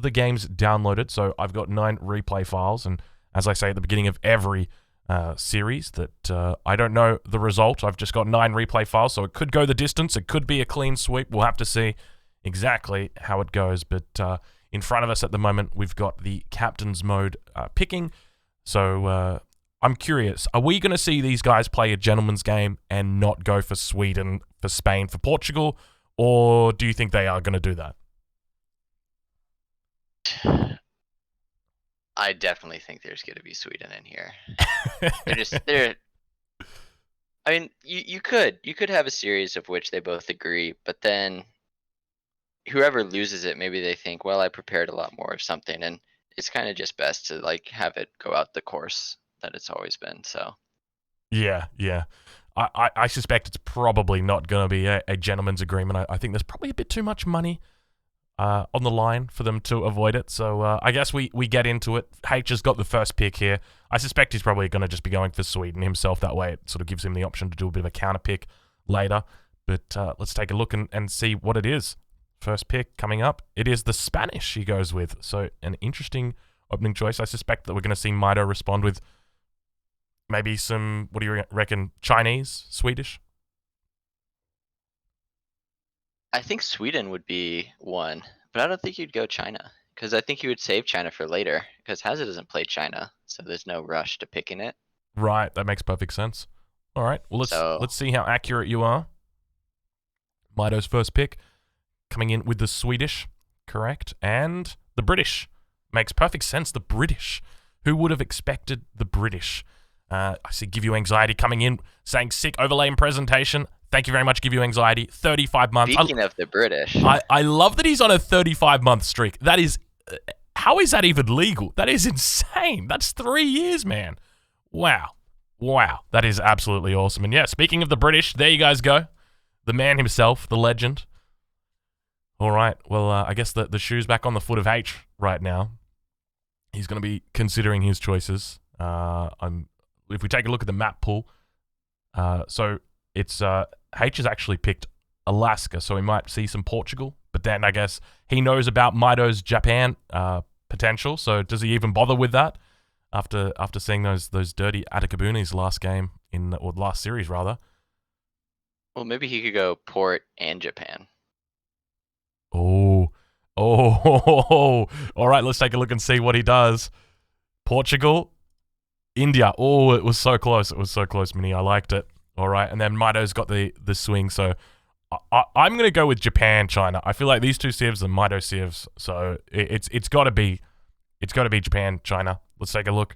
the games downloaded, so I've got 9 replay files, and as I say at the beginning of every series, that I don't know the result. I've just got 9 replay files, so it could go the distance. It could be a clean sweep. We'll have to see exactly how it goes, but in front of us at the moment, we've got the captain's mode picking, so I'm curious, are we going to see these guys play a gentleman's game and not go for Sweden, for Spain, for Portugal, or do you think they are going to do that? I definitely think there's going to be Sweden in here. they're. I mean, you could have a series of which they both agree, but then whoever loses it, maybe they think, well, I prepared a lot more of something, and it's kind of just best to like have it go out the course that it's always been. So yeah. I suspect it's probably not going to be a gentleman's agreement. I think there's probably a bit too much money on the line for them to avoid it. So I guess we get into it. Haitch has got the first pick here. I suspect he's probably going to just be going for Sweden himself. That way it sort of gives him the option to do a bit of a counter pick later. But let's take a look and see what it is. First pick coming up. It is the Spanish he goes with. So an interesting opening choice. I suspect that we're going to see Mitoe respond with maybe some, what do you reckon, Chinese, Swedish? I think Sweden would be one, but I don't think you'd go China, because I think you would save China for later, because Hazard doesn't play China, so there's no rush to picking it. Right, that makes perfect sense. All right, well, let's see how accurate you are. Mitoe's first pick coming in with the Swedish, correct, and the British. Makes perfect sense, the British. Who would have expected the British? I see Give You Anxiety coming in, saying sick overlay and presentation. Thank you very much, Give You Anxiety. 35 months. Speaking of the British. I love that he's on a 35-month streak. That is... how is that even legal? That is insane. That's 3 years, man. Wow. That is absolutely awesome. And yeah, speaking of the British, there you guys go. The man himself, the legend. All right. Well, I guess the shoe's back on the foot of Haitch right now. He's going to be considering his choices. If we take a look at the map pool, so it's Haitch has actually picked Alaska, so we might see some Portugal. But then I guess he knows about Mitoe's Japan potential. So does he even bother with that after seeing those dirty Atakabunis last game or last series rather? Well, maybe he could go Port and Japan. Oh, all right. Let's take a look and see what he does. Portugal, India. Oh, it was so close. Mini. I liked it. All right, and then Mitoe's got the swing. So I'm gonna go with Japan, China. I feel like these two civs are Mitoe civs, so it's got to be Japan, China. Let's take a look.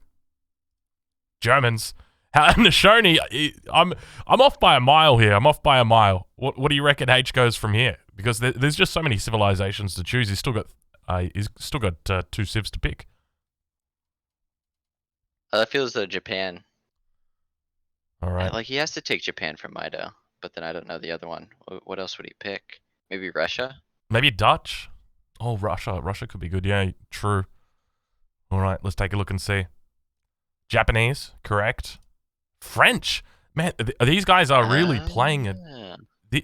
Germans. Nashoni, I'm off by a mile here. What do you reckon H goes from here? Because there's just so many civilizations to choose. He's still got 2 civs to pick. That feels though Japan. All right. Like he has to take Japan from Mitoe, but then I don't know the other one. What else would he pick? Maybe Russia? Maybe Dutch? Oh, Russia. Russia could be good. Yeah, true. All right, let's take a look and see. Japanese, correct. French. Man, these guys are really playing it.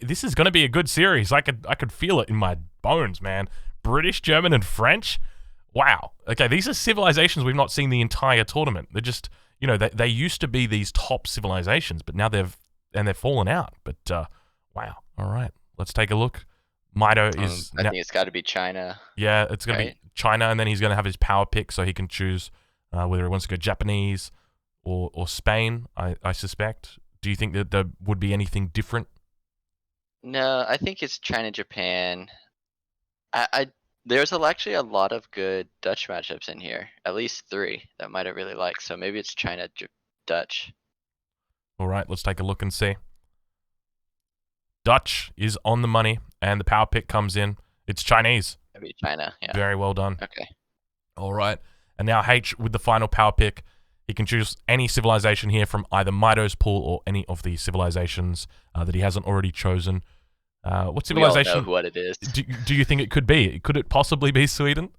This is going to be a good series. I could feel it in my bones, man. British, German, and French. Wow. Okay, these are civilizations we've not seen the entire tournament. They're just, they used to be these top civilizations, but now they've fallen out. But wow. All right, let's take a look. Mitoe is. I think it's got to be China. Yeah, it's going to be China, and then he's going to have his power pick, so he can choose whether he wants to go Japanese or Spain. I suspect. Do you think that there would be anything different? No, I think it's China, Japan. There's actually a lot of good Dutch matchups in here. At least 3 that Mitoe really like. So maybe it's China, Dutch. All right, let's take a look and see. Dutch is on the money, and the power pick comes in. It's Chinese. Maybe China, yeah. Very well done. Okay. All right. And now Haitch with the final power pick. He can choose any civilization here from either Mitoe's pool or any of the civilizations that he hasn't already chosen. What civilization? We all know what it is. Do you think it could be? Could it possibly be Sweden?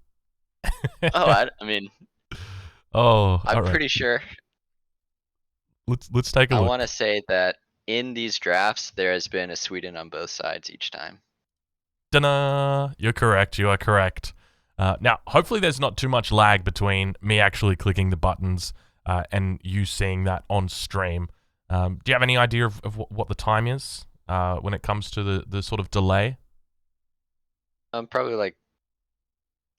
I mean. Oh, I'm pretty sure. Let's take a look. I want to say that in these drafts, there has been a Sweden on both sides each time. Ta-da! You're correct. You are correct. Now, hopefully there's not too much lag between me actually clicking the buttons and you seeing that on stream. Do you have any idea of what the time is when it comes to the sort of delay? Probably like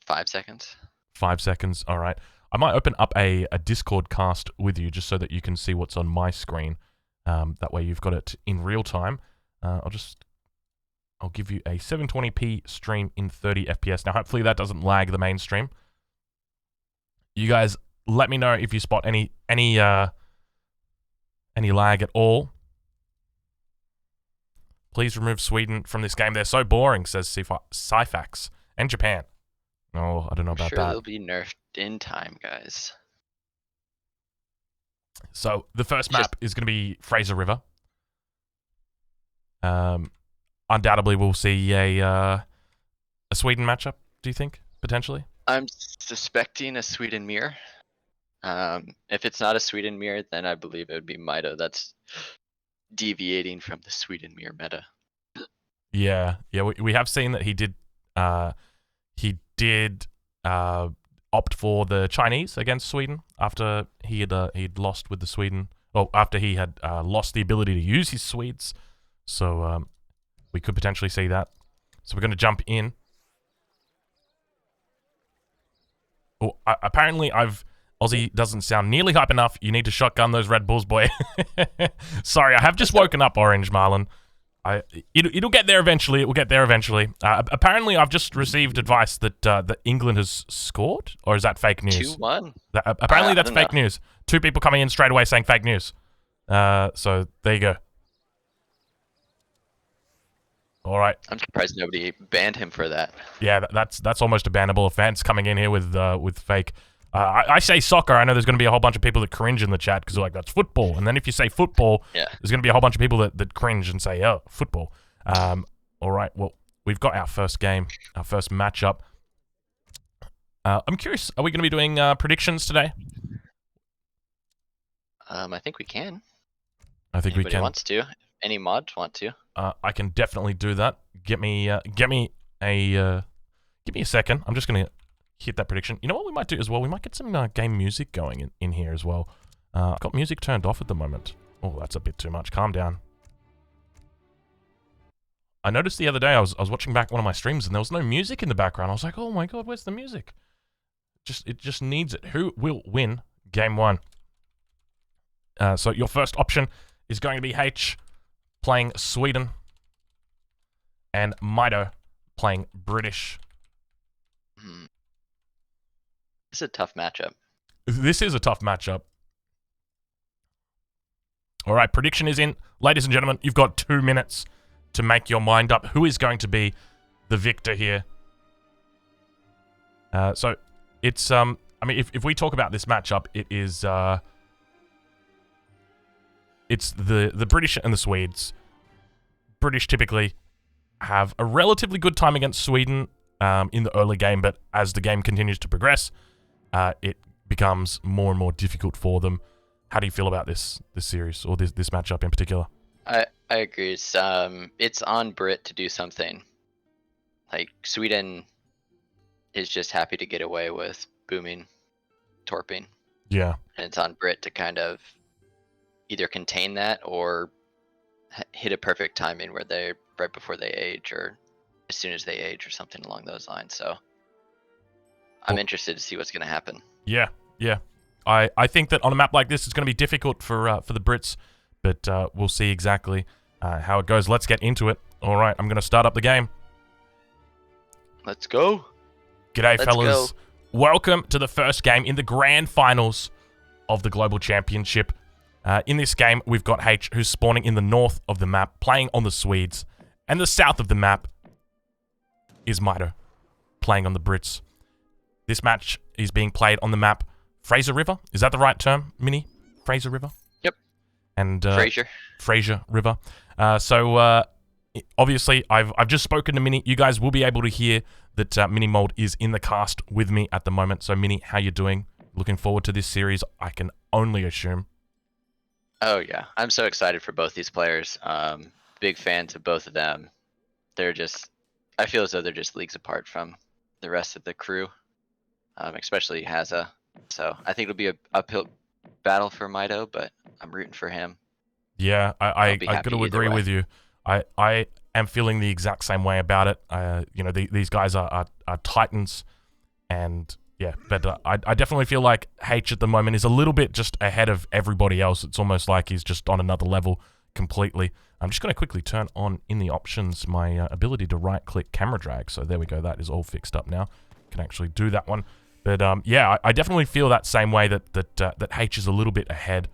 5 seconds. 5 seconds, all right. I might open up a Discord cast with you just so that you can see what's on my screen. That way you've got it in real time. I'll give you a 720p stream in 30 FPS. Now, hopefully that doesn't lag the main stream. You guys, let me know if you spot any lag at all. Please remove Sweden from this game. They're so boring, says Syfax. And Japan. Oh, I don't know about Sure, that. they'll be nerfed in time, guys. So the first map is going to be Fraser River. Undoubtedly, we'll see a Sweden matchup. Do you think potentially? I'm suspecting a Sweden mirror. If it's not a Sweden mirror, then I believe it would be Mitoe. That's deviating from the Sweden mirror meta. Yeah. We have seen that he did opt for the Chinese against Sweden after he'd lost with the Sweden. Well, after he had lost the ability to use his Swedes. So we could potentially see that. So we're going to jump in. Oh, apparently Aussie doesn't sound nearly hype enough. You need to shotgun those Red Bulls, boy. Sorry, I have just woken up, Orange Marlin. It'll get there eventually. It will get there eventually. Apparently, I've just received advice that England has scored, or is that fake news? 2-1. Apparently, that's fake news. 2 people coming in straight away saying fake news. So there you go. All right. I'm surprised nobody banned him for that. Yeah, that's almost a bannable offense coming in here with fake. I say soccer. I know there's going to be a whole bunch of people that cringe in the chat because they're like, that's football. And then if you say football, there's going to be a whole bunch of people that cringe and say, oh, football. All right, well, we've got our first game, our first matchup. I'm curious, are we going to be doing predictions today? I think we can. I think Anybody we can. wants to. Any mods want to. I can definitely do that. Give me a second. I'm just going to hit that prediction. You know what we might do as well? We might get some game music going in here as well. I've got music turned off at the moment. Oh, that's a bit too much. Calm down. I noticed the other day I was watching back one of my streams and there was no music in the background. I was like, oh my god, where's the music? It just needs it. Who will win game 1? So your first option is going to be Haitch playing Sweden and Mitoe playing British. This is a tough matchup. This is a tough matchup. All right, prediction is in. Ladies and gentlemen, you've got 2 minutes to make your mind up. Who is going to be the victor here? So it's I mean, if we talk about this matchup, it is it's the British and the Swedes. British typically have a relatively good time against Sweden in the early game, but as the game continues to progress, it becomes more and more difficult for them. How do you feel about this series or this matchup in particular? I agree. It's on Brit to do something. Like Sweden is just happy to get away with booming, torping. Yeah. And it's on Brit to kind of either contain that or hit a perfect timing where they're right before they age or as soon as they age or something along those lines. So I'm interested to see what's going to happen. Yeah. I think that on a map like this, it's going to be difficult for the Brits, but we'll see exactly how it goes. Let's get into it. All right, I'm going to start up the game. Let's go. G'day, fellas. Go. Welcome to the first game in the grand finals of the Global Championship. In this game, we've got Haitch, who's spawning in the north of the map, playing on the Swedes. And the south of the map is Mitoe, playing on the Brits. This match is being played on the map Fraser River. Is that the right term, Mini? Fraser River? Yep. And Fraser River. So obviously, I've just spoken to Mini. You guys will be able to hear that Mini Mold is in the cast with me at the moment. So Mini, how you doing? Looking forward to this series, I can only assume. Oh yeah, I'm so excited for both these players. Big fans of both of them. I feel as though they're just leagues apart from the rest of the crew, especially Haza. So I think it'll be a uphill battle for Mitoe, but I'm rooting for him. Yeah, I got to agree with you. I am feeling the exact same way about it. You know, these guys are titans, and yeah, but I definitely feel like Haitch at the moment is a little bit just ahead of everybody else. It's almost like he's just on another level completely. I'm just going to quickly turn on in the options my ability to right-click camera drag. So there we go. That is all fixed up now. Can actually do that one. But yeah, I definitely feel that same way that Haitch is a little bit ahead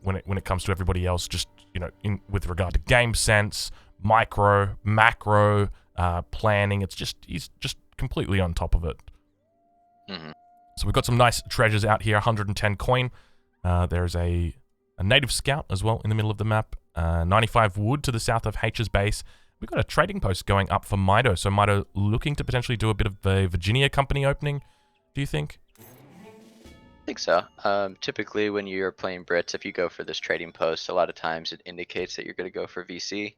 when it comes to everybody else. Just, you know, with regard to game sense, micro, macro, planning. He's just completely on top of it. Mm-hmm. So we've got some nice treasures out here. 110 coin. There's a native scout as well in the middle of the map. 95 wood to the south of Haitch's base. We've got a trading post going up for Mitoe. So Mitoe looking to potentially do a bit of a Virginia company opening, do you think? I think so. Typically when you're playing Brits, if you go for this trading post, a lot of times it indicates that you're going to go for VC.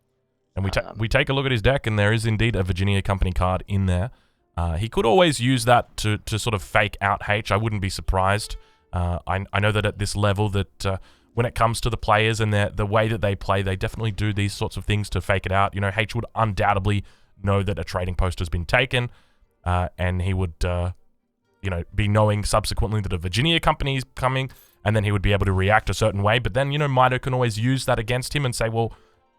And we take a look at his deck, and there is indeed a Virginia company card in there. He could always use that to sort of fake out Haitch. I wouldn't be surprised. I know that at this level that when it comes to the players and the way that they play, they definitely do these sorts of things to fake it out. You know, Haitch would undoubtedly know that a trading post has been taken, and he would, you know, be knowing subsequently that a Virginia company is coming, and then he would be able to react a certain way. But then, you know, Mitoe can always use that against him and say, well,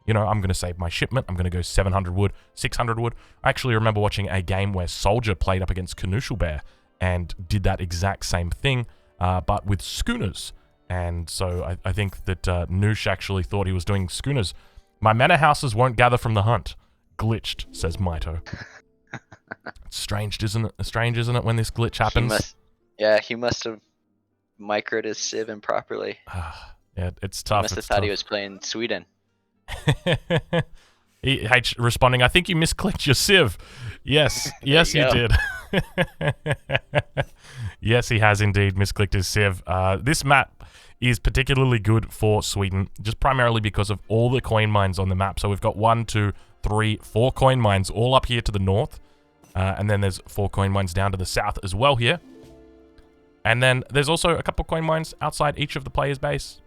you know, I'm going to save my shipment. I'm going to go 700 wood, 600 wood. I actually remember watching a game where Soldier played up against Canoodle Bear and did that exact same thing, but with schooners. And so I think that Noosh actually thought he was doing schooners. My manor houses won't gather from the hunt. Glitched, says Mitoe. It's strange, isn't it? Strange, isn't it, when this glitch happens? He must have microed his civ improperly. Yeah, it's tough. He must have thought he was playing Sweden. Haitch responding, I think you misclicked your civ. Yes, yes, you did. Yes, he has indeed misclicked his civ. This map is particularly good for Sweden, just primarily because of all the coin mines on the map. So we've got 1, 2, 3, 4 coin mines all up here to the north. And then there's 4 coin mines down to the south as well here. And then there's also a couple coin mines outside each of the players' base.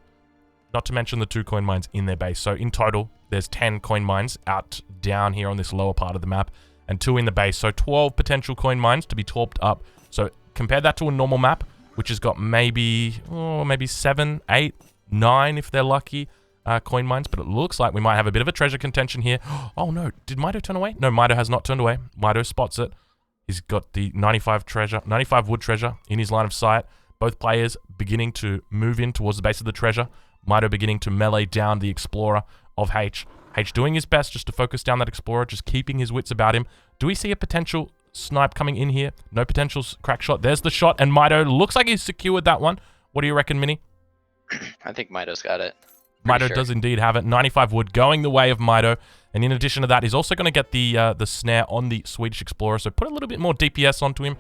Not to mention the 2 coin mines in their base. So in total, there's 10 coin mines out down here on this lower part of the map, and 2 in the base. So 12 potential coin mines to be torped up. So compare that to a normal map, which has got maybe 7, 8, 9 if they're lucky coin mines. But it looks like we might have a bit of a treasure contention here. Oh no, did Mitoe turn away? No, Mitoe has not turned away. Mitoe spots it. He's got the 95 wood treasure in his line of sight. Both players beginning to move in towards the base of the treasure. Mitoe beginning to melee down the Explorer of Haitch. Haitch doing his best just to focus down that Explorer, just keeping his wits about him. Do we see a potential snipe coming in here? No potential crack shot. There's the shot, and Mitoe looks like he's secured that one. What do you reckon, Mini? I think Mitoe's got it. Mitoe does indeed have it. 95 wood going the way of Mitoe. And in addition to that, he's also going to get the snare on the Swedish Explorer. So put a little bit more DPS onto him.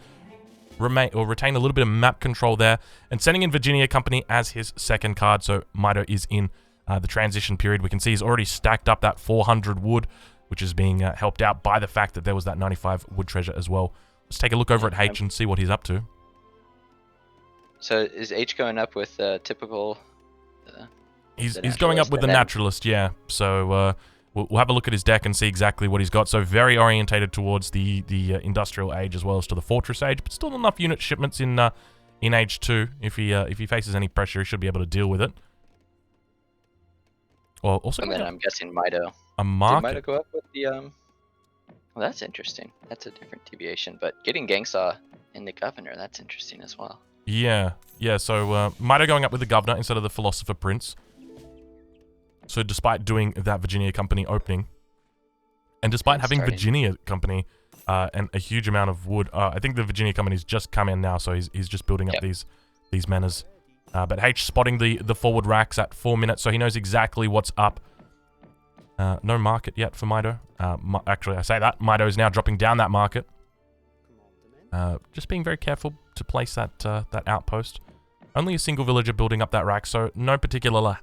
Retain a little bit of map control there, and sending in Virginia Company as his second card. So Mitoe is in the transition period. We can see he's already stacked up that 400 wood, which is being helped out by the fact that there was that 95 wood treasure as well. Let's take a look over at Haitch and see what he's up to. So is H going up with typical? He's going up with the naturalist, yeah. So we'll have a look at his deck and see exactly what he's got. So very orientated towards the industrial age as well as to the fortress age, but still enough unit shipments in age 2. If he faces any pressure, he should be able to deal with it. Well, also, and then I'm guessing Mitoe. A market. Did Mitoe go up with the Well, that's interesting. That's a different deviation, but getting Gangsaw in the Governor, that's interesting as well. Yeah. So Mitoe going up with the Governor instead of the Philosopher Prince. So despite doing that Virginia Company opening, and despite having Virginia Company and a huge amount of wood, I think the Virginia Company's just come in now, so he's just building up these manors. But Haitch spotting the forward racks at 4 minutes, so he knows exactly what's up. No market yet for Mitoe. Actually, I say that. Mitoe is now dropping down that market. Just being very careful to place that outpost. Only a single villager building up that rack, so no particular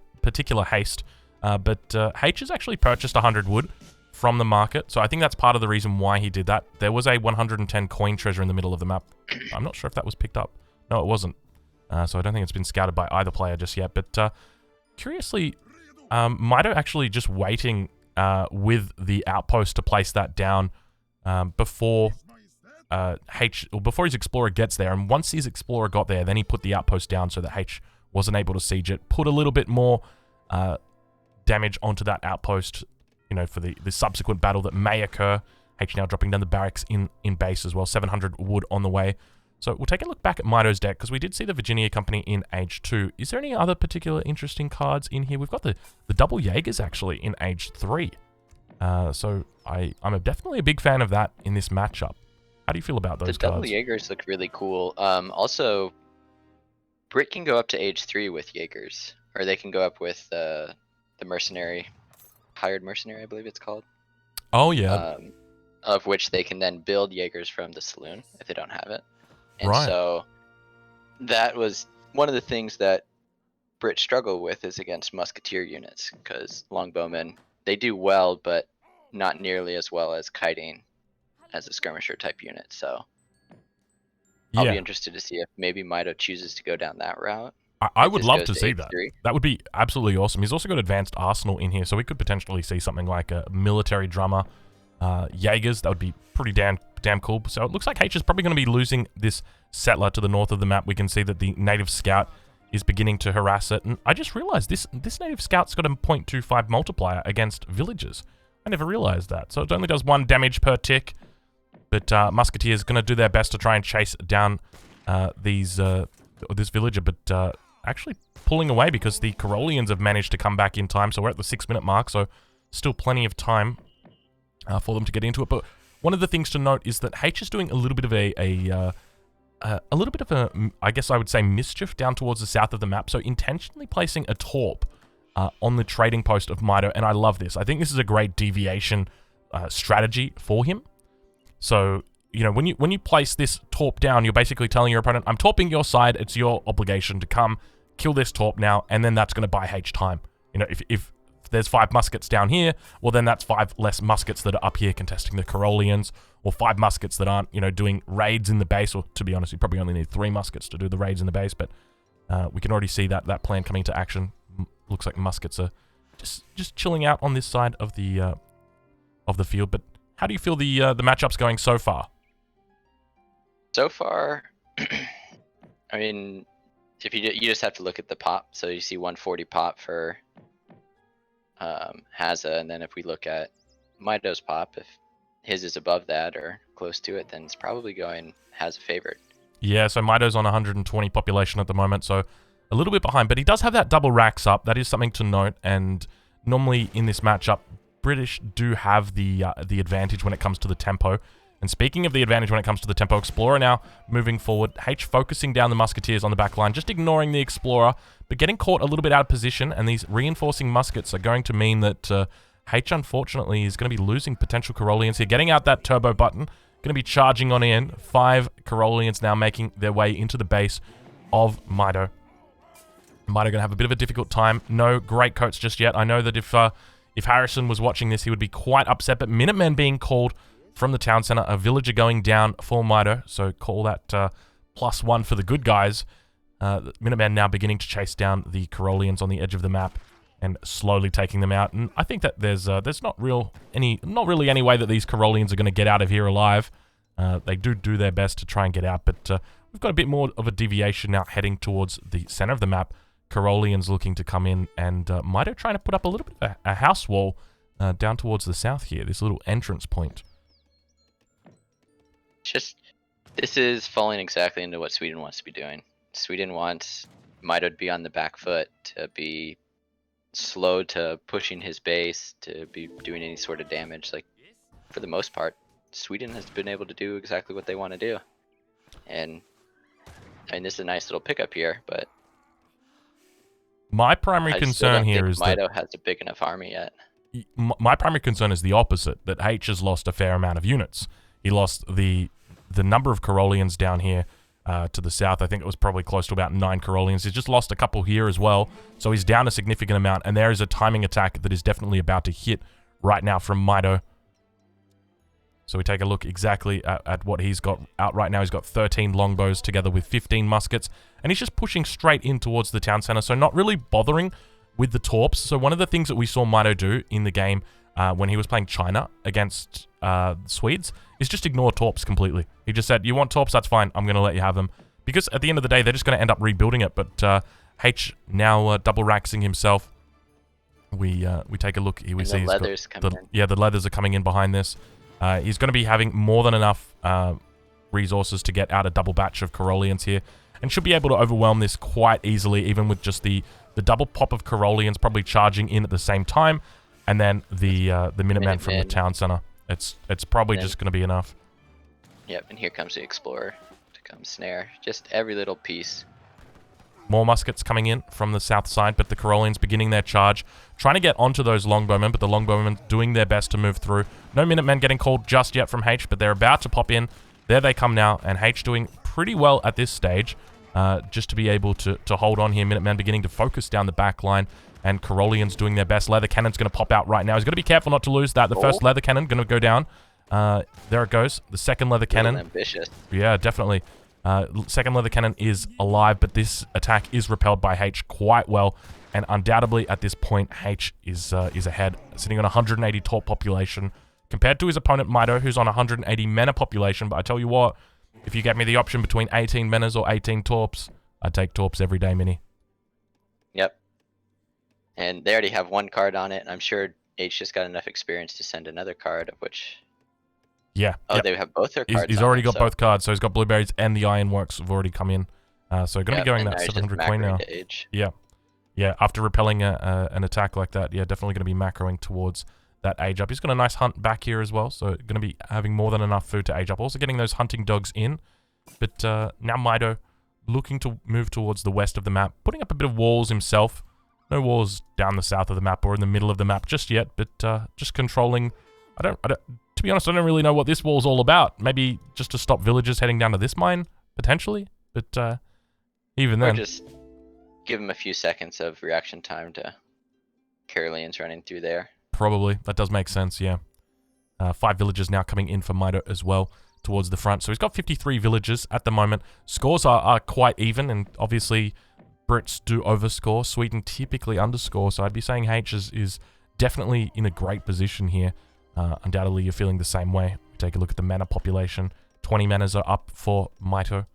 haste. But Haitch has actually purchased 100 wood from the market. So I think that's part of the reason why he did that. There was a 110 coin treasure in the middle of the map. I'm not sure if that was picked up. No, it wasn't. So I don't think it's been scouted by either player just yet. But curiously, Mitoe actually just waiting with the outpost to place that down before before his explorer gets there. And once his explorer got there, then he put the outpost down so that Haitch wasn't able to siege it. Put a little bit more damage onto that outpost, you know, for the subsequent battle that may occur. Haitch now dropping down the barracks in base as well. 700 wood on the way. So we'll take a look back at Mitoe's deck, because we did see the Virginia Company in Age 2. Is there any other particular interesting cards in here? We've got the double Jaegers, actually, in Age 3. So I'm definitely a big fan of that in this matchup. How do you feel about those cards? The double Jaegers look really cool. Also, Brit can go up to Age 3 with Jaegers. Or they can go up with the mercenary, hired mercenary, I believe it's called. Oh, yeah. Of which they can then build Jaegers from the saloon if they don't have it. And right. So that was one of the things that Brit struggle with is against musketeer units, because longbowmen, they do well, but not nearly as well as kiting as a skirmisher type unit. So I'll be interested to see if maybe Mitoe chooses to go down that route. I would love to see that. That would be absolutely awesome. He's also got advanced arsenal in here, so we could potentially see something like a military drummer, Jaegers. That would be pretty damn cool. So it looks like Haitch is probably going to be losing this settler to the north of the map. We can see that the native scout is beginning to harass it. And I just realized this native scout's got a 0.25 multiplier against villagers. I never realized that. So it only does 1 damage per tick. But Musketeers going to do their best to try and chase down this villager. But actually pulling away because the Carolians have managed to come back in time. So we're at the 6-minute mark. So still plenty of time for them to get into it. But one of the things to note is that Haitch is doing a little bit of I guess I would say, mischief down towards the south of the map. So intentionally placing a torp on the trading post of Mitoe, and I love this. I think this is a great deviation strategy for him. So, you know, when you place this torp down, you're basically telling your opponent, I'm torping your side, it's your obligation to come kill this torp now, and then that's going to buy Haitch time. You know, if there's 5 muskets down here, well, then that's 5 less muskets that are up here contesting the Carolians, or 5 muskets that aren't, you know, doing raids in the base, or to be honest, you probably only need 3 muskets to do the raids in the base, but we can already see that plan coming to action. Looks like muskets are just chilling out on this side of the field. But how do you feel the matchup's going so far? So far, I mean, if you just have to look at the pop. So you see 140 pop for Haza, and then if we look at Mitoe's pop, if his is above that or close to it, then it's probably going Haza favored. Yeah, so Mitoe's on 120 population at the moment, so a little bit behind, but he does have that double racks up. That is something to note, and normally in this matchup, British do have the advantage when it comes to the tempo. And speaking of the advantage when it comes to the tempo, Explorer now moving forward. Haitch focusing down the Musketeers on the back line, just ignoring the Explorer, but getting caught a little bit out of position, and these reinforcing muskets are going to mean that Haitch, unfortunately, is going to be losing potential Carolians here. Getting out that turbo button, going to be charging on in. 5 Carolians now making their way into the base of Mitoe. Mitoe going to have a bit of a difficult time. No great coats just yet. I know that if Harrison was watching this, he would be quite upset, but Minutemen being called from the town center, a villager going down for Mitoe, so call that +1 for the good guys. Minutemen now beginning to chase down the Carolians on the edge of the map and slowly taking them out. And I think that there's not really any way that these Carolians are going to get out of here alive. They do their best to try and get out, but we've got a bit more of a deviation now heading towards the center of the map. Carolians looking to come in, and Mitoe trying to put up a little bit of a house wall down towards the south here, this little entrance point. This is falling exactly into what Sweden wants to be doing. Sweden wants Mitoe to be on the back foot, to be slow to pushing his base, to be doing any sort of damage. Like, for the most part, Sweden has been able to do exactly what they want to do. And I mean, this is a nice little pickup here, but my primary concern here is that Mitoe has a big enough army yet. My primary concern is the opposite, that Haitch has lost a fair amount of units. He lost the number of Carolians down here to the south. I think it was probably close to about 9 Carolians. He's just lost a couple here as well, so he's down a significant amount, and there is a timing attack that is definitely about to hit right now from Mitoe. So we take a look exactly at what he's got out right now. He's got 13 longbows together with 15 muskets, and he's just pushing straight in towards the town center, so not really bothering with the torps. So one of the things that we saw Mitoe do in the game when he was playing China against Swedes is just ignore torps completely. He just said, you want torps, that's fine, I'm going to let you have them. Because at the end of the day, they're just going to end up rebuilding it, but Haitch now double raxing himself. We take a look here. We see the leathers coming in. Yeah, the leathers are coming in behind this. He's going to be having more than enough resources to get out a double batch of Caroleans here, and should be able to overwhelm this quite easily, even with just the double pop of Caroleans probably charging in at the same time, and then the Minutemen from the town center. It's probably just going to be enough. Yep, and here comes the Explorer to come snare. Just every little piece. More muskets coming in from the south side, but the Caroleans beginning their charge, trying to get onto those longbowmen, but the longbowmen doing their best to move through. No Minutemen getting called just yet from Haitch, but they're about to pop in. There they come now, and Haitch doing pretty well at this stage, just to be able to hold on here. Minutemen beginning to focus down the back line, and Caroleans doing their best. Leather Cannon's going to pop out right now. He's got to be careful not to lose that. The first Leather Cannon going to go down. There it goes. The second Leather Cannon. Ambitious. Yeah, definitely. Second Leather Cannon is alive, but this attack is repelled by Haitch quite well, and undoubtedly at this point Haitch is ahead, sitting on 180 torp population compared to his opponent Mitoe, who's on 180 mena population. But I tell you what, if you get me the option between 18 menas or 18 torps, I'd take torps every day, Mini. Yep. And they already have one card on it, and I'm sure H just got enough experience to send another card, of which... Yeah. Oh, yep. They have both their cards. He's already got both cards, so he's got blueberries and the ironworks have already come in. So going to be going that 700 coin now. Yeah. Yeah, after repelling an attack like that, yeah, definitely going to be macroing towards that age up. He's got a nice hunt back here as well, so going to be having more than enough food to age up. Also getting those hunting dogs in. But now Mitoe looking to move towards the west of the map, putting up a bit of walls himself. No walls down the south of the map or in the middle of the map just yet, but just controlling... I don't, to be honest, I don't really know what this wall's all about. Maybe just to stop villagers heading down to this mine, potentially. But even then... Or just give them a few seconds of reaction time to Caroleans running through there. Probably. That does make sense, yeah. 5 villagers now coming in for Mitoe as well towards the front. So he's got 53 villagers at the moment. Scores are quite even, and obviously Brits do overscore. Sweden typically underscore, so I'd be saying H is definitely in a great position here. Undoubtedly, you're feeling the same way. Take a look at the mana population. 20 manas are up for Mitoe.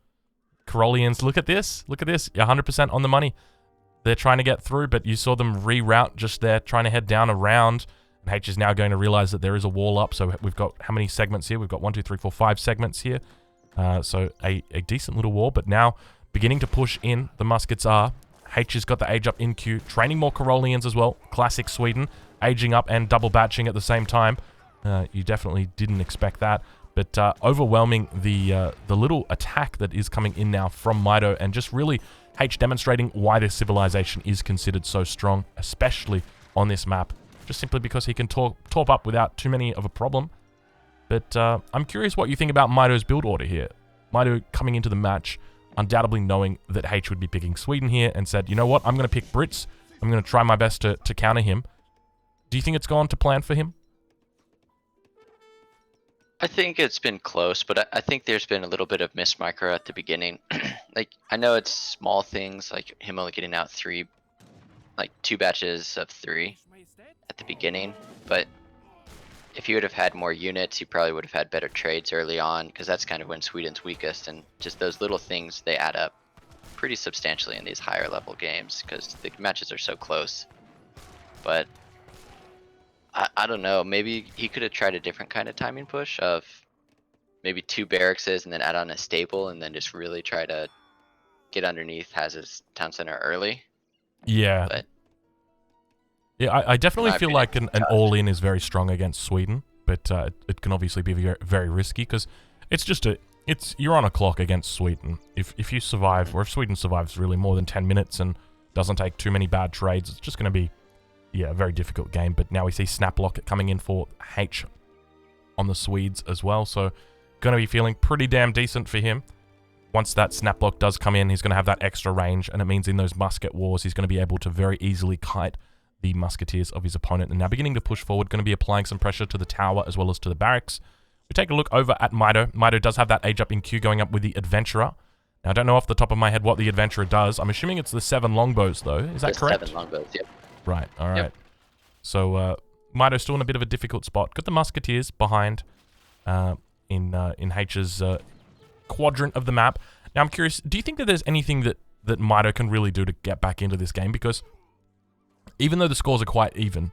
Caroleans, look at this. Look at this. 100% on the money. They're trying to get through, but you saw them reroute just there, trying to head down around. And H is now going to realize that there is a wall up. So we've got how many segments here? We've got 1, 2, 3, 4, 5 segments here. So a decent little wall, but now beginning to push in. The muskets are. H has got the age up in queue, training more Caroleans as well. Classic Sweden, aging up and double batching at the same time. You definitely didn't expect that. But overwhelming the little attack that is coming in now from Mitoe, and just really H demonstrating why this civilization is considered so strong, especially on this map. Just simply because he can torp up without too many of a problem. But I'm curious what you think about Mitoe's build order here. Mitoe coming into the match, undoubtedly knowing that H would be picking Sweden here, and said, you know what, I'm going to pick Brits. I'm going to try my best to counter him. Do you think it's gone to plan for him? I think it's been close, but I think there's been a little bit of miss micro at the beginning. Like, I know it's small things, like him only getting out 2 batches of 3 at the beginning, but if he would have had more units, he probably would have had better trades early on, because that's kind of when Sweden's weakest, and just those little things, they add up pretty substantially in these higher level games, because the matches are so close. But I don't know, maybe he could have tried a different kind of timing push of maybe 2 barracks and then add on a stable, and then just really try to get underneath Haz's town center early. Yeah. But yeah, I definitely feel like an all-in is very strong against Sweden, but it can obviously be very, very risky, because it's just you're on a clock against Sweden. If you survive, or if Sweden survives really more than 10 minutes and doesn't take too many bad trades, it's just going to be, yeah, a very difficult game. But now we see Snaplock coming in for H on the Swedes as well, so going to be feeling pretty damn decent for him. Once that Snaplock does come in, he's going to have that extra range, and it means in those musket wars, he's going to be able to very easily kite the musketeers of his opponent. And now beginning to push forward, going to be applying some pressure to the tower as well as to the barracks. We take a look over at Mitoe. Mitoe does have that age up in queue going up with the Adventurer. Now, I don't know off the top of my head what the Adventurer does. I'm assuming it's the 7 longbows, though. Is that correct? 7 longbows, yep. Right, all right. Yep. So, Mitoe's still in a bit of a difficult spot. Got the Musketeers behind in Haitch's quadrant of the map. Now, I'm curious, do you think that there's anything that Mitoe can really do to get back into this game? Because even though the scores are quite even,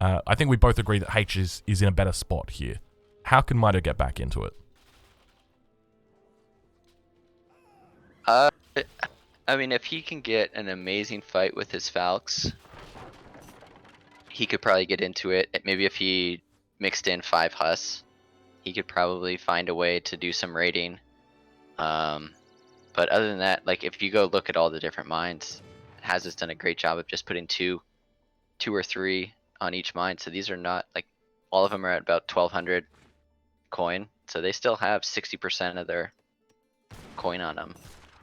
I think we both agree that Haitch is in a better spot here. How can Mitoe get back into it? I mean, if he can get an amazing fight with his Falcons, he could probably get into it. Maybe if he mixed in 5 Hus, he could probably find a way to do some raiding. But other than that, like if you go look at all the different mines, Hazard's done a great job of just putting two or three on each mine. So these are not like, all of them are at about 1,200 coin. So they still have 60% of their coin on them.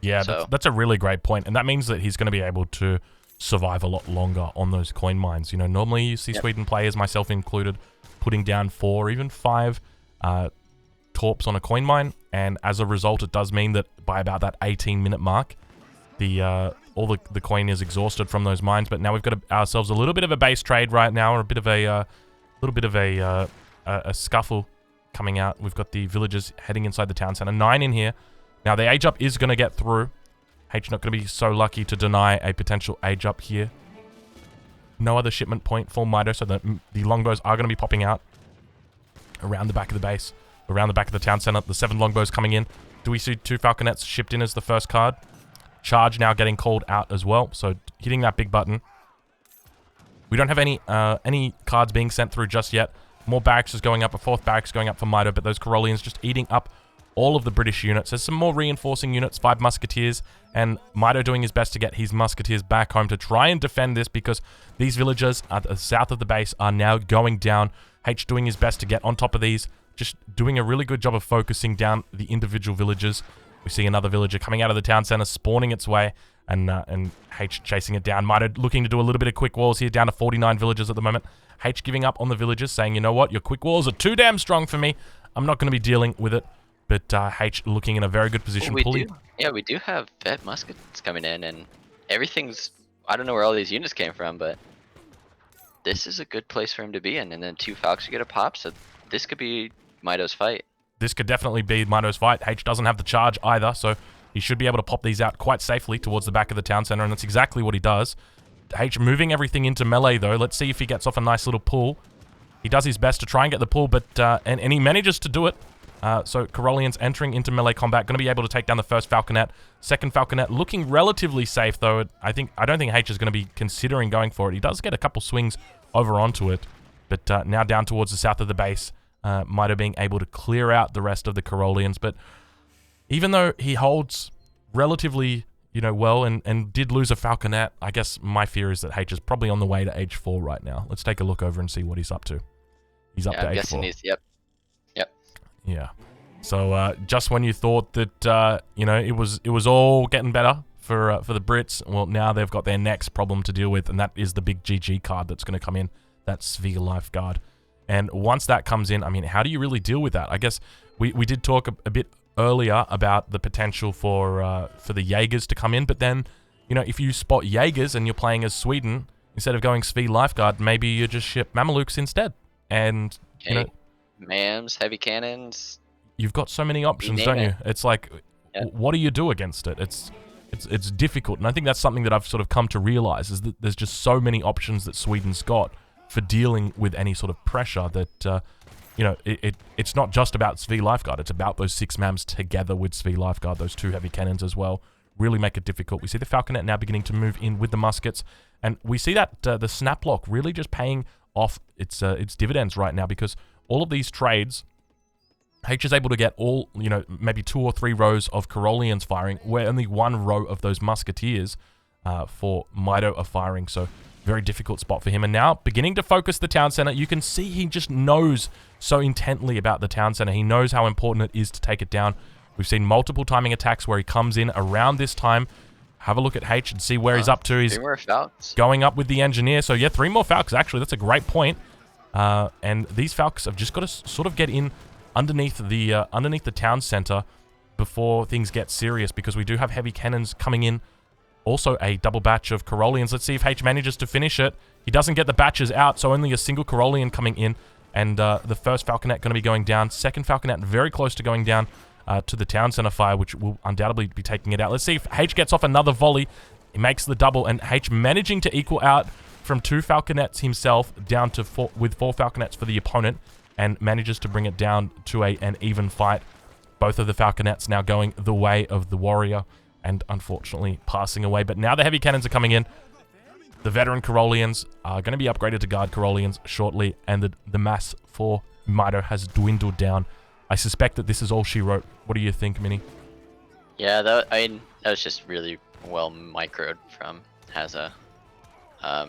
Yeah, so that's a really great point. And that means that he's going to be able to survive a lot longer on those coin mines. You know, normally you see Sweden players, myself included, putting down 4 or even 5 torps on a coin mine. And as a result, it does mean that by about that 18-minute mark, all the coin is exhausted from those mines. But now we've got ourselves a little bit of a base trade right now, or a bit of a scuffle coming out. We've got the villagers heading inside the town center. 9 in here. Now the age up is going to get through. Haitch not going to be so lucky to deny a potential age up here. No other shipment point for Mitoe, so the longbows are going to be popping out around the back of the base, around the back of the town center. The 7 longbows coming in. Do we see 2 falconets shipped in as the first card? Charge now getting called out as well, so hitting that big button. We don't have any cards being sent through just yet. More barracks is going up, a 4th barracks going up for Mitoe, but those Corollians just eating up all of the British units. There's some more reinforcing units, 5 musketeers, and Mitoe doing his best to get his musketeers back home to try and defend this, because these villagers at the south of the base are now going down. Haitch doing his best to get on top of these, just doing a really good job of focusing down the individual villagers. We see another villager coming out of the town center, spawning its way, and Haitch chasing it down. Mitoe looking to do a little bit of quick walls here, down to 49 villagers at the moment. Haitch giving up on the villagers, saying, you know what, your quick walls are too damn strong for me. I'm not going to be dealing with it. But Haitch looking in a very good position. We do have vet muskets coming in, and everything's... I don't know where all these units came from, but this is a good place for him to be in. And then 2 Falcons get a pop, so this could be Mitoe's fight. This could definitely be Mitoe's fight. Haitch doesn't have the charge either, so he should be able to pop these out quite safely towards the back of the town center, and that's exactly what he does. Haitch moving everything into melee, though. Let's see if he gets off a nice little pull. He does his best to try and get the pull, but and he manages to do it. So Corollians entering into melee combat, going to be able to take down the first falconet. Second falconet looking relatively safe, though. I don't think Haitch is going to be considering going for it. He does get a couple swings over onto it, but now down towards the south of the base, Mitoe being able to clear out the rest of the Corollians. But even though he holds relatively, well, and did lose a falconet, I guess my fear is that Haitch is probably on the way to age 4 right now. Let's take a look over and see what he's up to. He's up to age 4. Yep. Yeah. So just when you thought that it was all getting better for the Brits, well, now they've got their next problem to deal with, and that is the big GG card that's going to come in. That's Sphere Lifeguard. And once that comes in, I mean, how do you really deal with that? I guess we did talk a bit earlier about the potential for the Jaegers to come in, but then if you spot Jaegers and you're playing as Sweden instead of going Sphere Lifeguard, maybe you just ship Mamelukes instead, and Mams, heavy cannons. You've got so many options, don't you? It's like, what do you do against it? It's difficult, and I think that's something that I've sort of come to realize, is that there's just so many options that Sweden's got for dealing with any sort of pressure that, it's not just about Sphere Lifeguard. It's about those 6 Mams together with Sphere Lifeguard, those 2 heavy cannons as well, really make it difficult. We see the Falconet now beginning to move in with the muskets, and we see that the snap lock really just paying off its dividends right now, because all of these trades, Haitch is able to get all, maybe 2 or 3 rows of Corollians firing, where only 1 row of those musketeers for Mitoe are firing. So very difficult spot for him. And now beginning to focus the town center. You can see he just knows so intently about the town center. He knows how important it is to take it down. We've seen multiple timing attacks where he comes in around this time. Have a look at Haitch and see where he's up to. He's 3 more Falcons going up with the engineer. So yeah, 3 more Falcons. Actually, that's a great point. And these Falcons have just got to sort of get in underneath the town center before things get serious, because we do have heavy cannons coming in. Also a double batch of Corollians. Let's see if Haitch manages to finish it. He doesn't get the batches out, so only a single Corollian coming in. And the first Falconet going to be going down. Second Falconet very close to going down to the town center fire, which will undoubtedly be taking it out. Let's see if Haitch gets off another volley. He makes the double, and Haitch managing to equal out from 2 Falconets himself down to 4, with 4 Falconets for the opponent, and manages to bring it down to an even fight. Both of the Falconets now going the way of the warrior, and unfortunately passing away. But now the heavy cannons are coming in. The veteran Corollians are going to be upgraded to guard Corollians shortly, and the mass for Mitoe has dwindled down. I suspect that this is all she wrote. What do you think, Minnie? Yeah, that was just really well microed from Haza.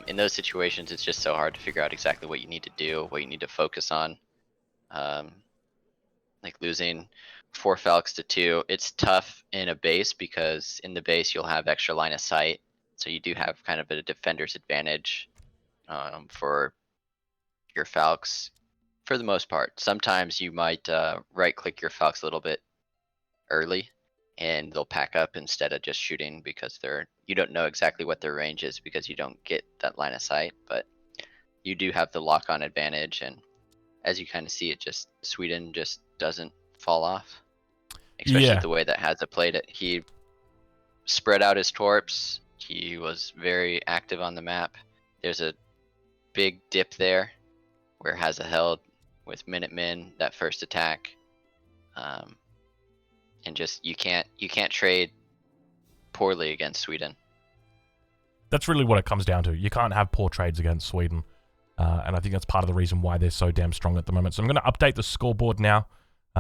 In those situations, it's just so hard to figure out exactly what you need to do, what you need to focus on. Like losing 4 Falcons to 2, it's tough in a base, because in the base you'll have extra line of sight, so you do have kind of a defender's advantage for your Falcons for the most part. Sometimes you might right click your Falcons a little bit early and they'll pack up instead of just shooting, because you don't know exactly what their range is because you don't get that line of sight, but you do have the lock on advantage. And as you kind of see, Sweden just doesn't fall off, especially the way that Haza played it. He spread out his torps. He was very active on the map. There's a big dip there where Haza held with Minutemen that first attack, and just you can't trade poorly against Sweden. That's really what it comes down to. You can't have poor trades against Sweden, and I think that's part of the reason why they're so damn strong at the moment. So I'm going to update the scoreboard now.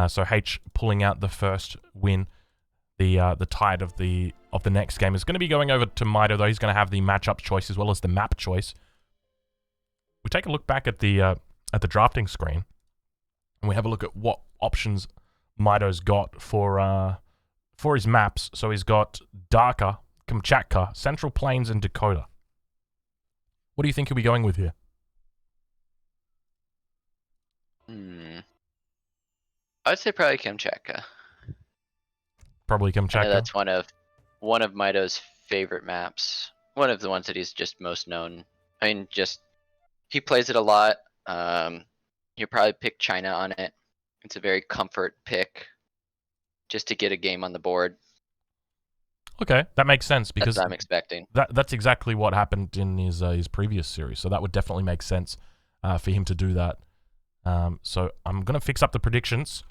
So Haitch pulling out the first win. The tide of the next game is going to be going over to Mitoe, though. He's going to have the matchup choice as well as the map choice. We take a look back at the drafting screen, and we have a look at what options Mitoe's got for his maps. So he's got Darker, Kamchatka, Central Plains, and Dakota. What do you think he'll be going with here? I'd say probably Kamchatka. Probably Kamchatka. That's one of Mitoe's favorite maps. One of the ones that he's just most known. I mean, he plays it a lot. He'll probably pick China on it. It's a very comfort pick, just to get a game on the board. Okay, that makes sense, because that's what I'm expecting. That's exactly what happened in his previous series, so that would definitely make sense for him to do that. So I'm gonna fix up the predictions.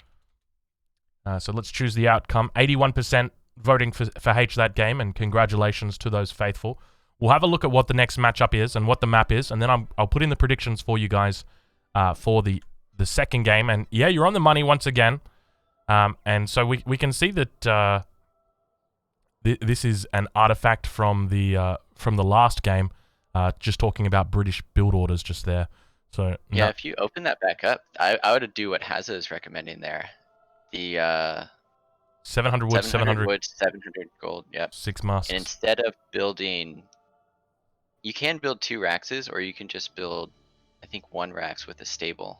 So let's choose the outcome. 81% voting for Haitch that game, and congratulations to those faithful. We'll have a look at what the next matchup is and what the map is, and then I'll put in the predictions for you guys for the second game. And yeah, you're on the money once again. And so we can see that this is an artifact from the last game. Just talking about British build orders just there. So yeah, if you open that back up, I would do what Haza is recommending there. The 700 wood, 700 wood, 700 gold. Yep. 6 musts. And instead of building, you can build 2 Raxes, or you can just build, I think, 1 Rax with a stable,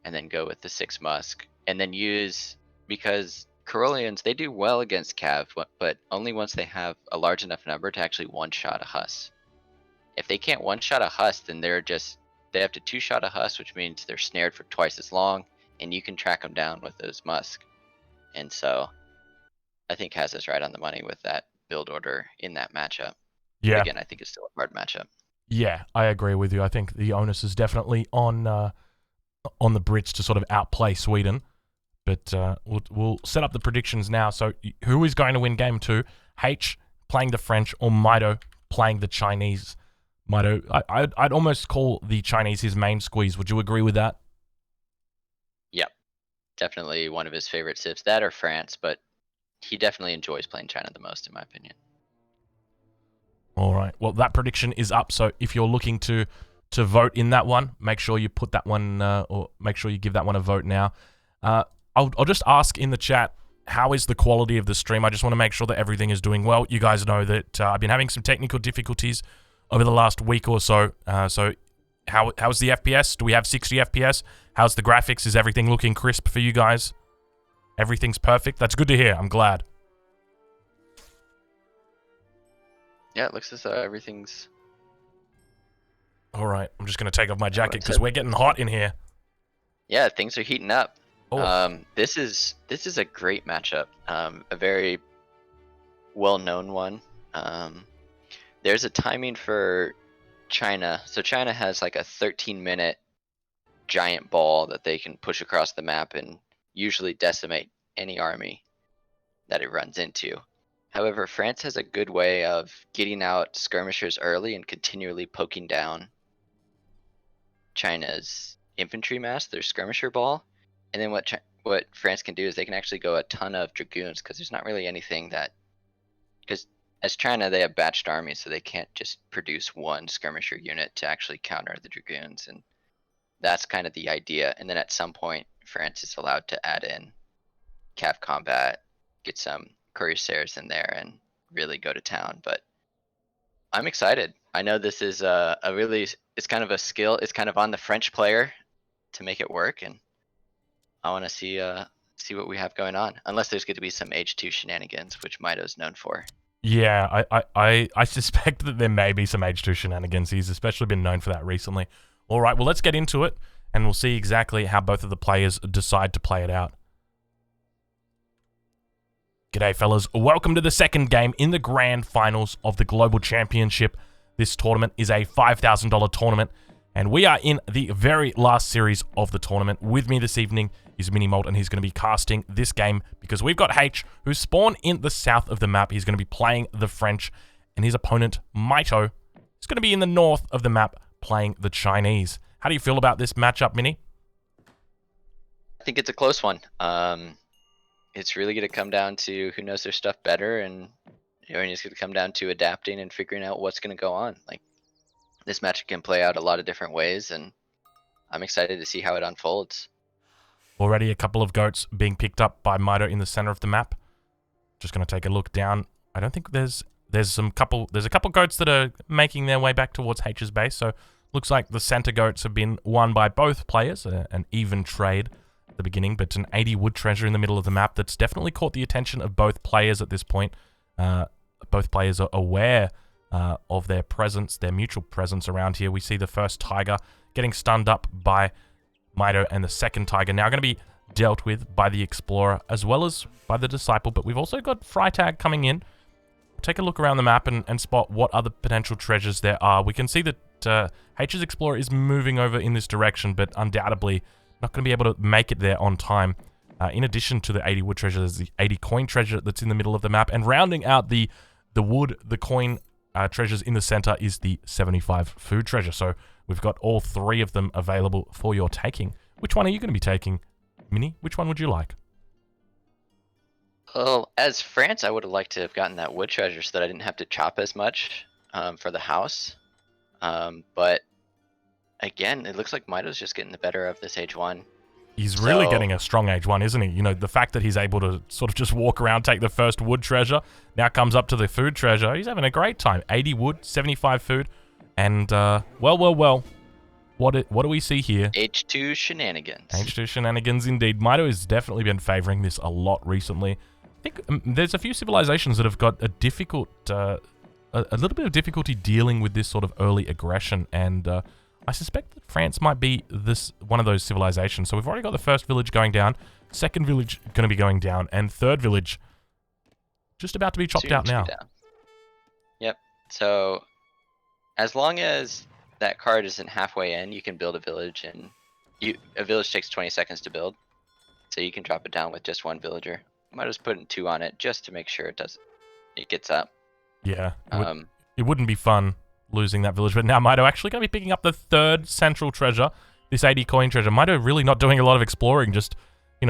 and then go with the 6 musk, and then use, because Corollians, they do well against Cav, but only once they have a large enough number to actually one-shot a Huss. If they can't one-shot a Huss, then they have to 2-shot a Huss, which means they're snared for twice as long, and you can track them down with those musk. And so I think Haza's right on the money with that build order in that matchup. Yeah. But again, I think it's still a hard matchup. Yeah, I agree with you. I think the onus is definitely on the Brits to sort of outplay Sweden. But we'll set up the predictions now. So who is going to win game 2? Haitch playing the French, or Mitoe playing the Chinese? Mitoe, I'd almost call the Chinese his main squeeze. Would you agree with that? Yep. Definitely one of his favorite sips. That or France, but he definitely enjoys playing China the most, in my opinion. All right. Well, that prediction is up. So if you're looking to vote in that one, make sure you put that one, or make sure you give that one a vote now. I'll just ask in the chat, how is the quality of the stream? I just want to make sure that everything is doing well. You guys know that I've been having some technical difficulties over the last week or so. So How's the FPS? Do we have 60 FPS? How's the graphics? Is everything looking crisp for you guys? Everything's perfect? That's good to hear. I'm glad. Yeah, it looks as though everything's... All right, I'm just going to take off my jacket because we're getting hot in here. Yeah, things are heating up. Oh. This is a great matchup. A very well-known one. There's a timing for China. So China has like a 13-minute giant ball that they can push across the map and usually decimate any army that it runs into. However, France has a good way of getting out skirmishers early and continually poking down China's infantry mass, their skirmisher ball. And then what France can do is they can actually go a ton of dragoons, because there's not really anything that... Because as China, they have batched armies, so they can't just produce one skirmisher unit to actually counter the dragoons. And that's kind of the idea. And then at some point, France is allowed to add in cav combat, get some cuirassiers in there, and really go to town. But I'm excited. I know this is a really... It's kind of a skill. It's kind of on the French player to make it work, and I want to see what we have going on. Unless there's going to be some H2 shenanigans, which Mitoe's known for. Yeah, I suspect that there may be some H2 shenanigans. He's especially been known for that recently. All right, well, let's get into it, and we'll see exactly how both of the players decide to play it out. G'day, fellas. Welcome to the second game in the grand finals of the Global Championship. This tournament is a $5,000 tournament, and we are in the very last series of the tournament. With me this evening is Minimolt, and he's going to be casting this game because we've got Haitch, who's spawned in the south of the map. He's going to be playing the French, and his opponent, Mitoe, is going to be in the north of the map playing the Chinese. How do you feel about this matchup, Mini? I think it's a close one. It's really going to come down to who knows their stuff better, and it's going to come down to adapting and figuring out what's going to go on. Like, this match can play out a lot of different ways, and I'm excited to see how it unfolds. Already a couple of goats being picked up by Mitoe in the center of the map. Just going to take a look down. I don't think there's a couple goats that are making their way back towards Haitch's base, so looks like the center goats have been won by both players, an even trade at the beginning, but an 80 wood treasure in the middle of the map that's definitely caught the attention of both players at this point. Both players are aware of their presence, their mutual presence around here. We see the first tiger getting stunned up by Mitoe, and the second tiger now going to be dealt with by the explorer as well as by the disciple, but we've also got Freitag coming in. Take a look around the map and spot what other potential treasures there are. We can see that Haitch's explorer is moving over in this direction, but undoubtedly not going to be able to make it there on time. In addition to the 80 wood treasure, there's the 80 coin treasure that's in the middle of the map, and rounding out the wood, the coin treasures in the center is the 75 food treasure. So we've got all three of them available for your taking. Which one are you going to be taking, Mini? Which one would you like? Well, as France, I would have liked to have gotten that wood treasure so that I didn't have to chop as much for the house. But again, it looks like Mitoe's just getting the better of this H1. He's really getting a strong H1, isn't he? You know, the fact that he's able to sort of just walk around, take the first wood treasure, now comes up to the food treasure. He's having a great time. 80 wood, 75 food, and, well. What do we see here? H2 shenanigans. H2 shenanigans, indeed. Mitoe has definitely been favoring this a lot recently. I think there's a few civilizations that have got a little bit of difficulty dealing with this sort of early aggression, and I suspect that France might be one of those civilizations. So we've already got the first village going down, second village going to be going down, and third village just about to be chopped out now. Yep. So as long as that card isn't halfway in, you can build a village, and a village takes 20 seconds to build, so you can drop it down with just one villager. I might just put 2 on it just to make sure it gets up. Yeah. It wouldn't be fun losing that village, but now Mitoe actually going to be picking up the third central treasure, this 80 coin treasure. Mitoe really not doing a lot of exploring, just,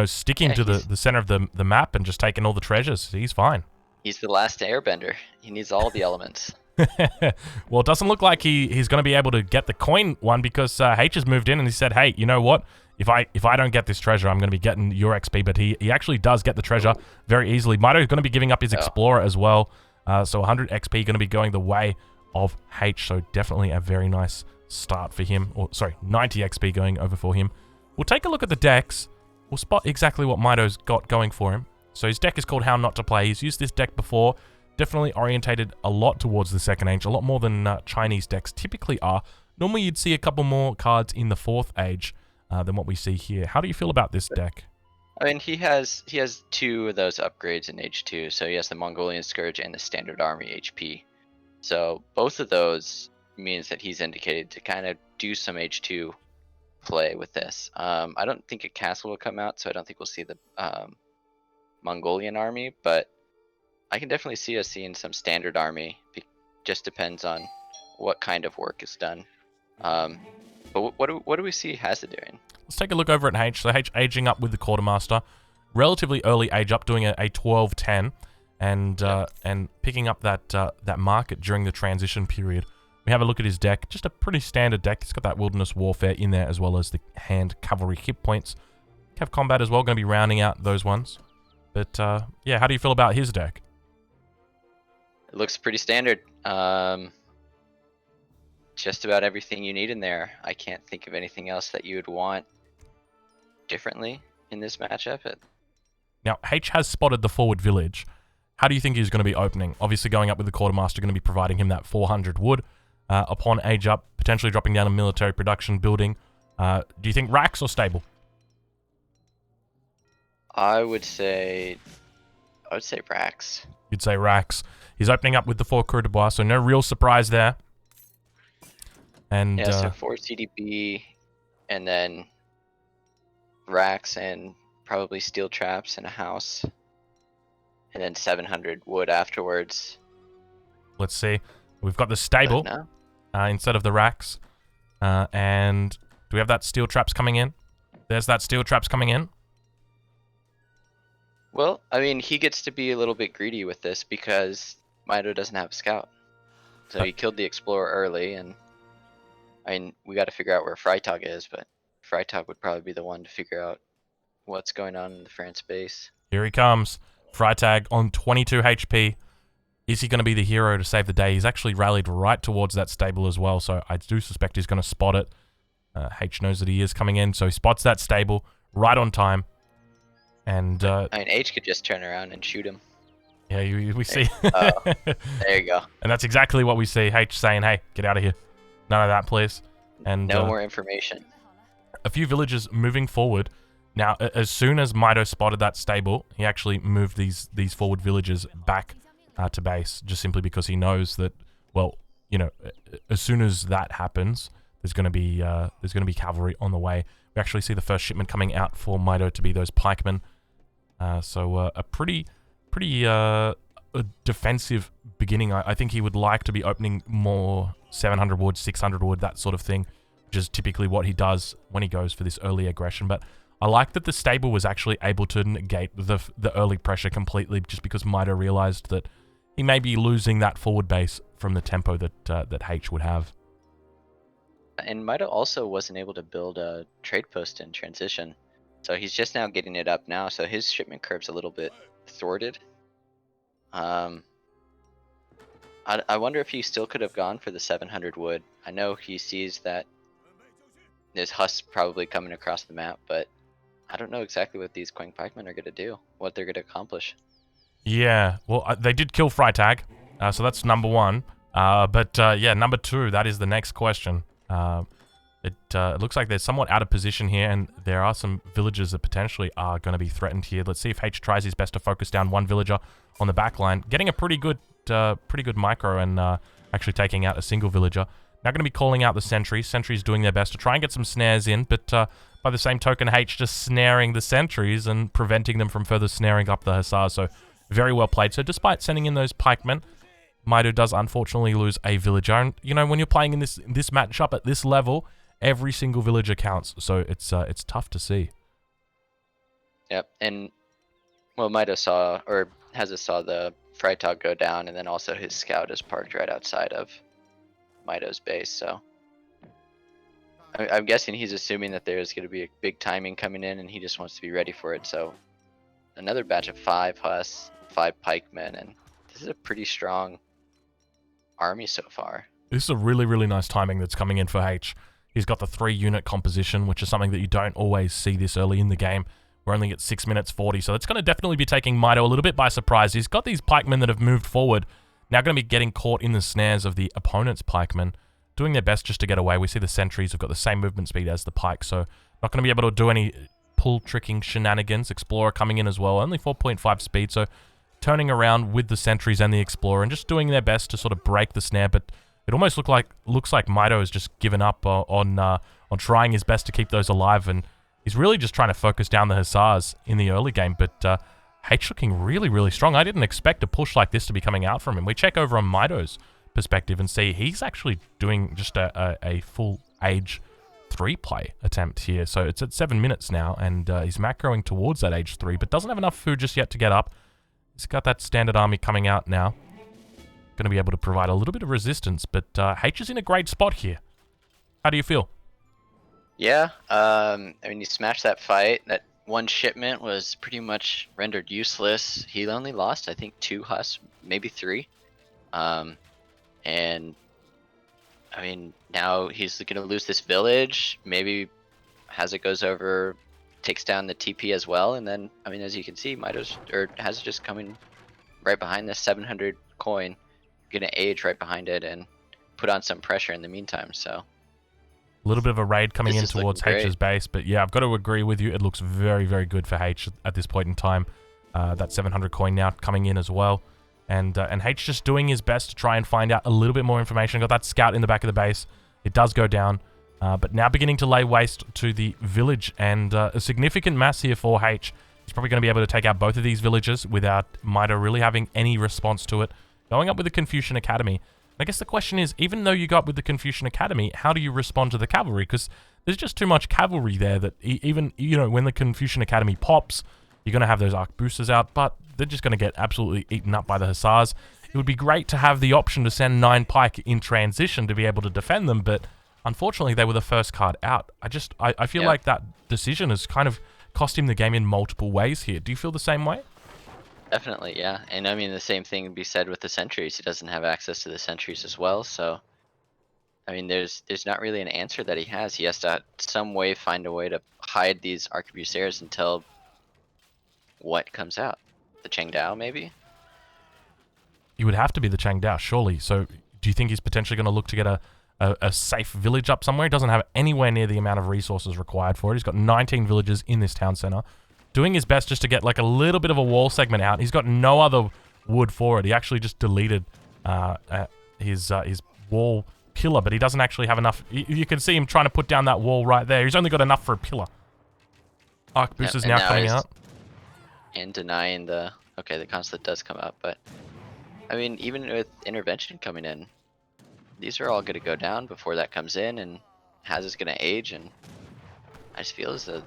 sticking to the center of the map and just taking all the treasures. He's fine. He's the last airbender. He needs all the elements. Well, it doesn't look like he's going to be able to get the coin one, because Haitch has moved in and he said, hey, you know what? If I don't get this treasure, I'm going to be getting your XP. But he actually does get the treasure very easily. Mitoe is going to be giving up his explorer as well. So 100 XP going to be going the way of Haitch. So definitely a very nice start for him. Or, sorry, 90 XP going over for him. We'll take a look at the decks. We'll spot exactly what Mitoe's got going for him. So his deck is called How Not to Play. He's used this deck before. Definitely orientated a lot towards the second age. A lot more than Chinese decks typically are. Normally you'd see a couple more cards in the fourth age than what we see here. How do you feel about this deck? I mean, he has 2 of those upgrades in H2. So he has the Mongolian Scourge and the Standard Army HP. So both of those means that he's indicated to kind of do some H2 play with this. I don't think a castle will come out, so I don't think we'll see the Mongolian army, but I can definitely see us seeing some standard army. Just depends on what kind of work is done. But what do we see Hazza doing? Let's take a look over at Haitch. So Haitch aging up with the Quartermaster. Relatively early age up, doing a 12-10 and picking up that market during the transition period. We have a look at his deck. Just a pretty standard deck. He's got that Wilderness Warfare in there as well as the hand cavalry hit points. Cav Combat as well, going to be rounding out those ones. But yeah, how do you feel about his deck? It looks pretty standard. Just about everything you need in there. I can't think of anything else that you would want differently in this matchup. Now, H has spotted the forward village. How do you think he's going to be opening? Obviously, going up with the Quartermaster, going to be providing him that 400 wood. Upon age up, potentially dropping down a military production building. Do you think racks or stable? I would say racks. You'd say racks. He's opening up with the 4 Cour de Bois, so no real surprise there. And yeah, so 4 CDB, and then racks and probably steel traps and a house, and then 700 wood afterwards. Let's see. We've got the stable instead of the racks. And do we have that steel traps coming in? There's that steel traps coming in. Well, I mean, he gets to be a little bit greedy with this because Mitoe doesn't have a scout. So he killed the explorer early, and I mean, we got to figure out where Freitag is, but Freitag would probably be the one to figure out what's going on in the France base. Here he comes. Freitag on 22 HP. Is he going to be the hero to save the day? He's actually rallied right towards that stable as well, so I do suspect he's going to spot it. H knows that he is coming in, so he spots that stable right on time. And I mean, H could just turn around and shoot him. Yeah, we see. There you go. And that's exactly what we see. H saying, hey, get out of here. None of that, please. And no more information. A few villagers moving forward. Now, as soon as Mitoe spotted that stable, he actually moved these forward villagers back to base, just simply because he knows that, well, you know, as soon as that happens, there's going to be cavalry on the way. We actually see the first shipment coming out for Mitoe to be those pikemen. So a pretty defensive beginning. I think he would like to be opening more 700 wood, 600 wood, that sort of thing, which is typically what he does when he goes for this early aggression. But I like that the stable was actually able to negate the early pressure completely, just because Mitoe realized that he may be losing that forward base from the tempo that H would have. And Mitoe also wasn't able to build a trade post in transition. So he's just now getting it up now, so his shipment curve's a little bit thwarted. I wonder if he still could have gone for the 700 wood. I know he sees that there's husks probably coming across the map, but I don't know exactly what these Quang pikemen are going to do, what they're going to accomplish. Yeah, well, they did kill Freitag, so that's number one. But yeah, number two, that is the next question. It looks like they're somewhat out of position here, and there are some villagers that potentially are going to be threatened here. Let's see if H tries his best to focus down one villager on the back line, getting a pretty good micro and actually taking out a single villager. Now going to be calling out the sentries. Sentries doing their best to try and get some snares in, but by the same token, H just snaring the sentries and preventing them from further snaring up the hussars. So very well played. So despite sending in those pikemen, Mitoe does unfortunately lose a villager. And you know, when you're playing in this matchup at this level, every single villager counts. So it's tough to see. Yep, and well, Mitoe saw, or Hazza saw the Freitag go down, and then also his scout is parked right outside of Mitoe's base. So I'm guessing he's assuming that there's going to be a big timing coming in, and he just wants to be ready for it. So another batch of 5 Huss, 5 pikemen, and this is a pretty strong army so far. This is a really, really nice timing that's coming in for Haitch. He's got the 3-unit composition, which is something that you don't always see this early in the game. We're only at 6 minutes 40, so it's going to definitely be taking Mitoe a little bit by surprise. He's got these pikemen that have moved forward, now going to be getting caught in the snares of the opponent's pikemen, doing their best just to get away. We see the sentries have got the same movement speed as the pike, so not going to be able to do any pull tricking shenanigans. Explorer coming in as well, only 4.5 speed, so turning around with the sentries and the Explorer and just doing their best to sort of break the snare, but it almost looks like Mitoe has just given up on trying his best to keep those alive, and he's really just trying to focus down the Hussars in the early game, but Haitch looking really, really strong. I didn't expect a push like this to be coming out from him. We check over on Mitoe's perspective and see he's actually doing just a full age 3 play attempt here. So it's at 7 minutes now, and he's macroing towards that age 3, but doesn't have enough food just yet to get up. He's got that standard army coming out now. Going to be able to provide a little bit of resistance, but Haitch is in a great spot here. How do you feel? Yeah, I mean, he smashed that fight. That one shipment was pretty much rendered useless. He only lost, I think, 2 Huss, maybe 3. And I mean, now he's going to lose this village. Maybe as it goes over, takes down the TP as well. And then, I mean, as you can see, has just coming right behind this 700 coin. Going to age right behind it and put on some pressure in the meantime. So a little bit of a raid coming in towards Haitch's base, but yeah, I've got to agree with you. It looks very, very good for Haitch at this point in time. That 700 coin now coming in as well. And Haitch just doing his best to try and find out a little bit more information. Got that scout in the back of the base. It does go down, but now beginning to lay waste to the village, and a significant mass here for Haitch. He's probably going to be able to take out both of these villages without Mitoe really having any response to it. Going up with the Confucian Academy. I guess the question is, even though you got with the Confucian Academy, how do you respond to the cavalry? Because there's just too much cavalry there that even, you know, when the Confucian Academy pops, you're going to have those arc boosters out, but they're just going to get absolutely eaten up by the Hussars. It would be great to have the option to send 9 pike in transition to be able to defend them, but unfortunately they were the first card out. I feel like that decision has kind of cost him the game in multiple ways here. Do you feel the same way? Definitely, yeah. And I mean, the same thing would be said with the sentries. He doesn't have access to the sentries as well, so I mean, there's not really an answer that he has. He has to some way find a way to hide these arquebusiers until what comes out? The Chengdao, maybe? He would have to be the Chengdao, surely. So do you think he's potentially going to look to get a safe village up somewhere? He doesn't have anywhere near the amount of resources required for it. He's got 19 villages in this town center. Doing his best just to get like a little bit of a wall segment out. He's got no other wood for it. He actually just deleted his wall pillar, but he doesn't actually have enough. You can see him trying to put down that wall right there. He's only got enough for a pillar. Arc boost is now coming out. And denying the consulate does come out, but I mean, even with intervention coming in, these are all going to go down before that comes in, and Haz is going to age, and I just feel as though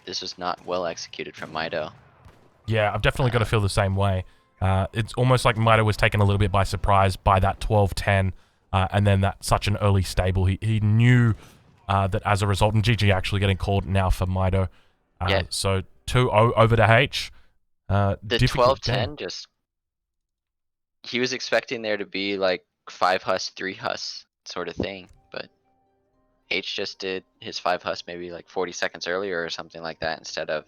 this was not well executed from Mitoe. Yeah, I've definitely got to feel the same way. It's almost like Mitoe was taken a little bit by surprise by that 12-10, and then that such an early stable. He knew that as a result, and GG actually getting called now for Mitoe. So 2-0 over to Haitch. The 12-10 just... He was expecting there to be like 5 Huss, 3 Huss sort of thing, but Haitch just did his 5 Huss maybe like 40 seconds earlier or something like that, instead of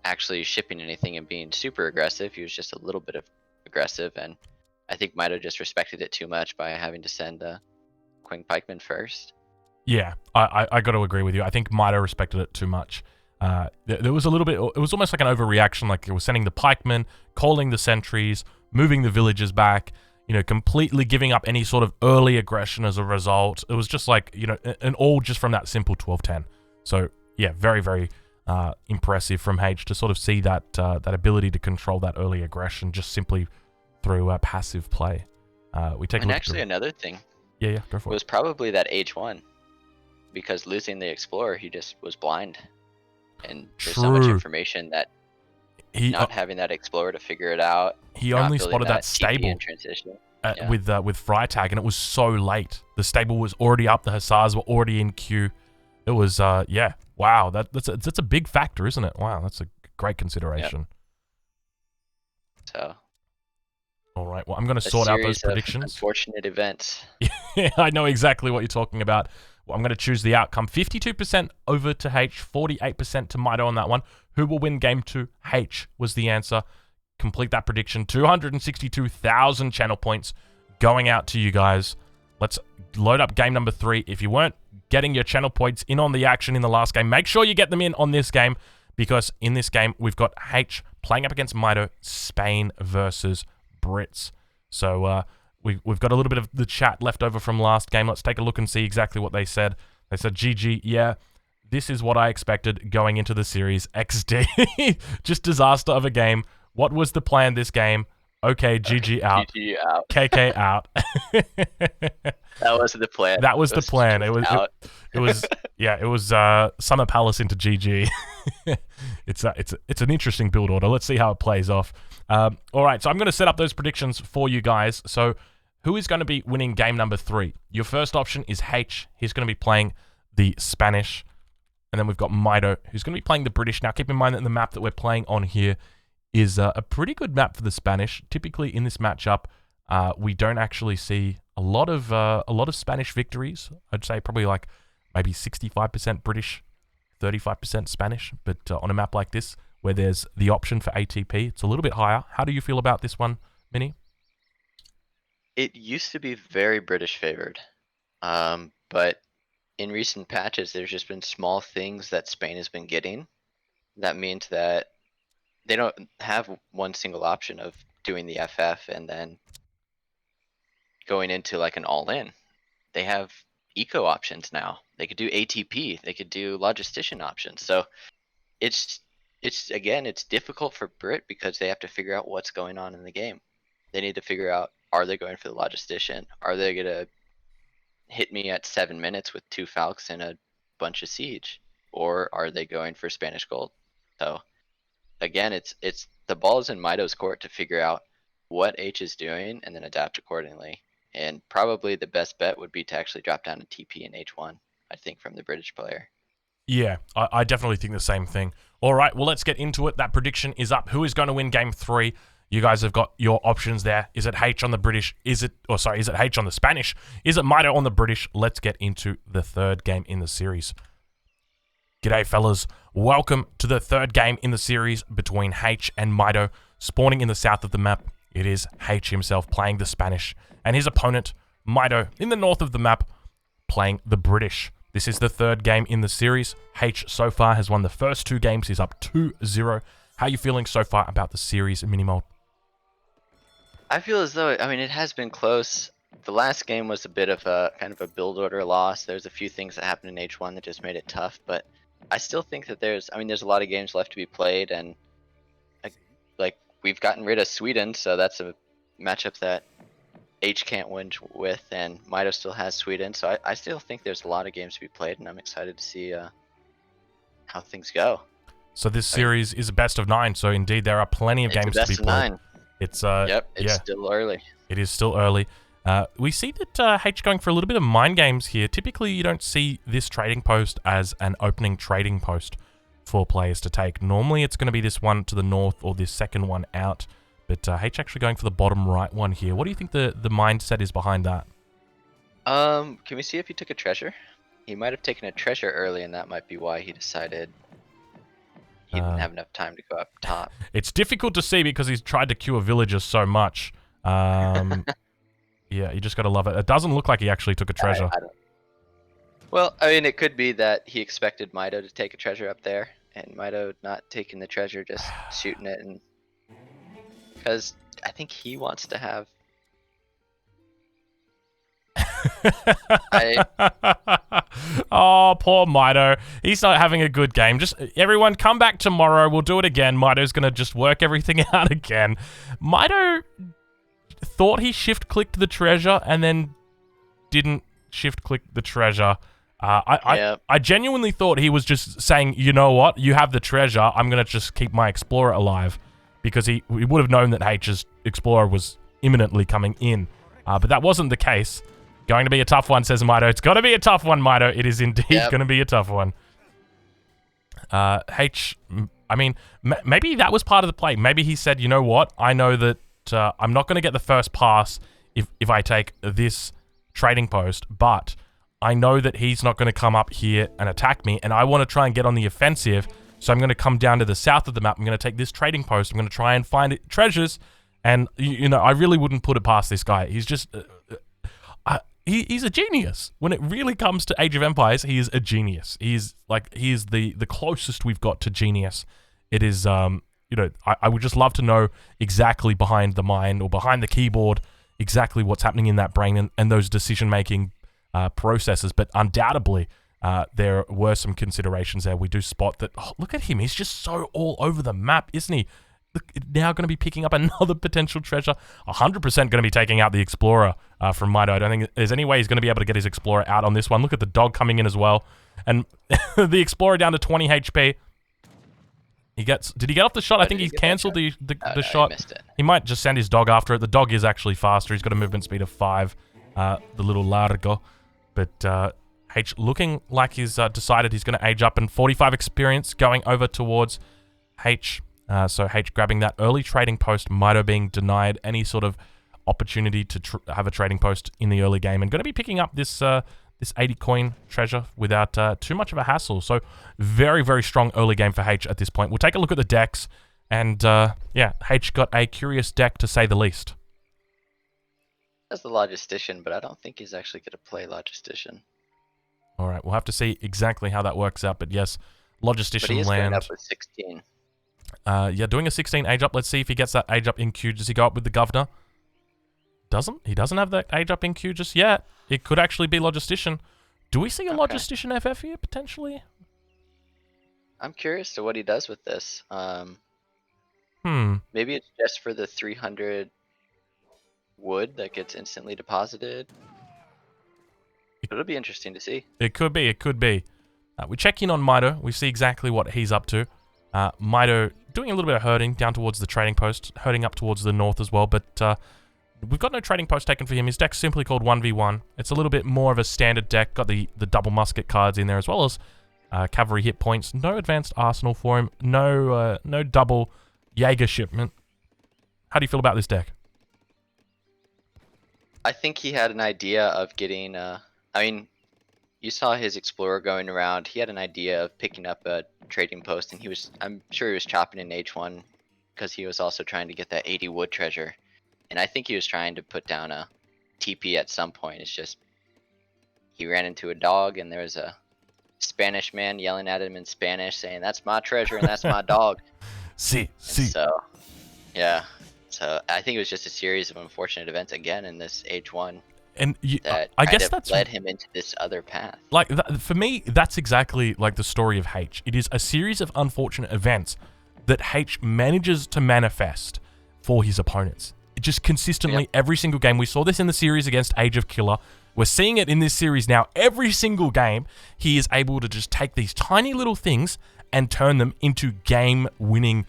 actually shipping anything and being super aggressive. He was just a little bit of aggressive, and I think Mitoe just respected it too much by having to send Queen Pikeman first. Yeah, I got to agree with you. I think Mitoe respected it too much. There was a little bit, it was almost like an overreaction, like it was sending the pikemen, calling the sentries, moving the villagers back, you know, completely giving up any sort of early aggression as a result. It was just like, you know, and all just from that simple 12-10. So yeah, very, very impressive from Haitch to sort of see that that ability to control that early aggression just simply through passive play. We take and actually another thing. Yeah, go for it. Was probably that H1, because losing the Explorer, he just was blind. And there's so much information that not having that Explorer to figure it out. He only spotted that stable with Freitag, and it was so late. The stable was already up. The Hussars were already in queue. It was, yeah. Wow, that's a big factor, isn't it? Wow, that's a great consideration. Yep. So. All right. right, well, I'm going to A sort out those series of predictions. unfortunate events. Yeah, I know exactly what you're talking about. Well, I'm going to choose the outcome. 52% over to Haitch, 48% to Mitoe on that one. Who will win game 2? Haitch was the answer. Complete that prediction. 262,000 channel points going out to you guys. Let's load up game number 3. If you weren't getting your channel points in on the action in the last game, make sure you get them in on this game, because in this game, we've got Haitch playing up against Mitoe, Spain versus Brits. So we've got a little bit of the chat left over from last game. Let's take a look and see exactly what they said. They said, GG, yeah, this is what I expected going into the series. XD. Just disaster of a game. What was the plan this game? Okay, GG out. GG out. KK out. That wasn't the plan. That was the plan. It was out. Summer Palace into GG. It's an interesting build order. Let's see how it plays off. All right, so I'm going to set up those predictions for you guys. So who is going to be winning game number 3? Your first option is Haitch. He's going to be playing the Spanish. And then we've got Mitoe, who's going to be playing the British. Now, keep in mind that the map that we're playing on here is a pretty good map for the Spanish. Typically, in this matchup, we don't actually see a lot of Spanish victories. I'd say probably like maybe 65% British, 35% Spanish. But on a map like this, where there's the option for ATP, it's a little bit higher. How do you feel about this one, Minnie? It used to be very British favored, but in recent patches, there's just been small things that Spain has been getting. That means that they don't have one single option of doing the FF and then going into like an all-in. They have eco options now. They could do ATP. They could do logistician options. So it's difficult for Brit because they have to figure out what's going on in the game. They need to figure out, are they going for the logistician? Are they gonna hit me at 7 minutes with 2 Falcons and a bunch of siege? Or are they going for Spanish gold? So again, it's the ball is in Mitoe's court to figure out what H is doing and then adapt accordingly. And probably the best bet would be to actually drop down to TP in H1, I think, from the British player. Yeah, I definitely think the same thing. All right, well, let's get into it. That prediction is up. Who is going to win game 3? You guys have got your options there. Is it Haitch on the British? Is it Haitch on the Spanish? Is it Mitoe on the British? Let's get into the third game in the series. G'day, fellas. Welcome to the third game in the series between Haitch and Mitoe. Spawning in the south of the map, it is Haitch himself playing the Spanish, and his opponent, Mitoe, in the north of the map, playing the British. This is the third game in the series. Haitch so far has won the first 2 games. He's up 2-0. How are you feeling so far about the series, Minimold? I feel as though, it has been close. The last game was a bit of a kind of a build order loss. There's a few things that happened in H1 that just made it tough, but I still think that there's a lot of games left to be played, and like we've gotten rid of Sweden, so that's a matchup that H can't win with, and Mitoe still has Sweden, so I still think there's a lot of games to be played, and I'm excited to see how things go. So this series is a best of 9, so indeed there are plenty of games to be played. It's still early. It is still early. We see that H going for a little bit of mind games here. Typically, you don't see this trading post as an opening trading post for players to take. Normally, it's going to be this one to the north or this second one out. But H actually going for the bottom right one here. What do you think the mindset is behind that? Can we see if he took a treasure? He might have taken a treasure early, and that might be why he decided he didn't have enough time to go up top. It's difficult to see because he's tried to cure villagers so much. Yeah, you just got to love it. It doesn't look like he actually took a treasure. Well, it could be that he expected Mitoe to take a treasure up there, and Mitoe not taking the treasure, just shooting it, and because I think he wants to have. Oh, poor Mitoe. He's not having a good game. Just everyone come back tomorrow. We'll do it again. Mitoe's going to just work everything out again. Mitoe thought he shift-clicked the treasure and then didn't shift-click the treasure. I genuinely thought he was just saying, you know what? You have the treasure. I'm going to just keep my Explorer alive. Because he would have known that H's Explorer was imminently coming in. But that wasn't the case. Going to be a tough one, says Mitoe. It's got to be a tough one, Mitoe. It is indeed going to be a tough one. H, maybe that was part of the play. Maybe he said, you know what? I know that that I'm not going to get the first pass if I take this trading post, but I know that he's not going to come up here and attack me, and I want to try and get on the offensive, so I'm going to come down to the south of the map. I'm going to take this trading post. I'm going to try and find treasures, and, you know, I really wouldn't put it past this guy. He's just... he's a genius. When it really comes to Age of Empires, he is a genius. He is the closest we've got to genius. It is, you know, I would just love to know exactly behind the mind or behind the keyboard exactly what's happening in that brain and those decision-making processes. But undoubtedly, there were some considerations there. We do spot that, oh, look at him. He's just so all over the map, isn't he? Now going to be picking up another potential treasure. 100% going to be taking out the Explorer from Mitoe. I don't think there's any way he's going to be able to get his Explorer out on this one. Look at the dog coming in as well. And the Explorer down to 20 HP. Did he get off the shot? I think he's cancelled the shot. He missed it. He might just send his dog after it. The dog is actually faster. He's got a movement speed of 5. The little Largo. But Haitch looking like he's decided he's going to age up. And 45 experience going over towards Haitch. So Haitch grabbing that early trading post, Mitoe being denied any sort of opportunity to have a trading post in the early game, and going to be picking up this 80 coin treasure without too much of a hassle. So very, very strong early game for Haitch at this point. We'll take a look at the decks, and yeah, Haitch got a curious deck to say the least. That's the Logistician, but I don't think he's actually going to play Logistician. All right, we'll have to see exactly how that works out, but yes, Logistician but he is land. going up with 16. Yeah, doing a 16 age up. Let's see if he gets that age up in queue. Does he go up with the Governor? Doesn't. He doesn't have that age up in queue just yet. It could actually be Logistician. Do we see a Logistician FF here, potentially? I'm curious to what he does with this. Maybe it's just for the 300 wood that gets instantly deposited. It'll be interesting to see. It could be. It could be. We check in on Mitoe. We see exactly what he's up to. Mitoe doing a little bit of herding down towards the trading post, herding up towards the north as well, but we've got no trading post taken for him. His deck's simply called 1v1. It's a little bit more of a standard deck, got the double musket cards in there as well as cavalry hit points. No advanced arsenal for him, no double Jaeger shipment. How do you feel about this deck? I think he had an idea of getting, I mean, you saw his Explorer going around. He had an idea of picking up a trading post, and I'm sure he was chopping in H1 because he was also trying to get that 80 wood treasure. And I think he was trying to put down a TP at some point. It's just he ran into a dog, and there was a Spanish man yelling at him in Spanish saying, "That's my treasure and that's my dog." See. So, yeah. So I think it was just a series of unfortunate events again in this H1. And that I guess that's led him into this other path. Like for me, that's exactly like the story of Haitch. It is a series of unfortunate events that Haitch manages to manifest for his opponents. It just consistently, every single game. We saw this in the series against Age of Killer. We're seeing it in this series now. Every single game, he is able to just take these tiny little things and turn them into game-winning,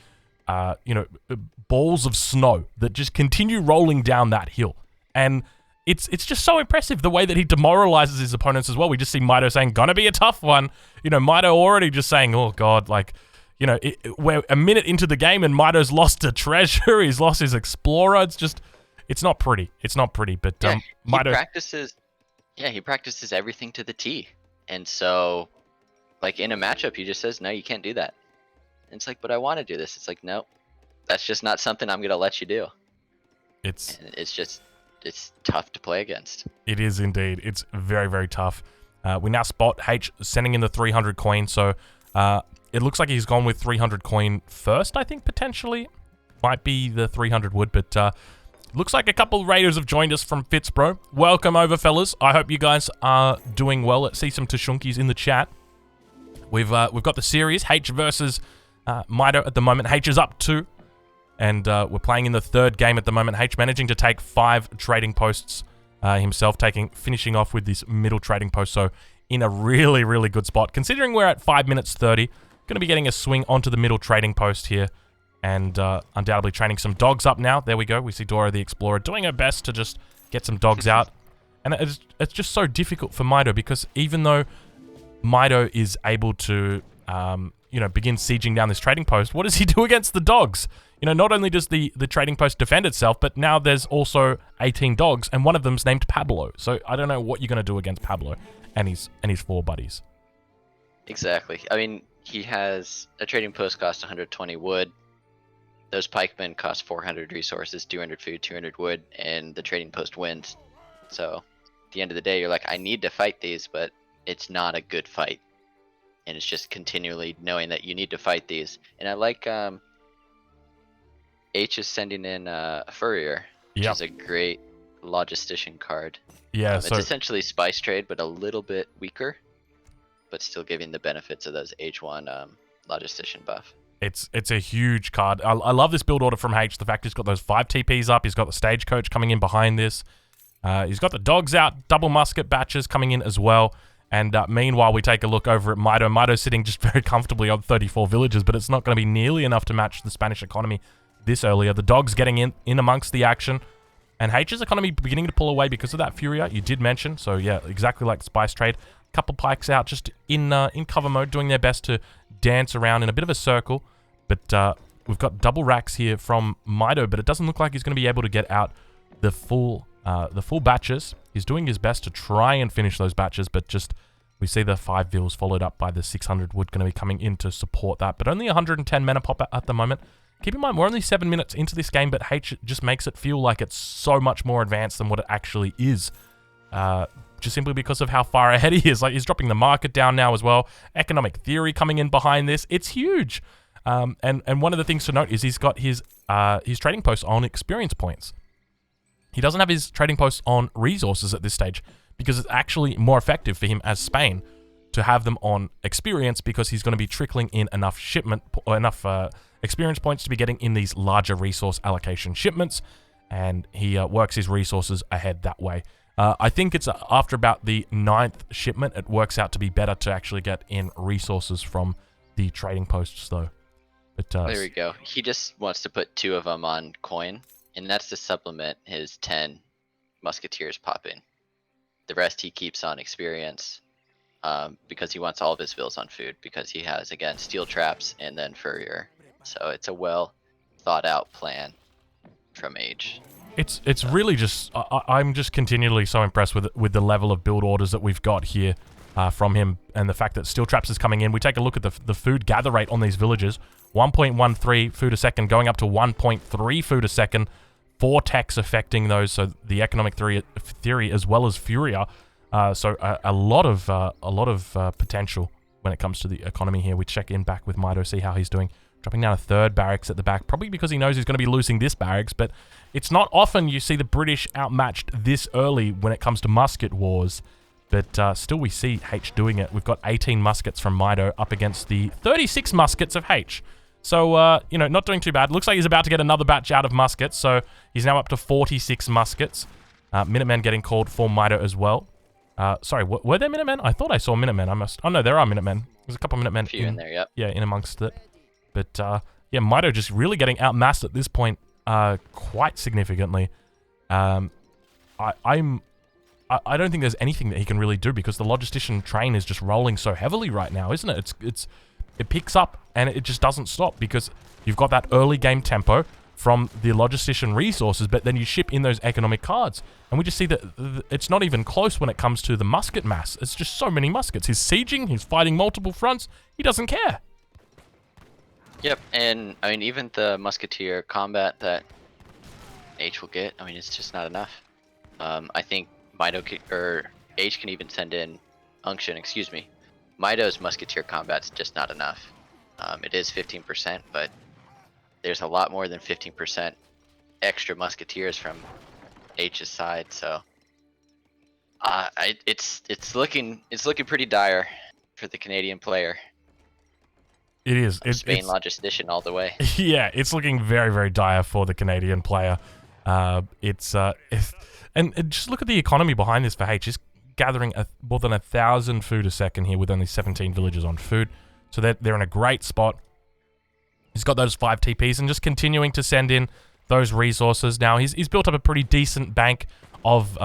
balls of snow that just continue rolling down that hill. And it's just so impressive the way that he demoralizes his opponents as well. We just see Mitoe saying, "Gonna be a tough one." You know, Mitoe already just saying, "Oh God," like, you know, we're a minute into the game and Mitoe's lost a treasure. He's lost his Explorer. It's not pretty. It's not pretty. But Mitoe he practices everything to the T. And so, like in a matchup, he just says, "No, you can't do that." And it's like, "But I want to do this." It's like, "No, that's just not something I'm gonna let you do." It's tough to play against. It is indeed. It's very, very tough. We now spot Haitch sending in the 300 coin, so it looks like he's gone with 300 coin first, I think, potentially. Might be the 300 wood, but looks like a couple of raiders have joined us from Fitzbro. Welcome over, fellas. I hope you guys are doing well. Let's see some Tashunkis in the chat. We've got the series, Haitch versus Mitoe at the moment. Haitch is up 2. And we're playing in the third game at the moment. Haitch managing to take 5 trading posts himself, finishing off with this middle trading post. So in a really, really good spot. Considering we're at 5 minutes 30, going to be getting a swing onto the middle trading post here. And undoubtedly training some dogs up now. There we go. We see Dora the Explorer doing her best to just get some dogs out. And it's just so difficult for Mitoe because even though Mitoe is able to, begin sieging down this trading post, what does he do against the dogs? not only does the trading post defend itself, but now there's also 18 dogs, and one of them's named Pablo. So I don't know what you're going to do against Pablo and his 4 buddies. Exactly. I mean, he has a trading post cost 120 wood. Those pikemen cost 400 resources, 200 food, 200 wood, and the trading post wins. So at the end of the day, you're like, I need to fight these, but it's not a good fight. And it's just continually knowing that you need to fight these. And I like H is sending in a Furrier, which is a great logistician card. Yeah, it's essentially Spice Trade, but a little bit weaker, but still giving the benefits of those H1 logistician buff. It's a huge card. I love this build order from Haitch. The fact he's got those 5 TPs up. He's got the stagecoach coming in behind this. He's got the dogs out, double musket batches coming in as well. And meanwhile, we take a look over at Mitoe. Mitoe's sitting just very comfortably on 34 villages, but it's not going to be nearly enough to match the Spanish economy this earlier. The dogs getting in amongst the action. And Haitch's economy beginning to pull away because of that Furia you did mention. So yeah, exactly like Spice Trade. Couple pikes out just in cover mode, doing their best to dance around in a bit of a circle. But we've got double racks here from Mitoe, but it doesn't look like he's going to be able to get out the full batches. He's doing his best to try and finish those batches, but just we see the 5 vills followed up by the 600 wood going to be coming in to support that. But only 110 mana pop at the moment. Keep in mind, we're only 7 minutes into this game, but H just makes it feel like it's so much more advanced than what it actually is. Just simply because of how far ahead he is. Like, he's dropping the market down now as well. Economic theory coming in behind this. It's huge. And one of the things to note is he's got his trading posts on experience points. He doesn't have his trading posts on resources at this stage because it's actually more effective for him as Spain to have them on experience, because he's going to be trickling in enough experience points to be getting in these larger resource allocation shipments, and he works his resources ahead that way. I think it's after about the 9th shipment, it works out to be better to actually get in resources from the trading posts, though. But, there we go. He just wants to put 2 of them on coin, and that's to supplement his 10 musketeers popping. The rest he keeps on experience, because he wants all of his vills on food, because he has, again, steel traps and then Furrier. So it's a well thought out plan from Age. It's really just, I'm just continually so impressed with the level of build orders that we've got here from him, and the fact that steel traps is coming in. We take a look at the food gather rate on these villages. 1.13 food a second, going up to 1.3 food a second. 4 techs affecting those, so the economic theory as well as Furia. So a lot of potential when it comes to the economy here. We check in back with Mitoe, see how he's doing. Dropping down a 3rd barracks at the back, probably because he knows he's going to be losing this barracks, but it's not often you see the British outmatched this early when it comes to musket wars. But still we see H doing it. We've got 18 muskets from Mitoe up against the 36 muskets of H. So, not doing too bad. Looks like he's about to get another batch out of muskets, so he's now up to 46 muskets. Minutemen getting called for Mitoe as well. Sorry, were there Minutemen? I thought I saw Minutemen. Oh, no, there are Minutemen. There's a couple of Minutemen in there, yep. Yeah, in amongst it. But, yeah, Mitoe just really getting outmassed at this point quite significantly. I don't think there's anything that he can really do, because the logistician train is just rolling so heavily right now, isn't it? It picks up and it just doesn't stop, because you've got that early game tempo from the logistician resources, but then you ship in those economic cards. And we just see that it's not even close when it comes to the musket mass. It's just so many muskets. He's sieging, he's fighting multiple fronts. He doesn't care. Yep, and I mean, even the musketeer combat that H will get, I mean, it's just not enough. I think H can even send in Mitoe's musketeer combat's just not enough. It is 15%, but there's a lot more than 15% extra musketeers from H's side, so it's looking pretty dire for the Canadian player. It is. Spain logistician all the way. Yeah, it's looking very, very dire for the Canadian player. And just look at the economy behind this for H. He's gathering more than 1,000 food a second here with only 17 villages on food. So they're in a great spot. He's got those 5 TPs and just continuing to send in those resources. Now he's built up a pretty decent bank of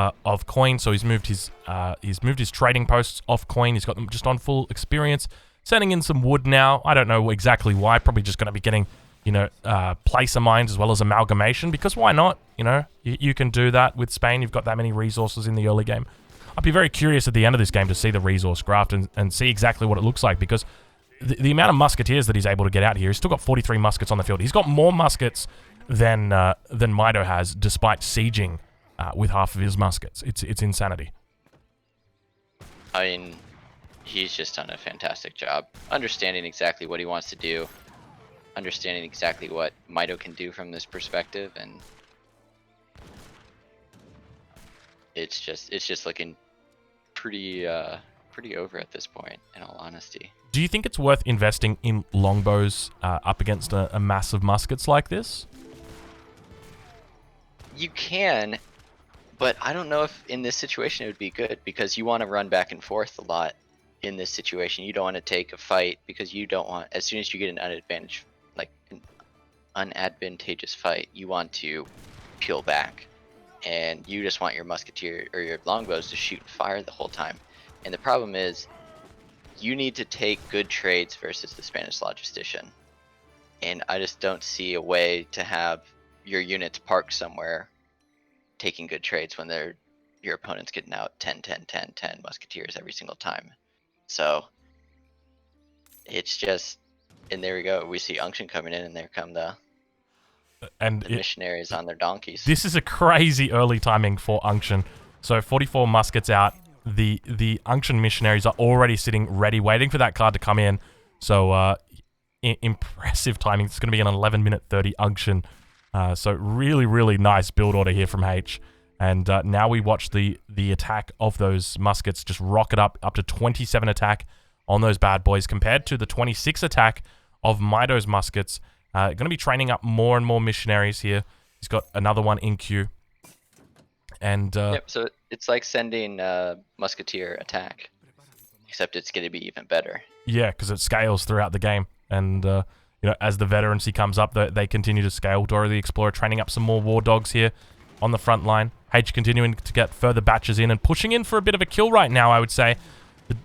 coin. So he's moved his trading posts off coin. He's got them just on full experience. Sending in some wood now. I don't know exactly why. Probably just going to be getting placer mines as well as amalgamation, because why not? You can do that with Spain. You've got that many resources in the early game. I'd be very curious at the end of this game to see the resource graft and see exactly what it looks like, because the amount of musketeers that he's able to get out here, he's still got 43 muskets on the field. He's got more muskets than Mitoe has, despite sieging with half of his muskets. It's insanity. I mean, he's just done a fantastic job understanding exactly what he wants to do, understanding exactly what Mitoe can do from this perspective, and it's just looking pretty over at this point, in all honesty. Do you think it's worth investing in longbows up against a mass of muskets like this? You can, but I don't know if in this situation it would be good, because you want to run back and forth a lot in this situation. You don't want to take a fight, because you don't want, as soon as you get an unadvantageous fight, you want to peel back, and you just want your musketeer or your longbows to shoot and fire the whole time. And the problem is, you need to take good trades versus the Spanish logistician, and I just don't see a way to have your units parked somewhere taking good trades when your opponent's getting out 10 musketeers every single time. So it's just, and there we go, we see Unction coming in, and there come the missionaries on their donkeys. This is a crazy early timing for Unction. So 44 muskets out. The Unction missionaries are already sitting ready, waiting for that card to come in. So impressive timing. It's going to be an 11-minute 30 Unction. So really, really nice build order here from Haitch. And now we watch the attack of those muskets just rocket up to 27 attack on those bad boys, compared to the 26 attack of Mitoe's muskets. Going to be training up more and more missionaries here. He's got another one in queue. And yep, so it's like sending musketeer attack, except it's going to be even better. Yeah, because it scales throughout the game. And as the veterancy comes up, they continue to scale. Dora the Explorer training up some more war dogs here on the front line. Haitch continuing to get further batches in and pushing in for a bit of a kill right now, I would say.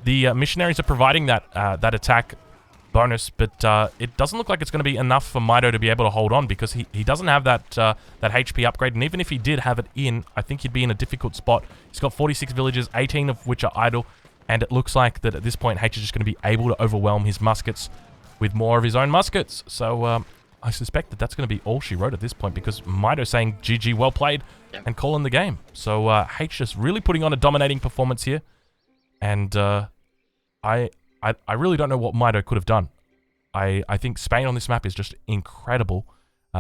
The missionaries are providing that attack bonus, but it doesn't look like it's going to be enough for Mitoe to be able to hold on, because he doesn't have that HP upgrade, and even if he did have it in, I think he'd be in a difficult spot. He's got 46 villages, 18 of which are idle, and it looks like that at this point Haitch is just going to be able to overwhelm his muskets with more of his own muskets. So I suspect that's going to be all she wrote at this point, because Mitoe saying GG, well played, and calling the game. So Haitch just really putting on a dominating performance here, and I really don't know what Mitoe could have done. I think Spain on this map is just incredible.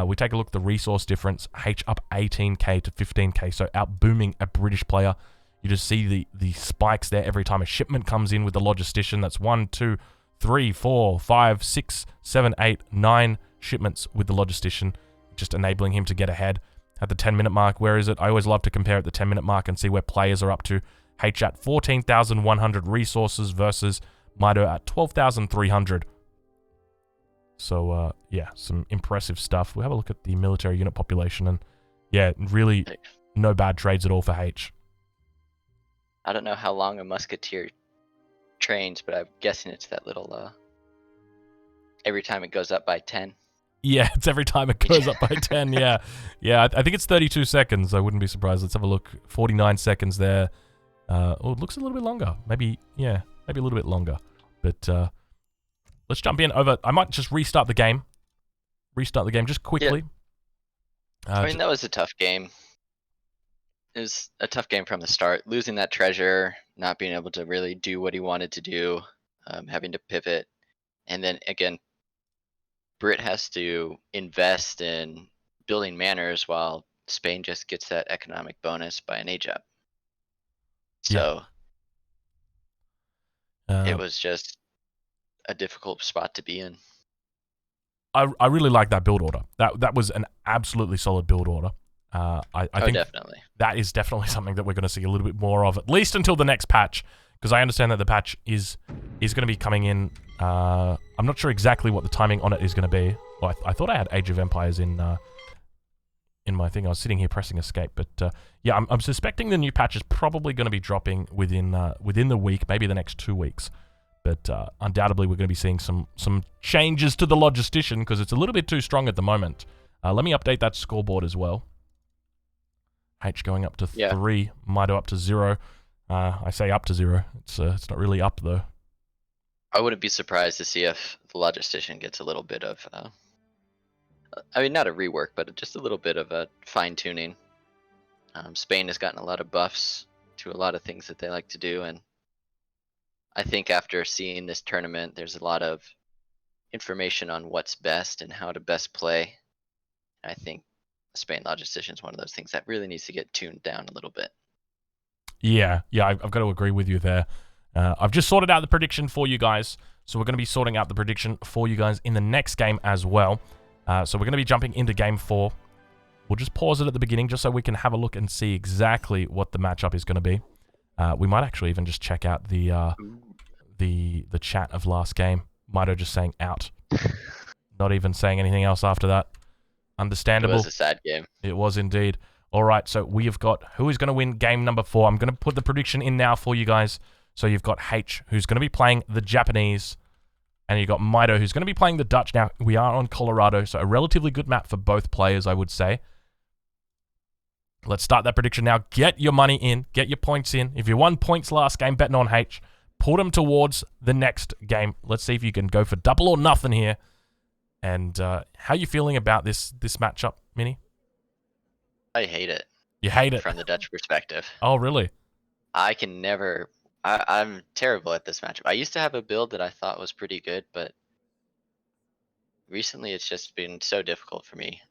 We take a look at the resource difference. Haitch up 18k to 15k, so out booming a British player. You just see the spikes there every time a shipment comes in with the logistician. That's 1, 2, 3, 4, 5, 6, 7, 8, 9 shipments with the logistician, just enabling him to get ahead at the 10-minute mark. Where is it? I always love to compare at the 10-minute mark and see where players are up to. Haitch at 14,100 resources versus Mitoe at 12,300. So, yeah, some impressive stuff. We'll have a look at the military unit population, and, yeah, really no bad trades at all for Haitch. I don't know how long a musketeer trains, but I'm guessing it's that little, every time it goes up by 10. Yeah, it's every time it goes up by 10, yeah. Yeah, I think it's 32 seconds. I wouldn't be surprised. Let's have a look. 49 seconds there. Oh, it looks a little bit longer. Maybe a little bit longer. But let's jump in over. I might just restart the game. Just quickly. Yeah. I mean, that was a tough game. It was a tough game from the start. Losing that treasure, not being able to really do what he wanted to do, having to pivot. And then, again, Brit has to invest in building manors while Spain just gets that economic bonus by an age up. So it was just a difficult spot to be in. I really like that build order. That was an absolutely solid build order. I think definitely. That is definitely something that we're going to see a little bit more of, at least until the next patch, because I understand that the patch is going to be coming in. I'm not sure exactly what the timing on it is going to be. Well, I thought I had Age of Empires in my thing. I was sitting here pressing escape, but yeah, I'm suspecting the new patch is probably going to be dropping within the week, maybe the next 2 weeks. But undoubtedly, we're going to be seeing some changes to the logistician because it's a little bit too strong at the moment. Let me update that scoreboard as well. Haitch going up to 3, Mitoe up to 0. I say up to 0. It's not really up though. I wouldn't be surprised to see if the logistician gets a little bit of, I mean, not a rework, but just a little bit of a fine tuning. Spain has gotten a lot of buffs to a lot of things that they like to do, and I think after seeing this tournament, there's a lot of information on what's best and how to best play. I think Spain logistician is one of those things that really needs to get tuned down a little bit. Yeah, I've got to agree with you there. I've just sorted out the prediction for you guys, so we're going to be sorting out the prediction for you guys in the next game as well. So we're going to be jumping into Game 4. We'll just pause it at the beginning just so we can have a look and see exactly what the matchup is going to be. We might actually even just check out the chat of last game. Mitoe just saying out. Not even saying anything else after that. Understandable. It was a sad game. It was indeed. All right, so we have got who is going to win game number 4. I'm going to put the prediction in now for you guys. So you've got Haitch, who's going to be playing the Japanese, and you've got Mitoe, who's going to be playing the Dutch. Now, we are on Colorado, so a relatively good map for both players, I would say. Let's start that prediction now. Get your money in. Get your points in. If you won points last game betting on Haitch, put them towards the next game. Let's see if you can go for double or nothing here. And how are you feeling about this matchup, Mini? I hate it. You hate it? From the Dutch perspective. Oh, really? I can never... I'm terrible at this matchup. I used to have a build that I thought was pretty good, but recently it's just been so difficult for me.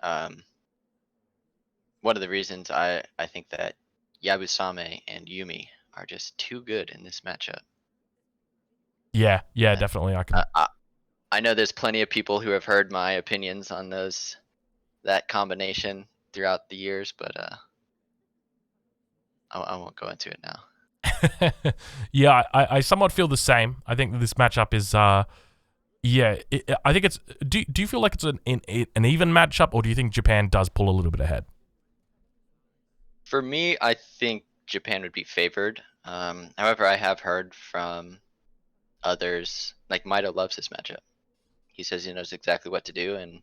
One of the reasons I think that Yabusame and Yumi are just too good in this matchup. Yeah, definitely. I know there's plenty of people who have heard my opinions on that combination throughout the years, but I won't go into it now. Yeah, I somewhat feel the same. I think that this matchup is, I think it's. Do you feel like it's an even matchup, or do you think Japan does pull a little bit ahead? For me, I think Japan would be favored. However, I have heard from others, like Mitoe loves this matchup. He says he knows exactly what to do, and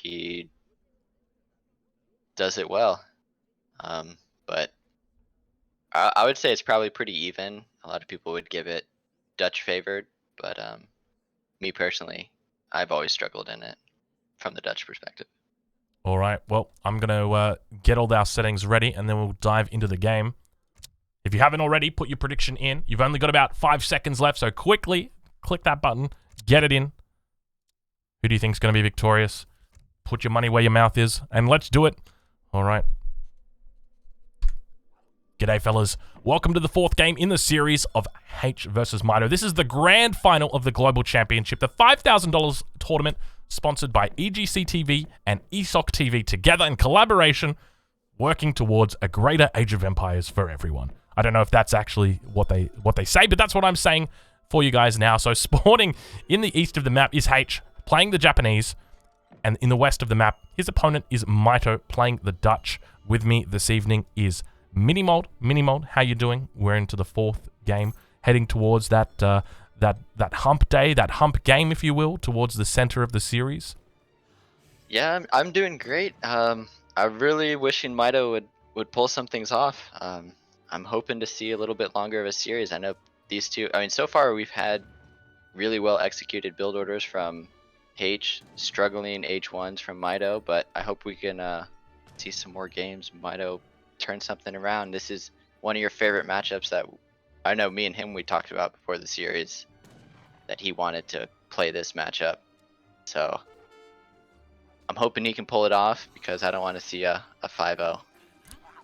he does it well. But I would say it's probably pretty even. A lot of people would give it Dutch favored, but me personally, I've always struggled in it from the Dutch perspective. All right, well, I'm going to get all our settings ready, and then we'll dive into the game. If you haven't already, put your prediction in. You've only got about 5 seconds left, so quickly click that button, get it in. Who do you think is going to be victorious? Put your money where your mouth is, and let's do it. All right. G'day, fellas. Welcome to the 4th game in the series of Haitch versus Mitoe. This is the grand final of the Global Championship, the $5,000 tournament sponsored by EGC TV and ESOC TV together in collaboration, working towards a greater Age of Empires for everyone. I don't know if that's actually what they say, but that's what I'm saying for you guys now. So spawning in the east of the map is Haitch, playing the Japanese, and in the west of the map, his opponent is Mitoe, playing the Dutch. With me this evening is Minimold. Minimold, how you doing? We're into the 4th game, heading towards that hump day, that hump game, if you will, towards the center of the series. Yeah, I'm doing great. I'm really wishing Mitoe would pull some things off. I'm hoping to see a little bit longer of a series. I know these two, I mean, so far we've had really well executed build orders from Haitch, struggling H1s from Mitoe, but I hope we can see some more games. Mitoe turn something around. This is one of your favorite matchups that I know me and him, we talked about before the series, that he wanted to play this matchup. So I'm hoping he can pull it off, because I don't want to see a 5-0.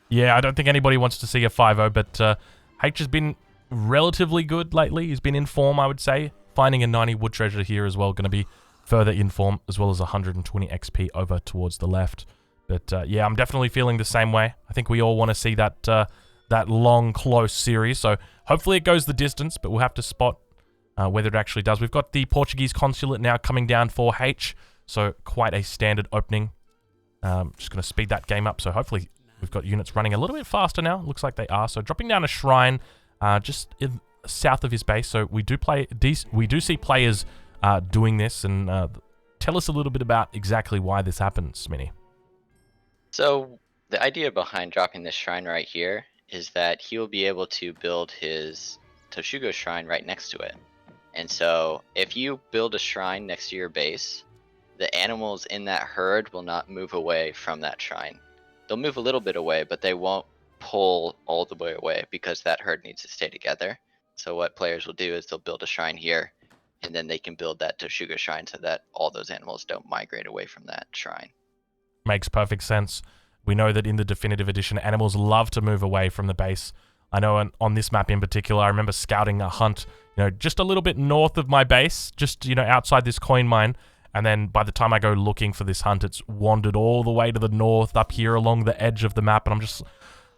Yeah, I don't think anybody wants to see a 5-0, but Haitch has been relatively good lately. He's been in form, I would say. Finding a 90 wood treasure here as well, going to be further in form, as well as 120 XP over towards the left. But yeah, I'm definitely feeling the same way. I think we all want to see that that long, close series. So hopefully it goes the distance, but we'll have to spot whether it actually does. We've got the Portuguese consulate now coming down for Haitch, so quite a standard opening. Just going to speed that game up, so hopefully we've got units running a little bit faster now. Looks like they are. So dropping down a shrine just south of his base. So we do see players doing this, and tell us a little bit about exactly why this happens, Smitty. So the idea behind dropping this shrine right here is that he will be able to build his Toshugo shrine right next to it. And so if you build a shrine next to your base, the animals in that herd will not move away from that shrine. They'll move a little bit away, but they won't pull all the way away because that herd needs to stay together. So what players will do is they'll build a shrine here, and then they can build that Toshugo shrine so that all those animals don't migrate away from that shrine. Makes perfect sense. We know that in the Definitive Edition, animals love to move away from the base. I know on this map in particular, I remember scouting a hunt, just a little bit north of my base, just, outside this coin mine. And then by the time I go looking for this hunt, it's wandered all the way to the north, up here along the edge of the map. And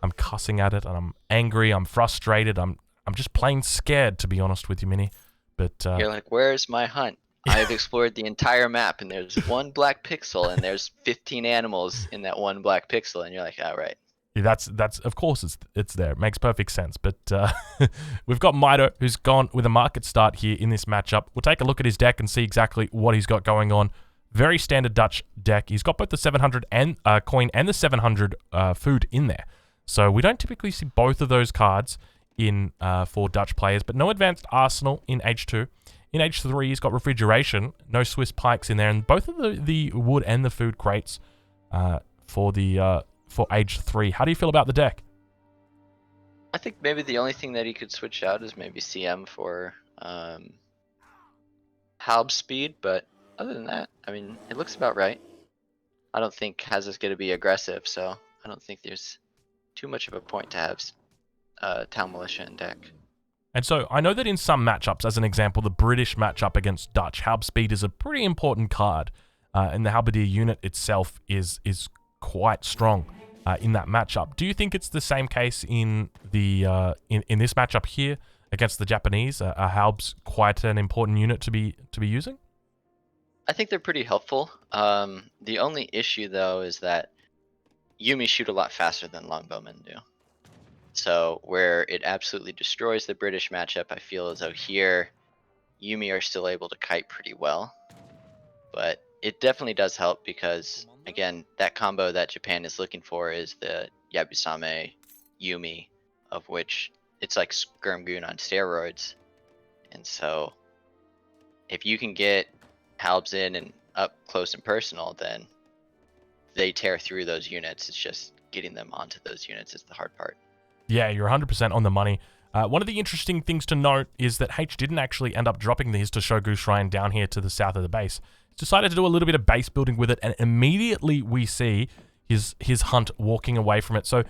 I'm cussing at it, and I'm angry, I'm frustrated, I'm just plain scared, to be honest with you, Minnie. But you're like, where's my hunt? I've explored the entire map, and there's one black pixel, and there's 15 animals in that one black pixel, and you're like, all right. Yeah, that's of course it's there. It makes perfect sense. But we've got Mitoe, who's gone with a market start here in this matchup. We'll take a look at his deck and see exactly what he's got going on. Very standard Dutch deck. He's got both the 700 and coin and the 700 food in there. So we don't typically see both of those cards in for Dutch players, but no advanced arsenal in H2. In H3, he's got refrigeration, no Swiss pikes in there, and both of the wood and the food crates for H3. How do you feel about the deck? I think maybe the only thing that he could switch out is maybe CM for Halb speed, but other than that, I mean, it looks about right. I don't think Haz is going to be aggressive, so I don't think there's too much of a point to have Town Militia in deck. And so I know that in some matchups, as an example, the British matchup against Dutch, Halb speed is a pretty important card, and the Halberdier unit itself is quite strong in that matchup. Do you think it's the same case in the in this matchup here against the Japanese? Are Halbs quite an important unit to be using? I think they're pretty helpful. The only issue though is that Yumi shoot a lot faster than longbowmen do. So where it absolutely destroys the British matchup, I feel as though here Yumi are still able to kite pretty well. But it definitely does help because, again, that combo that Japan is looking for is the Yabusame Yumi, of which it's like Skirmgoon on steroids. And so if you can get Halbs in and up close and personal, then they tear through those units. It's just getting them onto those units is the hard part. Yeah, you're 100% on the money. One of the interesting things to note is that Haitch didn't actually end up dropping his Toshogu Shrine down here to the south of the base. He's decided to do a little bit of base building with it, and immediately we see his hunt walking away from it. So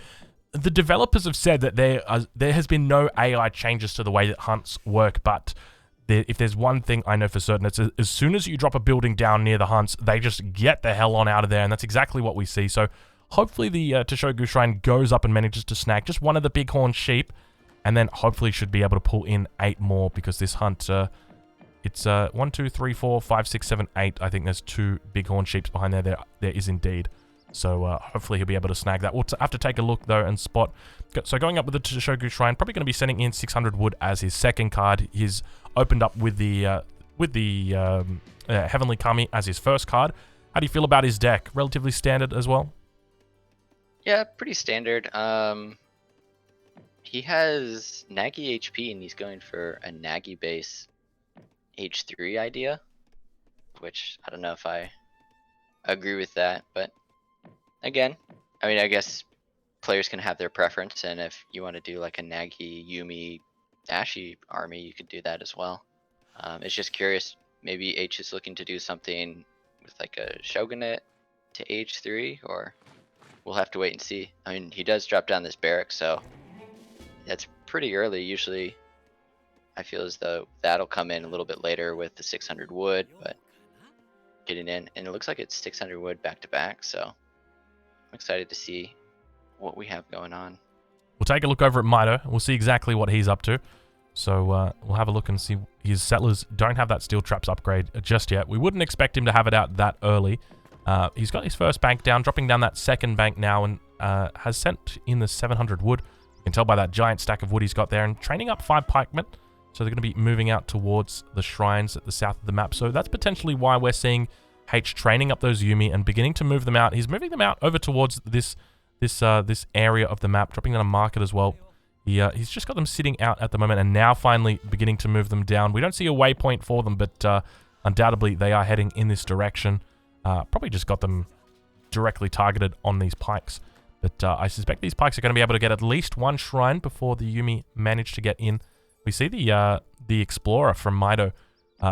the developers have said that there has been no AI changes to the way that hunts work, but if there's one thing I know for certain, it's as soon as you drop a building down near the hunts, they just get the hell on out of there, and that's exactly what we see. So hopefully the Toshogu Shrine goes up and manages to snag just one of the bighorn sheep, and then hopefully should be able to pull in 8 more, because this hunt, it's 1, 2, 3, 4, 5, 6, 7, 8. I think there's 2 bighorn sheeps behind there. There is indeed. So hopefully he'll be able to snag that. We'll have to take a look though and spot. So going up with the Toshogu Shrine, probably going to be sending in 600 wood as his second card. He's opened up with the Heavenly Kami as his first card. How do you feel about his deck? Relatively standard as well? Yeah, pretty standard. He has Nagi HP, and he's going for a Nagi base H3 idea, which I don't know if I agree with that, but again, I mean, I guess players can have their preference, and if you want to do like a Nagi, Yumi, Ashi army, you could do that as well. It's just curious, maybe H is looking to do something with like a Shogunate to H3, or we'll have to wait and see. I mean, he does drop down this barrack, so that's pretty early. Usually I feel as though that'll come in a little bit later with the 600 wood, but getting in, and it looks like it's 600 wood back to back, so I'm excited to see what we have going on. We'll take a look over at Mitoe. We'll see exactly what he's up to. So we'll have a look and see. His settlers don't have that steel traps upgrade just yet. We wouldn't expect him to have it out that early. He's got his first bank down, dropping down that second bank now, and has sent in the 700 wood. You can tell by that giant stack of wood he's got there, and training up 5 pikemen. So they're going to be moving out towards the shrines at the south of the map. So that's potentially why we're seeing Haitch training up those Yuumi and beginning to move them out. He's moving them out over towards this area of the map, dropping down a market as well. He's just got them sitting out at the moment and now finally beginning to move them down. We don't see a waypoint for them, but undoubtedly they are heading in this direction. Probably just got them directly targeted on these pikes. But I suspect these pikes are going to be able to get at least one shrine before the Yuumi manage to get in. We see the Explorer from Mitoe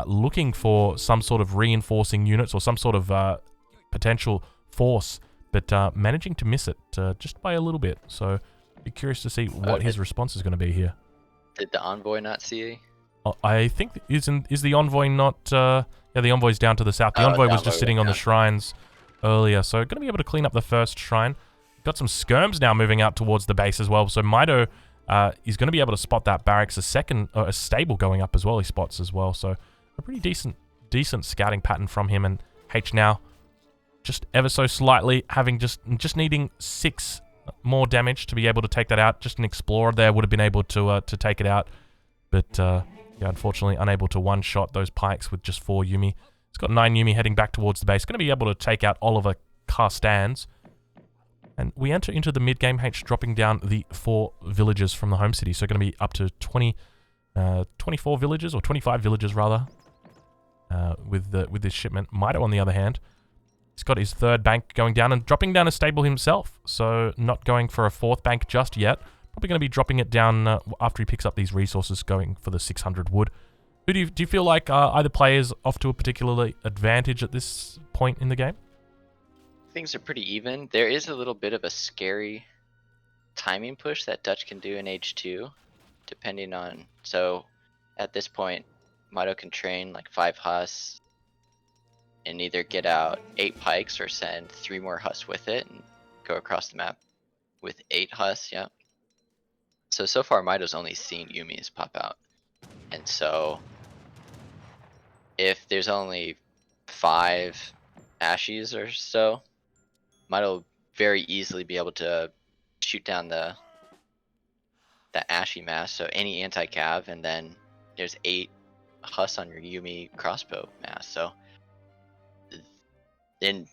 looking for some sort of reinforcing units or some sort of potential force, but managing to miss it just by a little bit. So be curious to see what his response is going to be here. Did the Envoy not see? I think is the Envoy not... yeah, the Envoy's down to the south. The Envoy was just sitting on the shrines earlier, so going to be able to clean up the first shrine. Got some skirms now moving out towards the base as well, so Mitoe is going to be able to spot that barracks. A stable going up as well he spots as well, so a pretty decent scouting pattern from him. And Haitch now just ever so slightly having just needing 6 more damage to be able to take that out. Just an Explorer there would have been able to take it out, but yeah, unfortunately unable to one-shot those pikes with just 4 Yuumi. He's got 9 Yuumi heading back towards the base. Going to be able to take out Oliver Carstans. And we enter into the mid-game, Haitch dropping down the 4 villages from the home city. So going to be up to 24 villages, or 25 villages rather, with this shipment. Mitoe, on the other hand, he's got his 3rd bank going down and dropping down a stable himself. So not going for a 4th bank just yet. Probably going to be dropping it down after he picks up these resources, going for the 600 wood. Who do you feel like either player's off to a particular advantage at this point in the game? Things are pretty even. There is a little bit of a scary timing push that Dutch can do in Age 2, depending on... So, at this point, Mitoe can train like 5 Hus and either get out 8 pikes or send 3 more Hus with it and go across the map with 8 Hus, yeah. So far Mitoe's only seen Yuumis pop out. And so, if there's only 5 Ashies or so, Mitoe will very easily be able to shoot down the Ashy mass, so any anti-cav, and then there's 8 Hus on your Yuumi crossbow mass. So then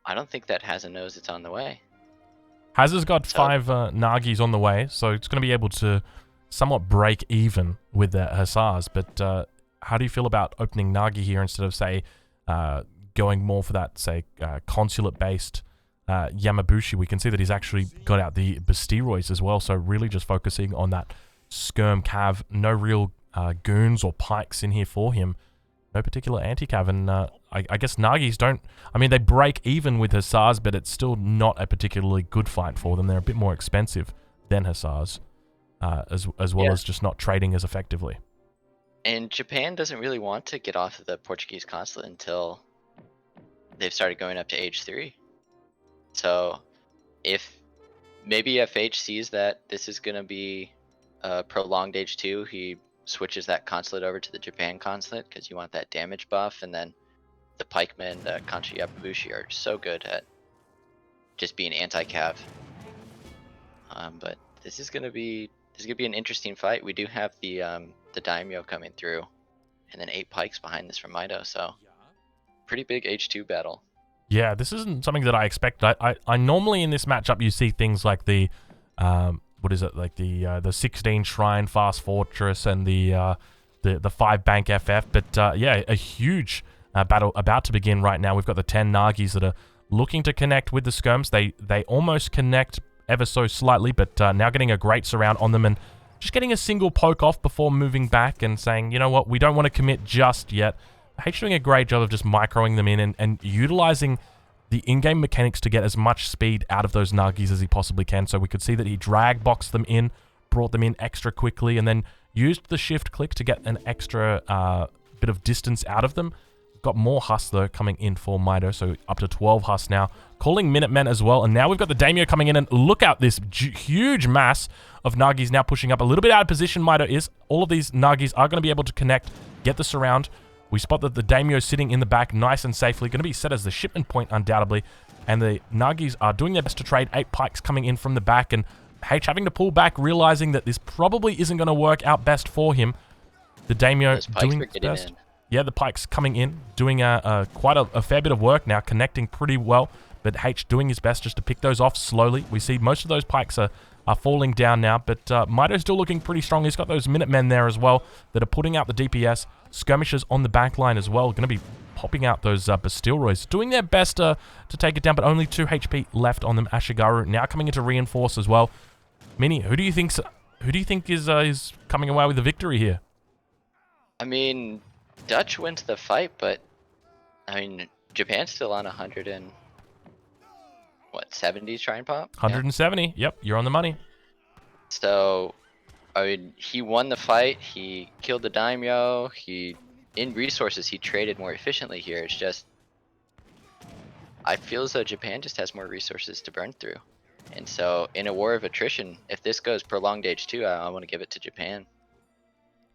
I don't think that Hazza knows it's on the way. Hazza's got 5 Nagis on the way, so it's going to be able to somewhat break even with the Hussars. But how do you feel about opening Nagi here instead of, say, going more for that, say, consulate-based Yamabushi? We can see that he's actually got out the Bastiroids as well, so really just focusing on that skirm cav. No real goons or pikes in here for him. No particular anti-cav, and I guess Nagis don't... I mean, they break even with Hussars, but it's still not a particularly good fight for them. They're a bit more expensive than Hussars, as well as just not trading as effectively. And Japan doesn't really want to get off of the Portuguese consulate until they've started going up to Age 3. So, if maybe FH sees that this is going to be a prolonged Age 2, he switches that consulate over to the Japan consulate, because you want that damage buff, and then the pikemen, the Kanchi Yabubushi, are so good at just being anti-cav. But this is going to be an interesting fight. We do have the daimyo coming through, and then 8 pikes behind this from Mitoe, so pretty big H2 battle. Yeah, this isn't something that I expect. I normally in this matchup you see things like the what is it, like the 16 Shrine Fast Fortress and the 5 Bank FF, but yeah, a huge battle about to begin right now. We've got the 10 Nagis that are looking to connect with the skirms. They almost connect ever so slightly, but now getting a great surround on them and just getting a single poke off before moving back and saying, you know what, we don't want to commit just yet. Haitch doing a great job of just microing them in and utilizing the in-game mechanics to get as much speed out of those Nagis as he possibly can. So we could see that he drag boxed them in, brought them in extra quickly, and then used the shift click to get an extra bit of distance out of them. Got more Hus though coming in for Mitoe, so up to 12 Hus now. Calling Minutemen as well, and now we've got the daimyo coming in, and look out this huge mass of Nagis now pushing up. A little bit out of position Mitoe is. All of these Nagis are going to be able to connect, get the surround. We spot that the daimyo sitting in the back nice and safely, going to be set as the shipment point undoubtedly, and the Nagis are doing their best to trade. 8 pikes coming in from the back, and Haitch having to pull back, realizing that this probably isn't going to work out best for him. The Daimyo Those pikes doing are its getting best. in. Yeah, the Pike's coming in, doing quite a fair bit of work now, connecting pretty well. But Haitch doing his best just to pick those off slowly. We see most of those Pikes are falling down now, but Mitoe's still looking pretty strong. He's got those Minutemen there as well that are putting out the DPS. Skirmishers on the back line as well, going to be popping out those Bastilroys, doing their best to take it down, but only 2 HP left on them. Ashigaru now coming in to reinforce as well. Mini, who do you think is coming away with the victory here? I mean, Dutch wins the fight, but I mean, Japan's still on 70 shrine pop? 170. Yep, you're on the money. So, I mean, he won the fight. He killed the daimyo. In resources, he traded more efficiently here. It's just, I feel as though Japan just has more resources to burn through. And so, in a war of attrition, if this goes prolonged H2, I want to give it to Japan.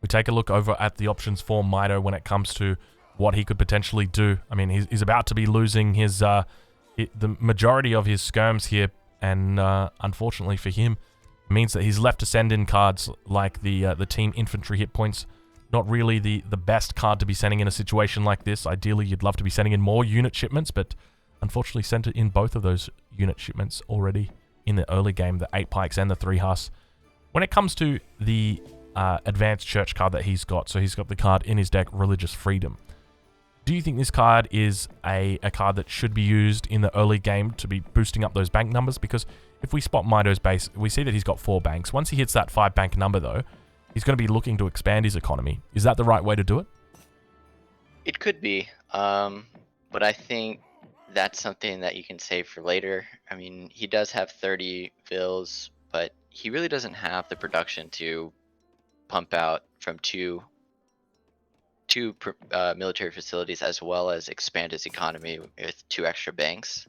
We take a look over at the options for Mitoe when it comes to what he could potentially do. I mean, he's about to be losing his the majority of his skirms here, and unfortunately for him, means that he's left to send in cards like the team infantry hit points. Not really the best card to be sending in a situation like this. Ideally, you'd love to be sending in more unit shipments, but unfortunately sent in both of those unit shipments already in the early game, the 8 Pikes and the 3 Hus. When it comes to the advanced church card that he's got, so he's got the card in his deck, Religious Freedom. Do you think this card is a card that should be used in the early game to be boosting up those bank numbers? Because if we spot Mitoe's base, we see that he's got 4 banks. Once he hits that 5 bank number, though, he's going to be looking to expand his economy. Is that the right way to do it? It could be, but I think that's something that you can save for later. I mean, he does have 30 vills, but he really doesn't have the production to pump out from two military facilities, as well as expand his economy with 2 extra banks.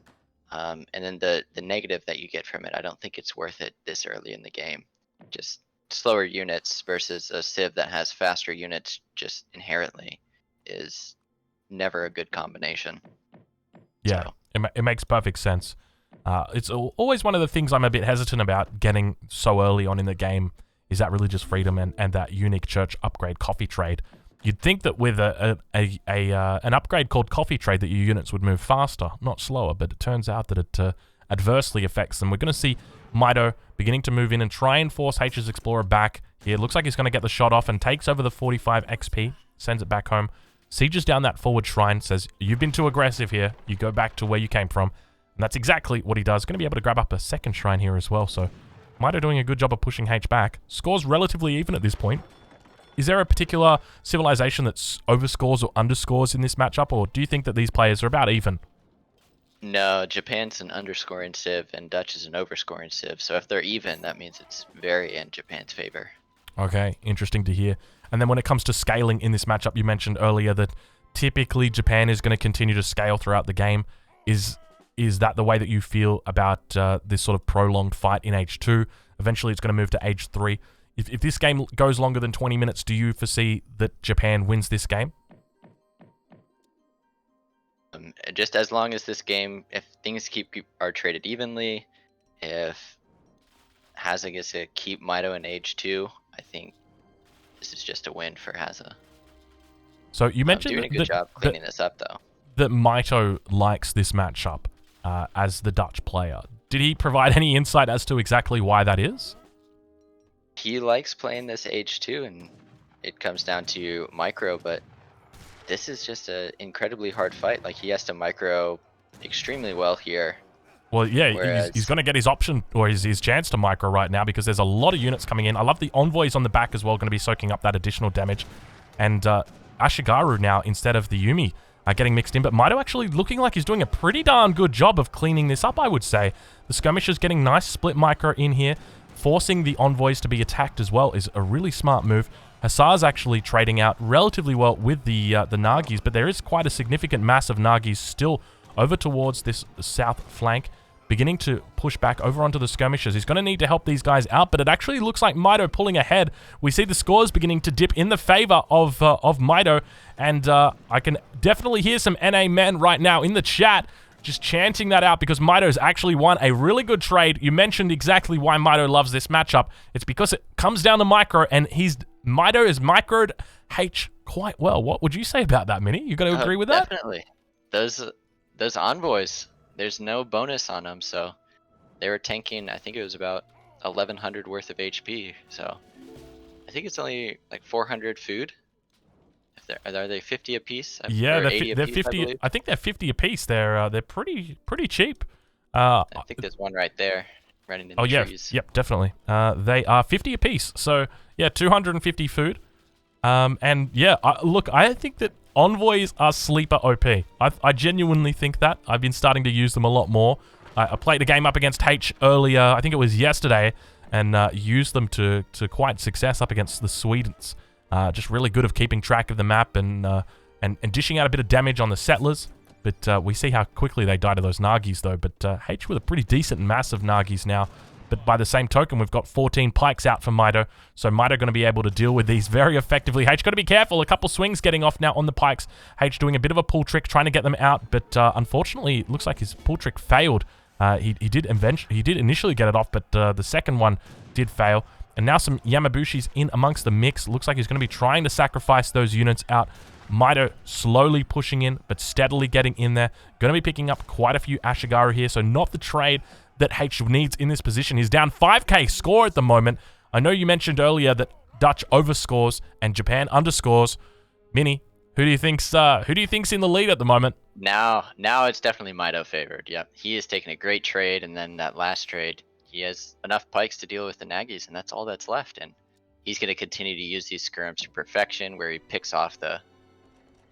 And then the negative that you get from it, I don't think it's worth it this early in the game. Just slower units versus a civ that has faster units just inherently is never a good combination. Yeah, So, it makes perfect sense. It's always one of the ththings I'm a bit hesitant about getting so early on in the game is that Religious Freedom and that unique church upgrade coffee trade. You'd think that with an upgrade called Coffee Trade that your units would move faster, not slower, but it turns out that it adversely affects them. We're going to see Mitoe beginning to move in and try and force Haitch's Explorer back here. Looks like he's going to get the shot off and takes over the 45 XP, sends it back home, sieges down that forward shrine, says, you've been too aggressive here, you go back to where you came from. And that's exactly what he does. Going to be able to grab up a second shrine here as well, so Mitoe doing a good job of pushing Haitch back. Scores relatively even at this point. Is there a particular civilization that overscores or underscores in this matchup, or do you think that these players are about even? no, Japan's an underscoring civ and Dutch is an overscoring civ. So if they're even, that means it's very in Japan's favor. Okay, interesting to hear. And then when it comes to scaling in this matchup, you mentioned earlier that typically Japan is going to continue to scale throughout the game. Is that the way that you feel about this sort of prolonged fight in H2? Eventually it's going to move to H3. If this game goes longer than 20 minutes, do you foresee that Japan wins this game? Just as long as this game, if things are traded evenly, if Haza gets to keep Mitoe in H2, I think this is just a win for Haza. So you mentioned doing a good job cleaning this up, though. That Mitoe likes this matchup as the Dutch player. Did he provide any insight as to exactly why that is? He likes playing this H2, and it comes down to micro, but this is just an incredibly hard fight. Like, he has to micro extremely well here. Well, yeah, he's going to get his option, or his chance to micro right now, because there's a lot of units coming in. I love the envoys on the back as well, going to be soaking up that additional damage. And Ashigaru now, instead of the Yumi, are getting mixed in. But Mitoe actually looking like he's doing a pretty darn good job of cleaning this up, I would say. The skirmishers getting nice split micro in here. Forcing the envoys to be attacked as well is a really smart move. Hussar's actually trading out relatively well with the Nagis, but there is quite a significant mass of Nagis still over towards this south flank, beginning to push back over onto the skirmishers. He's going to need to help these guys out, but it actually looks like Mitoe pulling ahead. We see the scores beginning to dip in the favor of Mitoe, and I can definitely hear some NA men right now in the chat just chanting that out, because Mitoe's actually won a really good trade. You mentioned exactly why Mitoe loves this matchup. It's because it comes down to micro, and he's Mitoe has microed Haitch quite well. What would you say about that, Minnie? You got to agree with that? Definitely. Those envoys, there's no bonus on them, so they were tanking, I think it was about 1100 worth of HP, so I think it's only like 400 food. Are they 50 apiece? Yeah, or they're 50. I think they're 50 apiece. They're pretty cheap. I think there's one right there, running in the trees. Yep, definitely. They are 50 apiece. So yeah, 250 food. And yeah, I think that envoys are sleeper OP. I genuinely think that. I've been starting to use them a lot more. I played a game up against Haitch earlier. I think it was yesterday, and used them to quite success up against the Swedes. Just really good of keeping track of the map and dishing out a bit of damage on the settlers. But we see how quickly they die to those Nagis, though. But Haitch with a pretty decent mass of Nagis now. But by the same token, we've got 14 pikes out for Mitoe. So Mitoe going to be able to deal with these very effectively. Haitch got to be careful. A couple swings getting off now on the pikes. Haitch doing a bit of a pull trick, trying to get them out. But unfortunately, it looks like his pull trick failed. He did initially get it off, but the second one did fail. And now some Yamabushis in amongst the mix. Looks like he's going to be trying to sacrifice those units out. Mitoe slowly pushing in, but steadily getting in there. Going to be picking up quite a few Ashigaru here, so not the trade that Haitch needs in this position. He's down 5k score at the moment. I know you mentioned earlier that Dutch overscores and Japan underscores. Minnie, who do you think's in the lead at the moment? Now it's definitely Mitoe favored. Yep, he has taken a great trade, and then that last trade, he has enough pikes to deal with the Nagis, and that's all that's left. And he's going to continue to use these skirms to perfection, where he picks off the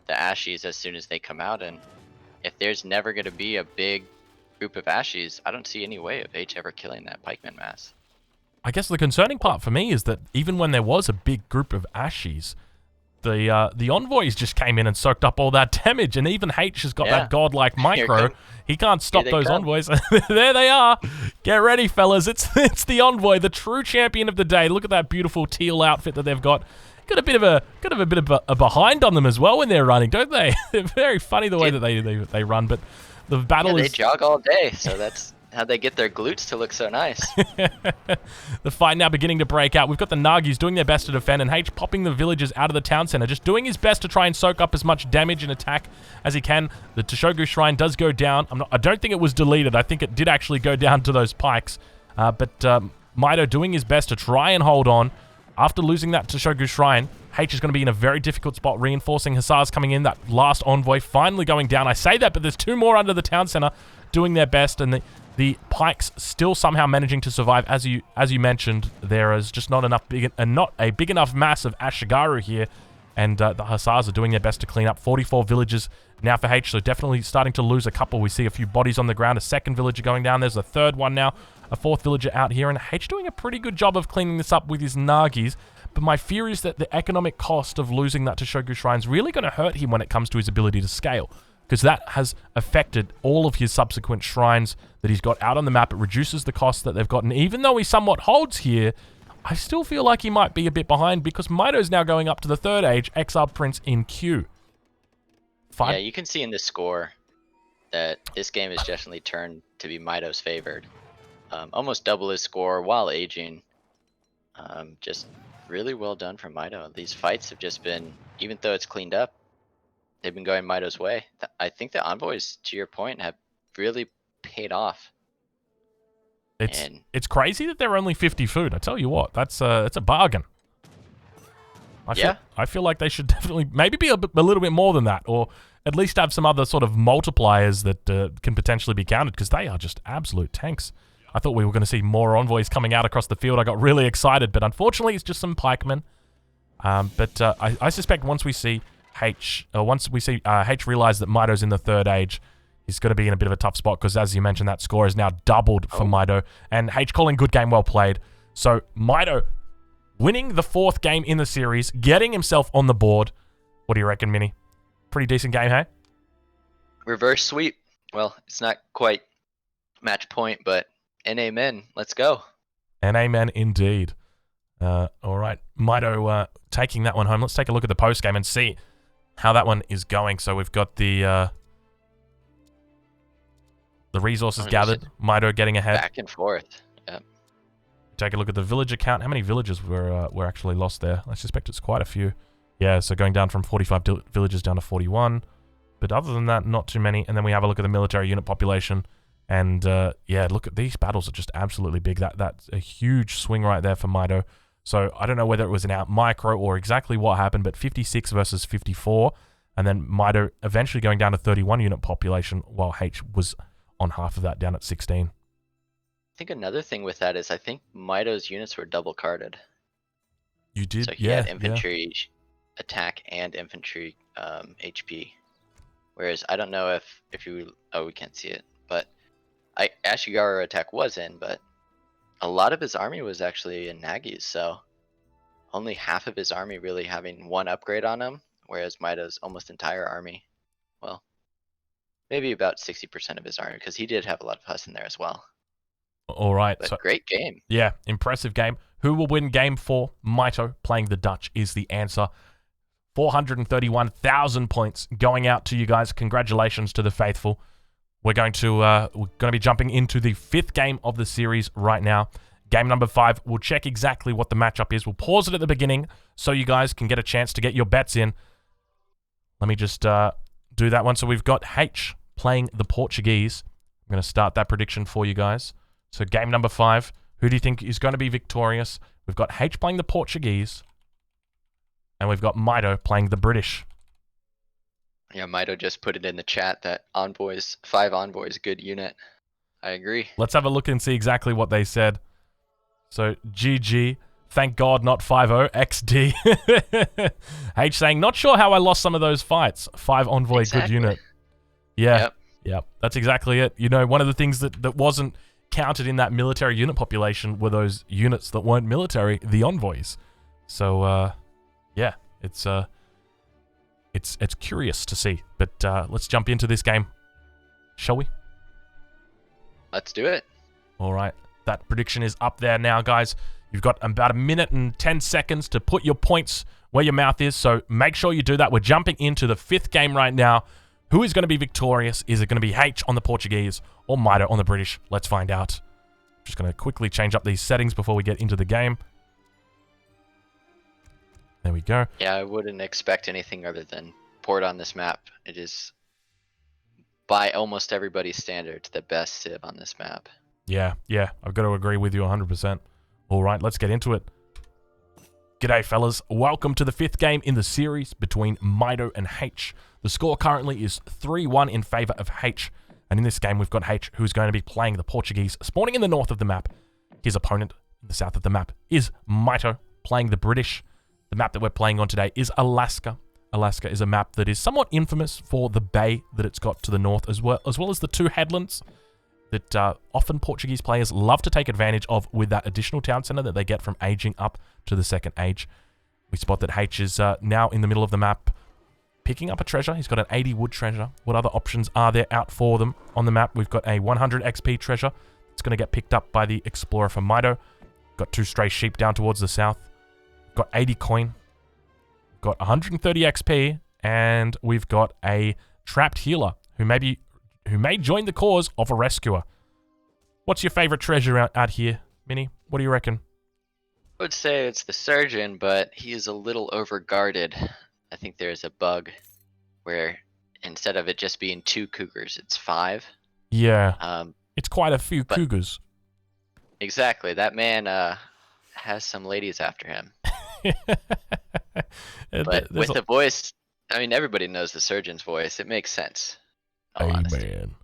Ashies as soon as they come out. And if there's never going to be a big group of Ashies, I don't see any way of H ever killing that pikeman mass. I guess the concerning part for me is that even when there was a big group of Ashies, the envoys just came in and soaked up all that damage, and even Haitch has got that godlike micro. He can't stop those envoys. There they are. Get ready, fellas. It's the envoy, the true champion of the day. Look at that beautiful teal outfit that they've got. Got a bit of a behind on them as well when they're running, don't they? They're very funny the way that they run, but the battle is... They jog all day, so that's how they get their glutes to look so nice. The fight now beginning to break out. We've got the Nagis doing their best to defend, and Haitch popping the villagers out of the town center, just doing his best to try and soak up as much damage and attack as he can. The Toshogu Shrine does go down. I don't think it was deleted. I think it did actually go down to those pikes. But Mitoe doing his best to try and hold on. After losing that Toshogu Shrine, Haitch is going to be in a very difficult spot, reinforcing Hussars coming in. That last envoy finally going down. I say that, but there's two more under the town center doing their best, and the pikes still somehow managing to survive. As you mentioned, there is just not a big enough mass of Ashigaru here, and the Hussars are doing their best to clean up. 44 villagers now for Haitch, so definitely starting to lose a couple. We see a few bodies on the ground, a second villager going down. There's a third one now, a fourth villager out here, and Haitch doing a pretty good job of cleaning this up with his Nagis. But my fear is that the economic cost of losing that Toshogu Shrine is really going to hurt him when it comes to his ability to scale, because that has affected all of his subsequent shrines that he's got out on the map. It reduces the cost that they've gotten. Even though he somewhat holds here, I still feel like he might be a bit behind, because Mitoe's now going up to the third age, Exiled Prince in queue. Yeah, you can see in the score that this game is definitely turned to be Mitoe's favored. Almost double his score while aging. Just really well done from Mitoe. These fights have just been, even though it's cleaned up, they've been going Mitoe's way. I think the envoys, to your point, have really paid off. It's crazy that they're only 50 food. I tell you what, that's a bargain. I feel like they should definitely maybe be a little bit more than that, or at least have some other sort of multipliers that can potentially be counted, because they are just absolute tanks. I thought we were going to see more envoys coming out across the field. I got really excited, but unfortunately it's just some pikemen. I suspect once we see Haitch realize that Mitoe's in the third age, he's going to be in a bit of a tough spot, because as you mentioned, that score is now doubled for Mitoe, and Haitch calling good game, well played. So Mitoe winning the fourth game in the series, getting himself on the board. What do you reckon, Minnie? Pretty decent game, hey? Reverse sweep. Well, it's not quite match point, but and amen. Let's go. And amen indeed. All right. Mitoe taking that one home. Let's take a look at the post game and see how that one is going. So we've got the resources gathered. Mitoe getting ahead. Back and forth. Yep. Take a look at the villager count. How many villagers were actually lost there? I suspect it's quite a few. Yeah, so going down from 45 villagers down to 41. But other than that, not too many. And then we have a look at the military unit population. And yeah, look at these battles are just absolutely big. That's a huge swing right there for Mitoe. So I don't know whether it was an out micro or exactly what happened, but 56 versus 54. And then Mitoe eventually going down to 31 unit population, while Haitch was on half of that, down at 16. I think another thing with that is I think Mitoe's units were double carded. You did, So he had infantry attack and infantry HP. Whereas I don't know if you, oh, we can't see it, but Ashigaru attack was in, but a lot of his army was actually in Nagi's, so only half of his army really having one upgrade on him, whereas Mitoe's almost entire army, well, maybe about 60% of his army, because he did have a lot of Huss in there as well. All right. But so, great game. Yeah, impressive game. Who will win game 4? Mitoe playing the Dutch is the answer. 431,000 points going out to you guys. Congratulations to the faithful. We're going to be jumping into the 5th game of the series right now. Game number 5. We'll check exactly what the matchup is. We'll pause it at the beginning so you guys can get a chance to get your bets in. Let me just do that one. So we've got Haitch playing the Portuguese. I'm going to start that prediction for you guys. So game number 5, who do you think is going to be victorious? We've got Haitch playing the Portuguese, and we've got Mitoe playing the British. Yeah, Mitoe just put it in the chat that envoys, 5 envoys, good unit. I agree. Let's have a look and see exactly what they said. So GG, thank God not 5-0, XD. Haitch saying, not sure how I lost some of those fights. 5 envoy, exactly. Good unit. Yeah, yep. That's exactly it. You know, one of the things that wasn't counted in that military unit population were those units that weren't military, the envoys. So yeah, it's curious to see. But let's jump into this game, shall we? Let's do it. All right, that prediction is up there now, guys. You've got about a minute and 10 seconds to put your points where your mouth is, so make sure you do that. We're jumping into the 5th game right now. Who is going to be victorious? Is it going to be Haitch on the Portuguese or Mitoe on the British? Let's find out. Just going to quickly change up these settings before we get into the game. There we go. Yeah, I wouldn't expect anything other than port on this map. It is, by almost everybody's standards, the best civ on this map. Yeah, I've got to agree with you 100%. All right, let's get into it. G'day, fellas. Welcome to the 5th game in the series between Mitoe and Haitch. The score currently is 3-1 in favor of Haitch. And in this game, we've got Haitch, who's going to be playing the Portuguese, spawning in the north of the map. His opponent in the south of the map is Mitoe, playing the British. The map that we're playing on today is Alaska. Alaska is a map that is somewhat infamous for the bay that it's got to the north, as well as the 2 headlands that often Portuguese players love to take advantage of with that additional town center that they get from aging up to the 2nd age. We spot that Haitch is now in the middle of the map, picking up a treasure. He's got an 80 wood treasure. What other options are there out for them on the map? We've got a 100 XP treasure. It's going to get picked up by the explorer from Mitoe. Got 2 stray sheep down towards the south. Got 80 coin. Got 130 XP, and we've got a trapped healer who may join the cause of a rescuer. What's your favorite treasure out here, Minnie? What do you reckon? I would say it's the surgeon, but he is a little overguarded. I think there's a bug where instead of it just being 2 cougars, it's 5. Yeah, it's quite a few cougars. Exactly. That man has some ladies after him. But with the voice, I mean, everybody knows the surgeon's voice. It makes sense. Amen.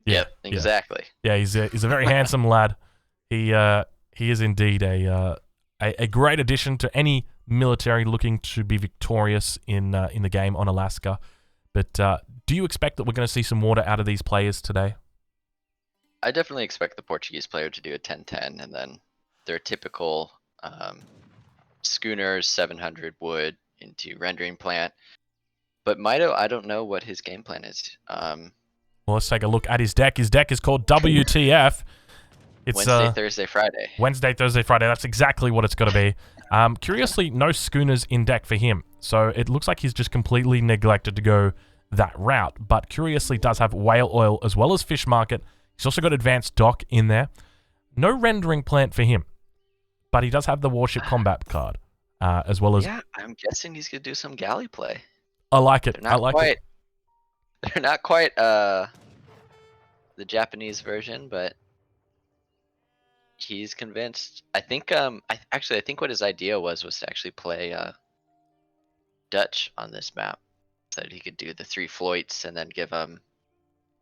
Yep, exactly. Yeah, he's a very handsome lad. He is indeed a great addition to any military looking to be victorious in the game on Alaska. But do you expect that we're going to see some water out of these players today? I definitely expect the Portuguese player to do a 10-10, and then their typical schooners, 700 wood into rendering plant. But Mitoe, I don't know what his game plan is. Well, let's take a look at his deck. His deck is called WTF. It's Wednesday, Thursday, Friday. Wednesday, Thursday, Friday. That's exactly what it's got to be. Curiously, no schooners in deck for him. So it looks like he's just completely neglected to go that route. But curiously, does have whale oil as well as fish market. He's also got advanced dock in there. No rendering plant for him. but he does have the Warship Combat card, as well as... Yeah, I'm guessing he's going to do some galley play. I like it. I like it. They're not quite the Japanese version, but he's convinced. I think I think what his idea was to actually play Dutch on this map, so that he could do the 3 Floyts and then give him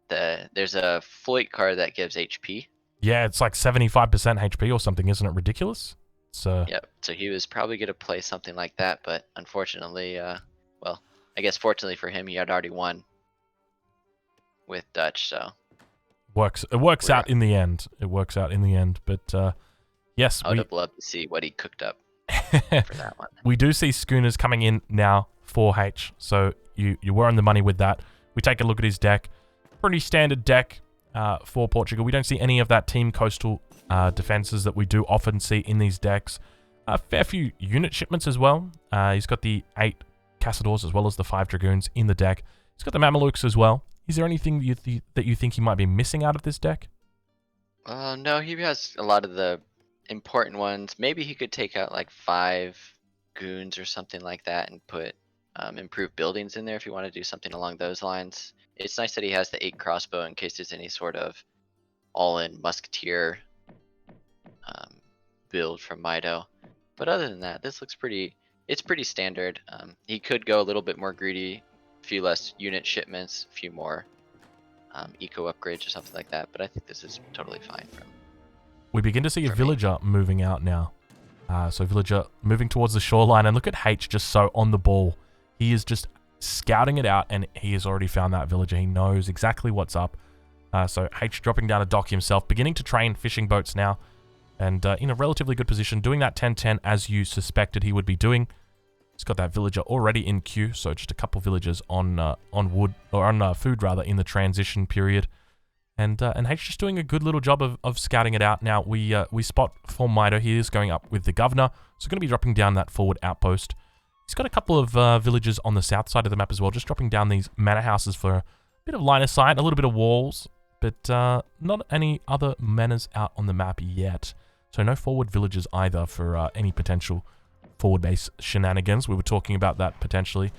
there's a Floyd card that gives HP. Yeah, it's like 75% HP or something, isn't it ridiculous? So Yep. So he was probably going to play something like that, but unfortunately, well, I guess fortunately for him, he had already won with Dutch, so it works out in the end. It works out in the end, but yes, I would have loved to see what he cooked up for that one. We do see schooners coming in now for Haitch, so you were on the money with that. We take a look at his deck. Pretty standard deck for Portugal. We don't see any of that team coastal defenses that we do often see in these decks. A fair few unit shipments as well. He's got the 8 Cassadors as well as the 5 Dragoons in the deck. He's got the Mamelukes as well. Is there anything that you think he might be missing out of this deck? No, he has a lot of the important ones. Maybe he could take out like 5 goons or something like that and put improved buildings in there if you want to do something along those lines. It's nice that he has the 8 crossbow in case there's any sort of all-in musketeer build from Mitoe. But other than that, this looks it's pretty standard. He could go a little bit more greedy, a few less unit shipments, a few more eco upgrades or something like that, but I think this is totally fine for him. We begin to see a villager moving out now. So villager moving towards the shoreline, and look at Haitch just so on the ball. He is just scouting it out, and he has already found that villager. He knows exactly what's up. So Haitch dropping down a dock himself, beginning to train fishing boats now, and in a relatively good position, doing that 10-10 as you suspected he would be doing. He's got that villager already in queue, so just a couple villagers on wood, or on food rather, in the transition period. And Haitch just doing a good little job of scouting it out. Now we spot for Mitoe, he is going up with the governor, so going to be dropping down that forward outpost. He's got a couple of villages on the south side of the map as well, just dropping down these manor houses for a bit of line of sight, a little bit of walls, but not any other manors out on the map yet. So no forward villages either for any potential forward base shenanigans. We were talking about that potentially.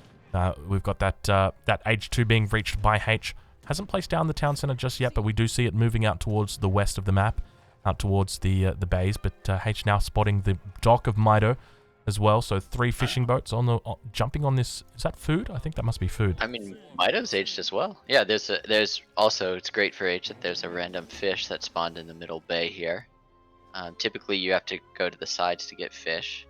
We've got that age 2 being reached by Haitch. Hasn't placed down the town center just yet, but we do see it moving out towards the west of the map, out towards the bays. But Haitch now spotting the dock of Mitoe as well. So 3 fishing boats on the jumping on this. Is that food? I think that must be food. I mean, Mitoe's aged as well. Yeah, there's also, it's great for H that there's a random fish that spawned in the middle bay here. Typically, you have to go to the sides to get fish.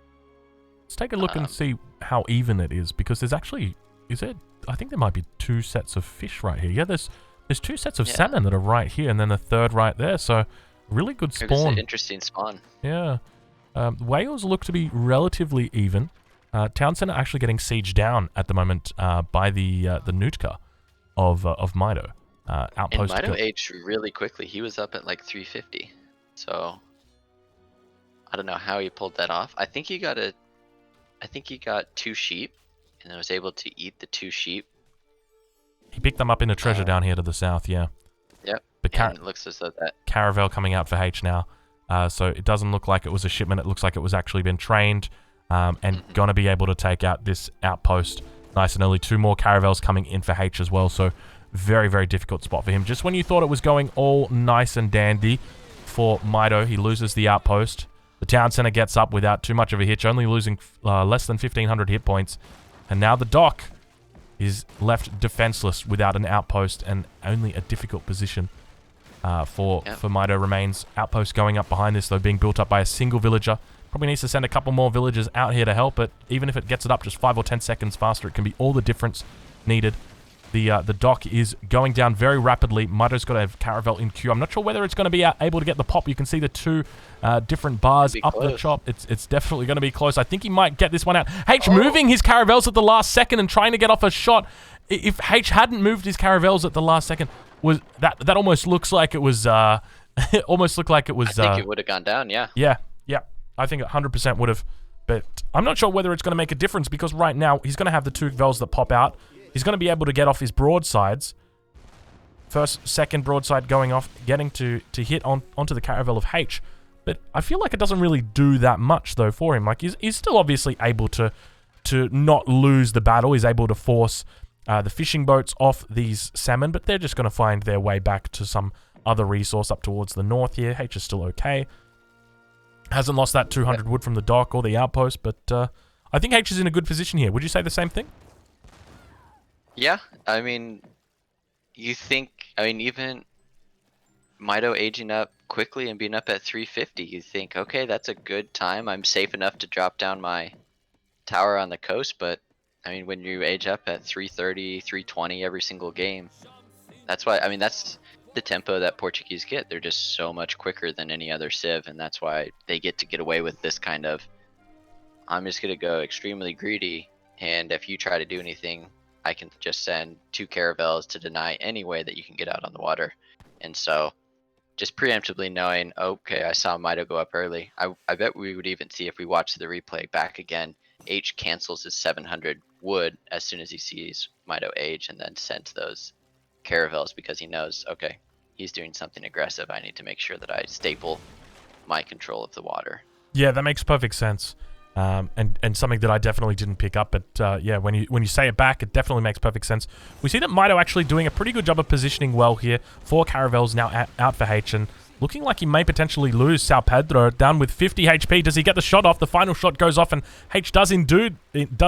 Let's take a look and see how even it is, because there's actually, I think there might be 2 sets of fish right here. Yeah, there's 2 sets of salmon that are right here, and then a third right there. So really good spawn. It's an interesting spawn. Yeah. Whales look to be relatively even. Town center actually getting sieged down at the moment by the Nootka of Mitoe. Outpost. And Mitoe aged really quickly. He was up at like 350. So I don't know how he pulled that off. I think he got 2 sheep and was able to eat the 2 sheep. He picked them up in a treasure down here to the south, yeah. Yep. And it looks as though that caravel coming out for Haitch now. So it doesn't look like it was a shipment. It looks like it was actually been trained and going to be able to take out this outpost nice and early. 2 more caravels coming in for Haitch as well. So very, very difficult spot for him. Just when you thought it was going all nice and dandy for Mitoe, he loses the outpost. The town center gets up without too much of a hitch, only losing less than 1,500 hit points. And now the dock is left defenseless without an outpost, and only a difficult position for Mitoe remains. Outpost going up behind this, though, being built up by a single villager. Probably needs to send a couple more villagers out here to help, but even if it gets it up just 5 or 10 seconds faster, it can be all the difference needed. The dock is going down very rapidly. Mitoe's got to have caravel in queue. I'm not sure whether it's going to be able to get the pop. You can see the 2 different bars up the top. It's definitely going to be close. I think he might get this one out. Haitch moving his caravels at the last second and trying to get off a shot. If Haitch hadn't moved his caravels at the last second, that almost looks like it was. It almost looked like it was. I think it would have gone down. Yeah. Yeah. I think 100% would have. But I'm not sure whether it's going to make a difference, because right now he's going to have the 2 vels that pop out. He's going to be able to get off his broadsides. First, second broadside going off, getting to hit onto the caravel of Haitch. But I feel like it doesn't really do that much, though, for him. Like, he's still obviously able to not lose the battle. He's able to force the fishing boats off these salmon, but they're just going to find their way back to some other resource up towards the north here. Haitch is still okay. Hasn't lost that 200 wood from the dock or the outpost, but I think Haitch is in a good position here. Would you say the same thing? Yeah, I mean, even Mitoe aging up quickly and being up at 350, you think, okay, that's a good time. I'm safe enough to drop down my tower on the coast, but I mean, when you age up at 330, 320 every single game, that's the tempo that Portuguese get. They're just so much quicker than any other civ, and that's why they get away with this kind of, I'm just gonna go extremely greedy, and if you try to do anything, I can just send 2 caravels to deny any way that you can get out on the water. And so just preemptively knowing, okay, I saw Mitoe go up early. I bet we would even see, if we watch the replay back again, H cancels his 700 wood as soon as he sees Mitoe age, and then sends those caravels because he knows, okay, he's doing something aggressive. I need to make sure that I staple my control of the water. Yeah, that makes perfect sense. And something that I definitely didn't pick up, but yeah, when you say it back, it definitely makes perfect sense. We see that Mitoe actually doing a pretty good job of positioning well here. 4 caravels now out for Haitch, and looking like he may potentially lose Sao Pedro, down with 50 HP. Does he get the shot off? The final shot goes off, and Haitch does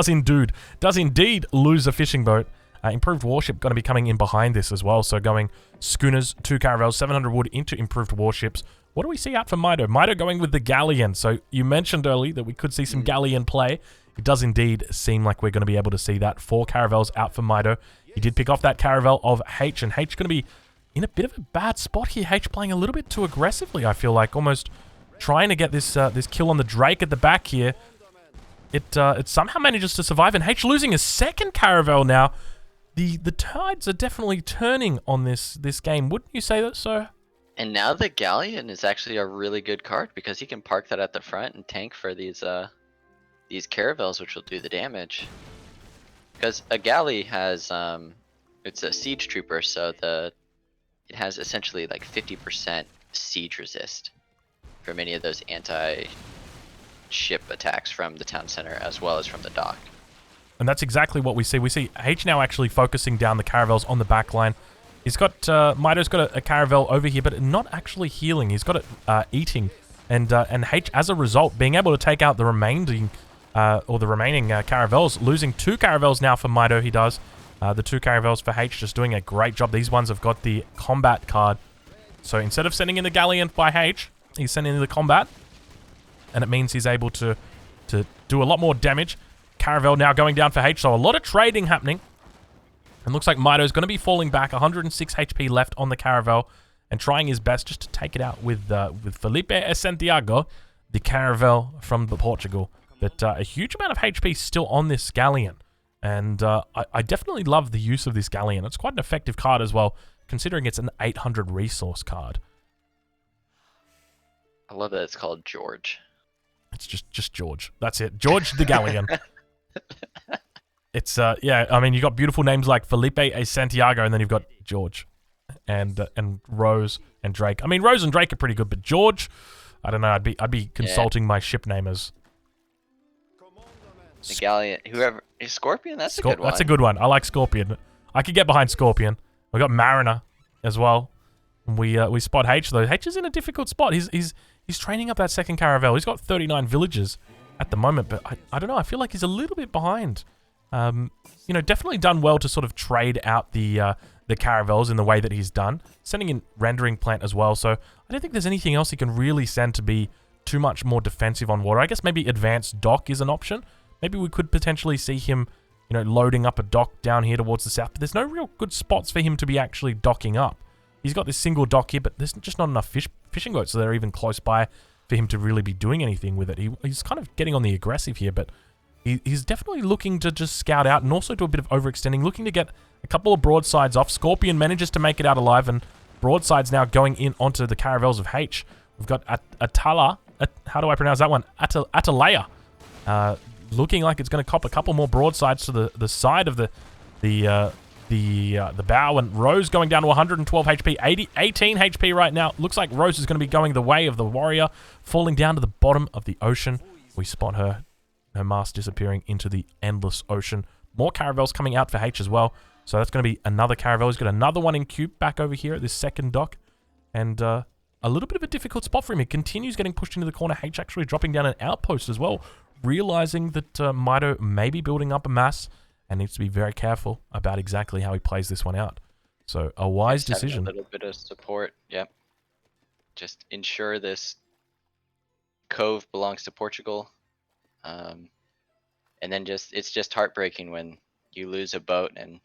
indeed lose a fishing boat. Improved warship going to be coming in behind this as well, so going schooners, 2 caravels, 700 wood into improved warships. What do we see out for Mitoe? Mitoe going with the galleon. So you mentioned early that we could see some galleon play. It does indeed seem like we're going to be able to see that. 4 caravels out for Mitoe. He did pick off that caravel of Haitch, and Haitch going to be in a bit of a bad spot here. Haitch playing a little bit too aggressively, I feel like. Almost trying to get this this kill on the Drake at the back here. It somehow manages to survive, and Haitch losing a 2nd caravel now. The tides are definitely turning on this game. Wouldn't you say that, sir? And now the galleon is actually a really good card because he can park that at the front and tank for these caravels, which will do the damage. Because a galley has it's a siege trooper, so it has essentially like 50% siege resist from any of those anti-ship attacks from the town center as well as from the dock. And that's exactly what we see. We see H now actually focusing down the caravels on the back line. He's got, Mitoe's got a caravel over here, but not actually healing. He's got it eating. And H, as a result, being able to take out the remaining caravels, losing 2 caravels now for Mitoe, he does. The 2 caravels for H, just doing a great job. These ones have got the combat card. So instead of sending in the galleon by H, he's sending in the combat. And it means he's able to do a lot more damage. Caravel now going down for H, so a lot of trading happening. And looks like Mitoe's going to be falling back. 106 HP left on the caravel, and trying his best just to take it out with Felipe e Santiago, the caravel from Portugal. But a huge amount of HP still on this galleon. And I definitely love the use of this galleon. It's quite an effective card as well, considering it's an 800 resource card. I love that it's called George. It's just George. That's it. George the galleon. It's, yeah, I mean, you got beautiful names like Felipe e Santiago, and then you've got George and Rose and Drake. I mean, Rose and Drake are pretty good, but George, I don't know, I'd be consulting my ship namers. The galleon, whoever is Scorpion, that's a good one. That's a good one. I like Scorpion. I could get behind Scorpion. We got Mariner as well. We spot H though. H is in a difficult spot. He's training up that 2nd caravel. He's got 39 villages at the moment, but I don't know. I feel like he's a little bit behind. You know, definitely done well to sort of trade out the caravels in the way that he's done. Sending in rendering plant as well, so I don't think there's anything else he can really send to be too much more defensive on water. I guess maybe advanced dock is an option. Maybe we could potentially see him, you know, loading up a dock down here towards the south, but there's no real good spots for him to be actually docking up. He's got this single dock here, but there's just not enough fishing boats so they're even close by for him to really be doing anything with it. He's kind of getting on the aggressive here, but he's definitely looking to just scout out and also do a bit of overextending, looking to get a couple of broadsides off. Scorpion manages to make it out alive, and broadsides now going in onto the caravels of H. We've got Atala. How do I pronounce that one? Atalaya. Looking like it's going to cop a couple more broadsides to the side of the the bow, and Rose going down to 112 HP, 18 HP right now. Looks like Rose is going to be going the way of the warrior, falling down to the bottom of the ocean. We spot her mast disappearing into the endless ocean. More caravels coming out for Haitch as well. So that's going to be another caravel. He's got another one in queue back over here at this second dock. And a little bit of a difficult spot for him. He continues getting pushed into the corner. Haitch actually dropping down an outpost as well, realizing that Mitoe may be building up a mass and needs to be very careful about exactly how he plays this one out. So a wise decision. A little bit of support, yep. Just ensure this cove belongs to Portugal. And then it's just heartbreaking when you lose a boat and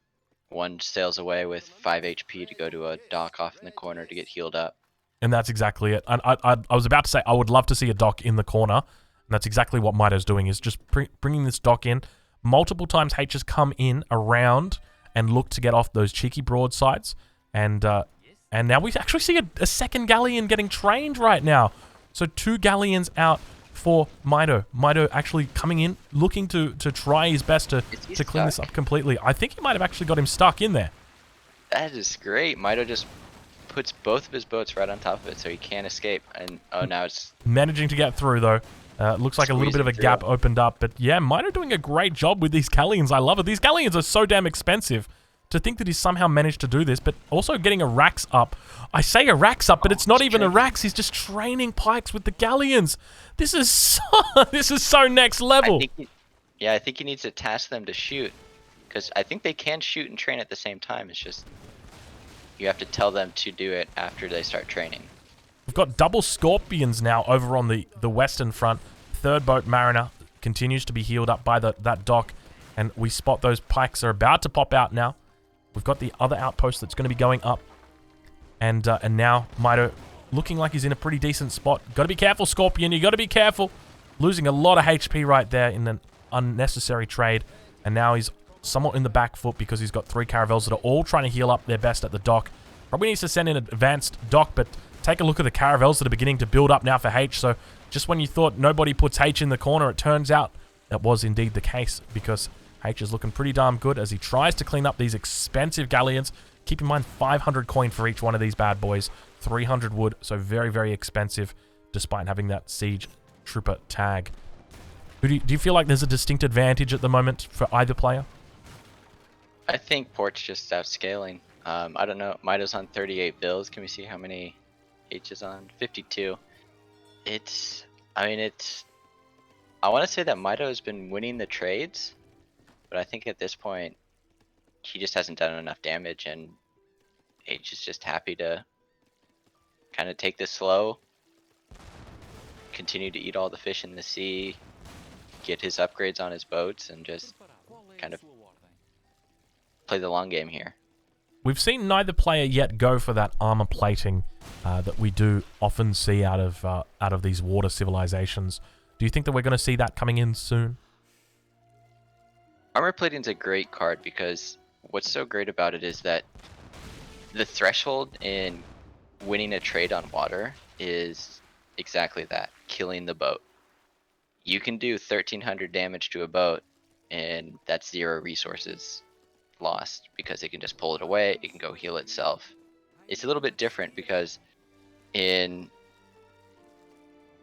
one sails away with 5 HP to go to a dock off in the corner to get healed up. And that's exactly it. I was about to say, I would love to see a dock in the corner. And that's exactly what Mitoe's doing, is just bringing this dock in. Multiple times Haitch has come in around and looked to get off those cheeky broadsides. And now we actually see a second galleon getting trained right now. So 2 galleons out for Mitoe. Mitoe actually coming in, looking to try his best to clean this up completely. I think he might have actually got him stuck in there. That is great. Mitoe just puts both of his boats right on top of it so he can't escape. And oh, now it's managing to get through though. Looks like a little bit of a gap opened up, but yeah, Mitoe doing a great job with these galleons. I love it. These galleons are so damn expensive. To think that he's somehow managed to do this, but also getting a racks up. I say a racks up, but it's not even a racks. He's just training pikes with the galleons. This is so next level. I think he needs to task them to shoot, because I think they can shoot and train at the same time. It's just you have to tell them to do it after they start training. We've got double scorpions now over on the western front. Third boat, Mariner, continues to be healed up by that dock, and we spot those pikes are about to pop out now. We've got the other outpost that's going to be going up. And now Mitoe looking like he's in a pretty decent spot. Got to be careful, Scorpion. You got to be careful. Losing a lot of HP right there in an unnecessary trade. And now he's somewhat in the back foot because he's got 3 caravels that are all trying to heal up their best at the dock. Probably needs to send in an advanced dock, but take a look at the caravels that are beginning to build up now for Haitch. So just when you thought nobody puts Haitch in the corner, it turns out that was indeed the case, because Haitch is looking pretty darn good as he tries to clean up these expensive galleons. Keep in mind, 500 coin for each one of these bad boys. 300 wood, so very, very expensive, despite having that Siege Trooper tag. Do you feel like there's a distinct advantage at the moment for either player? I think Port's just outscaling. I don't know. Mitoe's on 38 bills. Can we see how many H is on? 52. I want to say that Mitoe has been winning the trades. But I think at this point, he just hasn't done enough damage, and H is just happy to kind of take this slow, continue to eat all the fish in the sea, get his upgrades on his boats, and just kind of play the long game here. We've seen neither player yet go for that armor plating that we do often see out of these water civilizations. Do you think that we're going to see that coming in soon? Armor plating's a great card because what's so great about it is that the threshold in winning a trade on water is exactly that, killing the boat. You can do 1300 damage to a boat and that's 0 resources lost because it can just pull it away, it can go heal itself. It's a little bit different because in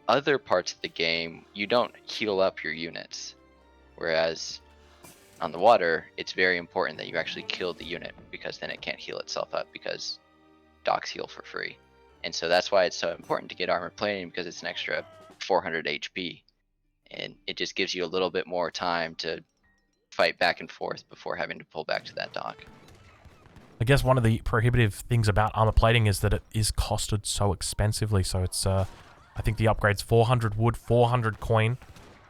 other parts of the game, you don't heal up your units, whereas on the water, it's very important that you actually kill the unit, because then it can't heal itself up because docks heal for free. And so that's why it's so important to get armor plating, because it's an extra 400 HP. And it just gives you a little bit more time to fight back and forth before having to pull back to that dock. I guess one of the prohibitive things about armor plating is that it is costed so expensively. So it's, I think the upgrade's 400 wood, 400 coin.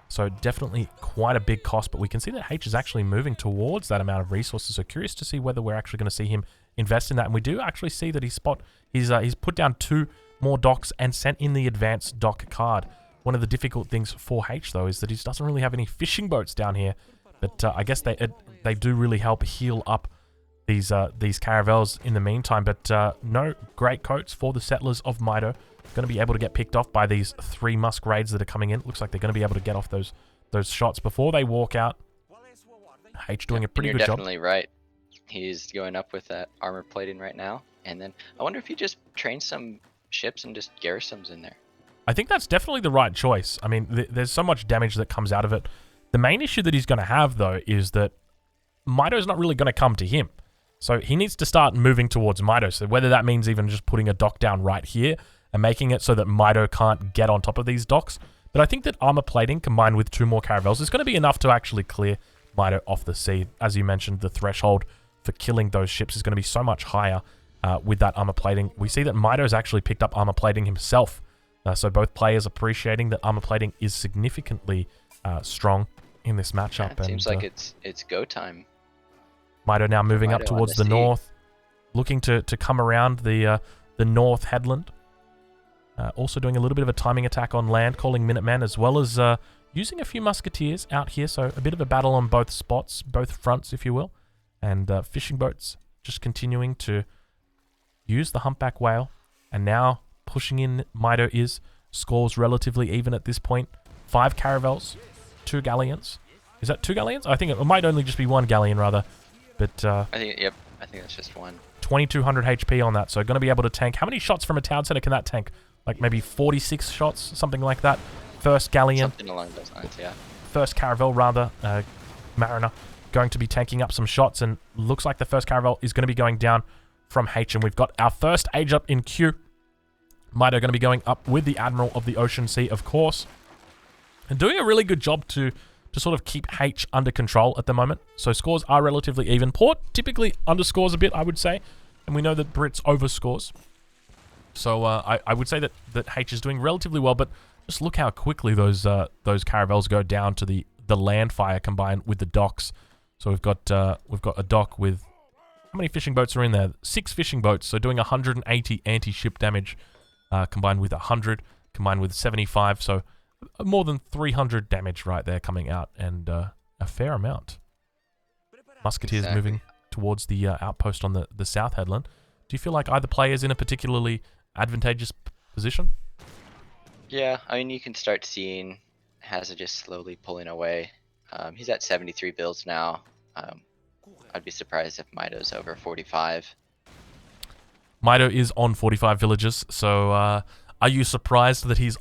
So definitely quite a big cost, but we can see that Haitch is actually moving towards that amount of resources. So curious to see whether we're actually going to see him invest in that. And we do actually see that he's put down 2 more docks and sent in the advanced dock card. One of the difficult things for Haitch, though, is that he doesn't really have any fishing boats down here. But I guess they do really help heal up these caravels in the meantime. But no great coats for the settlers of Mitoe. Going to be able to get picked off by these 3 musk raids that are coming in. Looks like they're going to be able to get off those shots before they walk out. Haitch doing a pretty good job. You're definitely right. He's going up with that armor plating right now, and then I wonder if he just trains some ships and just garrisons in there. I think that's definitely the right choice. I mean, there's so much damage that comes out of it. The main issue that he's going to have, though, is that Mitoe's not really going to come to him. So he needs to start moving towards Mitoe. So whether that means even just putting a dock down right here and making it so that Mitoe can't get on top of these docks. But I think that armor plating combined with 2 more caravels is going to be enough to actually clear Mitoe off the sea. As you mentioned, the threshold for killing those ships is going to be so much higher with that armor plating. We see that Mitoe's actually picked up armor plating himself. So both players appreciating that armor plating is significantly strong in this matchup. Yeah, it seems like it's go time. Mitoe now moving up Mitoe towards on the sea. north, looking to come around the north headland. Also doing a little bit of a timing attack on land, calling Minutemen, as well as using a few musketeers out here. So a bit of a battle on both spots, both fronts, if you will. And fishing boats just continuing to use the humpback whale. And now pushing in Mitoe is. Scores relatively even at this point. 5 caravels, 2 galleons. Is that 2 galleons? I think it might only just be 1 galleon, rather. But I think that's just one. 2200 HP on that, so going to be able to tank. How many shots from a town center can that tank? Like maybe 46 shots, something like that. First galleon. Something along those lines, yeah. First caravel, rather. Mariner going to be tanking up some shots, and looks like the first caravel is going to be going down from Haitch, and we've got our first age up in queue. Mitoe going to be going up with the Admiral of the Ocean Sea, of course. And doing a really good job to sort of keep Haitch under control at the moment. So scores are relatively even. Port typically underscores a bit, I would say. And we know that Brits overscores. So I would say that Haitch is doing relatively well, but just look how quickly those caravels go down to the land fire combined with the docks. So we've got a dock with, how many fishing boats are in there? 6 fishing boats, so doing 180 anti-ship damage combined with 100, combined with 75, so more than 300 damage right there coming out, and a fair amount. Musketeers moving towards the outpost on the south headland. Do you feel like either player is in a particularly advantageous position? Yeah, I mean, you can start seeing Hazza just slowly pulling away. He's at 73 builds now. I'd be surprised if Mitoe's over 45. Mitoe is on 45 villages, so are you surprised that he's...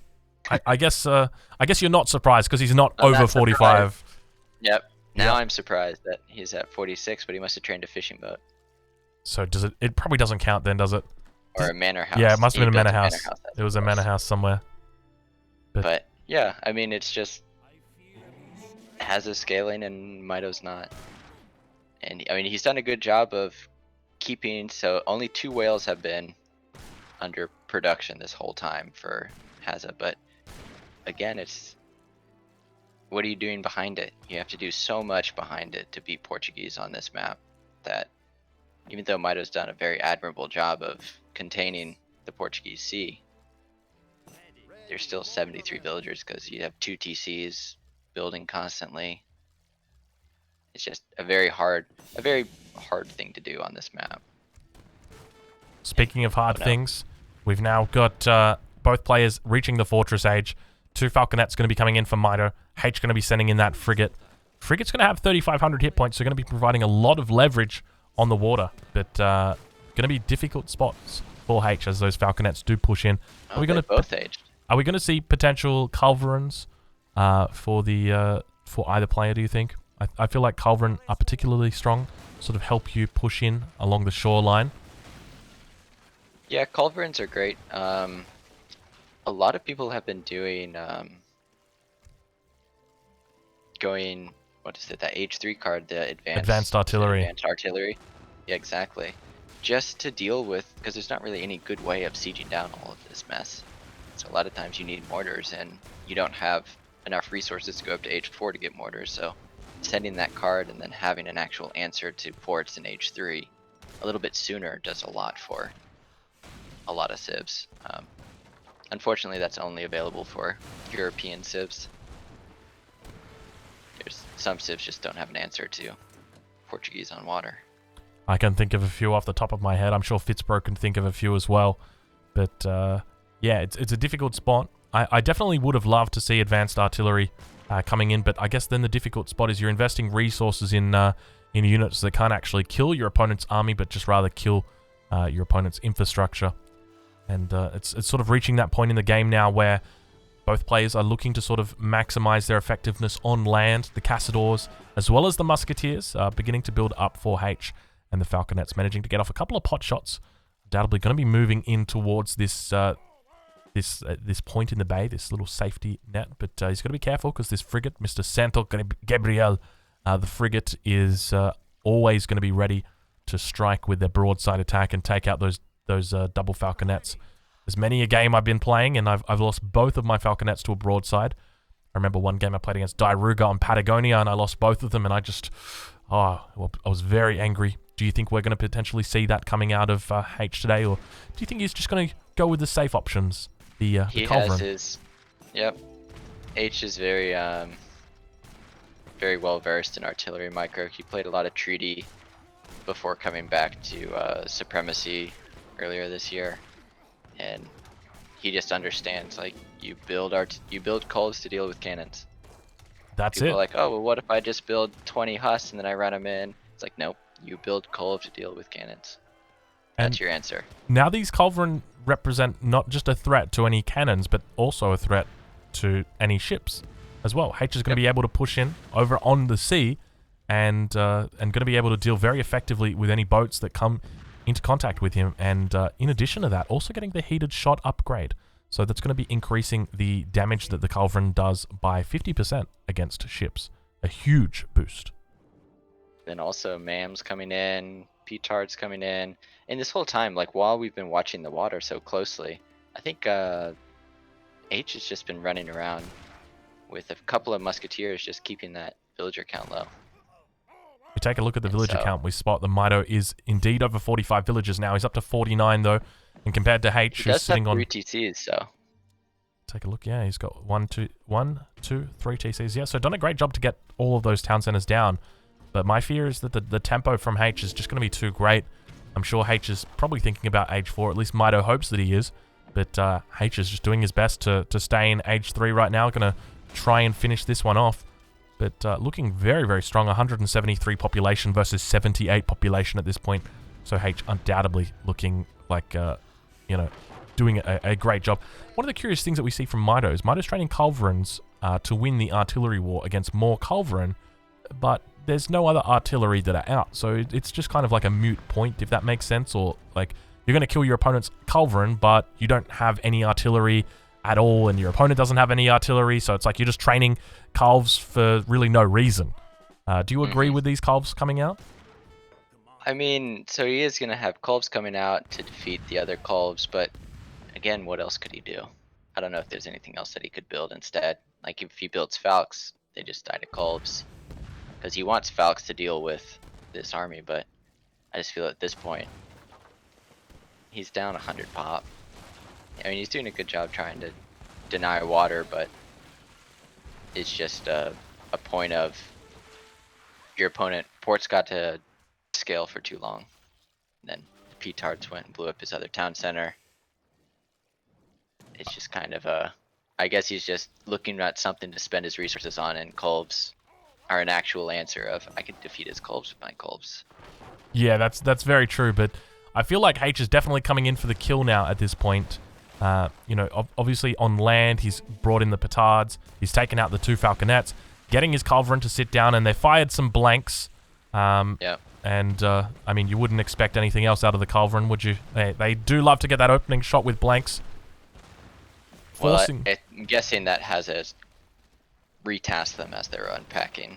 I guess you're not surprised because he's not over 45. Yep. Now I'm surprised that he's at 46, but he must have trained a fishing boat. So does it? It probably doesn't count then, does it? Or a manor house. Yeah, it must have been a manor built house. It was a manor house somewhere. But yeah, I mean, it's just Hazza scaling and Mitoe's not. And I mean, he's done a good job of keeping. So only 2 whales have been under production this whole time for Hazza, but again, it's what are you doing behind it? You have to do so much behind it to beat Portuguese on this map that even though Mitoe's done a very admirable job of containing the Portuguese Sea, there's still 73 villagers because you have 2 TCs building constantly. It's just a very hard thing to do on this map. Speaking of hard things, we've now got both players reaching the fortress age. 2 falconets going to be coming in for Mitoe. Haitch going to be sending in that frigate. Frigate's going to have 3,500 hit points, so going to be providing a lot of leverage on the water, but going to be difficult spots for Haitch as those falconets do push in. Are we going to both aged? Are we going to see potential culverins for either player? Do you think? I feel like culverin are particularly strong, sort of help you push in along the shoreline. Yeah, culverins are great. A lot of people have been doing going, what is it, that H3 card, the advanced artillery. Advanced artillery. Yeah, exactly. Just to deal with, because there's not really any good way of sieging down all of this mess. So a lot of times you need mortars, and you don't have enough resources to go up to H4 to get mortars. So sending that card and then having an actual answer to ports in H3 a little bit sooner does a lot for a lot of civs. Unfortunately, that's only available for European civs. There's some civs just don't have an answer to Portuguese on water. I can think of a few off the top of my head. I'm sure Fitzbro can think of a few as well. But yeah, it's a difficult spot. I definitely would have loved to see advanced artillery coming in, but I guess then the difficult spot is you're investing resources in in units that can't actually kill your opponent's army, but just rather kill your opponent's infrastructure. And it's sort of reaching that point in the game now where both players are looking to sort of maximize their effectiveness on land. The Cazadors, as well as the Musketeers, are beginning to build up for Haitch, and the Falconets managing to get off a couple of pot shots. Undoubtedly going to be moving in towards this this point in the bay, this little safety net. But he's got to be careful because this frigate, Mr. Santo Gabriel, the frigate is always going to be ready to strike with their broadside attack and take out those double Falconets. There's many a game I've been playing, and I've lost both of my Falconets to a broadside. I remember one game I played against Dairuga on Patagonia, and I lost both of them, and I was very angry. Do you think we're going to potentially see that coming out of Haitch today, or do you think he's just going to go with the safe options? The he Culverin? has his. Yep. H is very very well versed in artillery micro. He played a lot of treaty before coming back to supremacy earlier this year, and he just understands, like, you build culves to deal with cannons. That's People it. are like, oh, well, what if I just build 20 Hus and then I run them in? It's like, nope, you build culve to deal with cannons. That's your answer. Now these Culverin represent not just a threat to any cannons, but also a threat to any ships as well. Haitch is going to be able to push in over on the sea, and going to be able to deal very effectively with any boats that come into contact with him. And in addition to that, also getting the heated shot upgrade. So that's going to be increasing the damage that the Culverin does by 50% against ships. A huge boost. Then also MAM's coming in, P-Tards coming in. And this whole time, like, while we've been watching the water so closely, I think H has just been running around with a couple of Musketeers just keeping that villager count low. We take a look at the villager count. We spot the Mitoe is indeed over 45 villagers now. He's up to 49 though, and compared to Haitch, who's sitting on 3 TCs. So take a look. Yeah, he's got 1, 2, 3 TCs. Yeah, so done a great job to get all of those town centers down. But my fear is that the tempo from Haitch is just going to be too great. I'm sure Haitch is probably thinking about Age 4. At least Mitoe hopes that he is. But Haitch is just doing his best to stay in Age 3 right now. Going to try and finish this one off. But looking very, very strong. 173 population versus 78 population at this point. So Haitch undoubtedly looking like, doing a great job. One of the curious things that we see from Mitoe is Mitoe's training Culverins to win the artillery war against more Culverin, but there's no other artillery that are out. So it's just kind of like a moot point, if that makes sense. Or like, you're going to kill your opponent's Culverin, but you don't have any artillery at all, and your opponent doesn't have any artillery, so it's like you're just training calves for really no reason. Do you agree with these calves coming out? I mean, so he is going to have culves coming out to defeat the other culves, but again, what else could he do? I don't know if there's anything else that he could build instead. Like, if he builds falcons, they just die to culves. Because he wants falcons to deal with this army, but I just feel at this point, he's down 100 pop. I mean, he's doing a good job trying to deny water, but it's just a point of your opponent. Port's got to scale for too long. And then the P-Tards went and blew up his other town center. It's just kind of I guess he's just looking at something to spend his resources on, and culves are an actual answer of, I can defeat his culves with my culves. Yeah, that's very true, but I feel like Haitch is definitely coming in for the kill now at this point. Obviously on land, he's brought in the petards, he's taken out the 2 falconets, getting his Culverin to sit down, and they fired some blanks. Yeah. And, I mean, you wouldn't expect anything else out of the Culverin, would you? They do love to get that opening shot with blanks. Forcing... Well, I'm guessing that has a retask them as they're unpacking.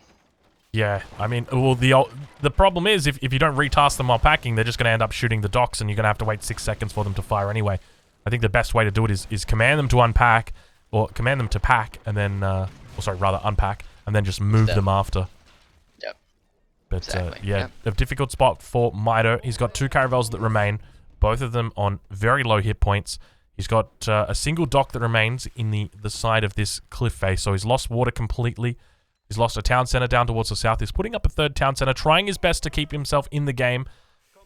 Yeah, I mean, well, the problem is, if you don't retask them while packing, they're just going to end up shooting the docks, and you're going to have to wait 6 seconds for them to fire anyway. I think the best way to do it is command them to unpack, or command them to pack, and then, unpack, and then just move them after. Yep. But, exactly. A difficult spot for Mitoe. He's got 2 caravels that remain, both of them on very low hit points. He's got a single dock that remains in the side of this cliff face, so he's lost water completely. He's lost a town center down towards the south. He's putting up a 3rd town center, trying his best to keep himself in the game.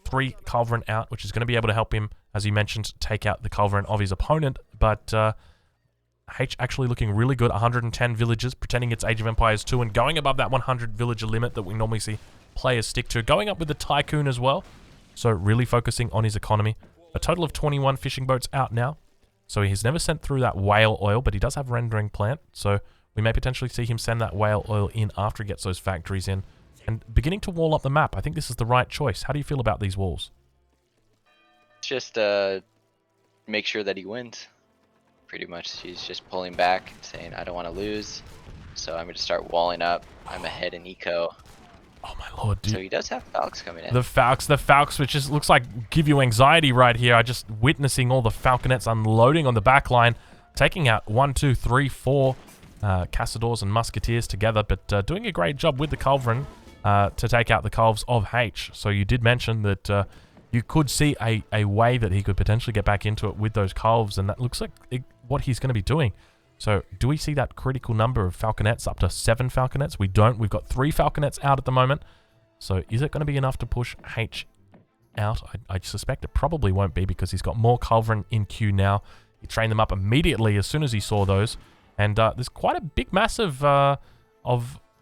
3 Culverin out, which is going to be able to help him, as you mentioned, take out the Culverin of his opponent. But Haitch actually looking really good. 110 villages, pretending it's Age of Empires 2, and going above that 100 villager limit that we normally see players stick to. Going up with the Tycoon as well. So really focusing on his economy. A total of 21 fishing boats out now. So he's never sent through that whale oil, but he does have rendering plant. So we may potentially see him send that whale oil in after he gets those factories in. And beginning to wall up the map. I think this is the right choice. How do you feel about these walls? Just make sure that he wins. Pretty much, he's just pulling back, saying, I don't want to lose. So I'm going to start walling up. I'm ahead in eco. Oh my lord, dude. So he does have Falcons coming in. The Falcons, which just looks like give you anxiety right here. I just witnessing all the Falconets unloading on the back line, taking out 1, 2, 3, 4 Cazadors and Musketeers together, but doing a great job with the Culverin to take out the Culves of Haitch. So you did mention that you could see a way that he could potentially get back into it with those Culves, and that looks like what he's going to be doing. So do we see that critical number of Falconets up to 7 Falconets? We don't. We've got 3 Falconets out at the moment. So is it going to be enough to push Haitch out? I suspect it probably won't be, because he's got more Culverin in queue now. He trained them up immediately as soon as he saw those. And there's quite a big mass well,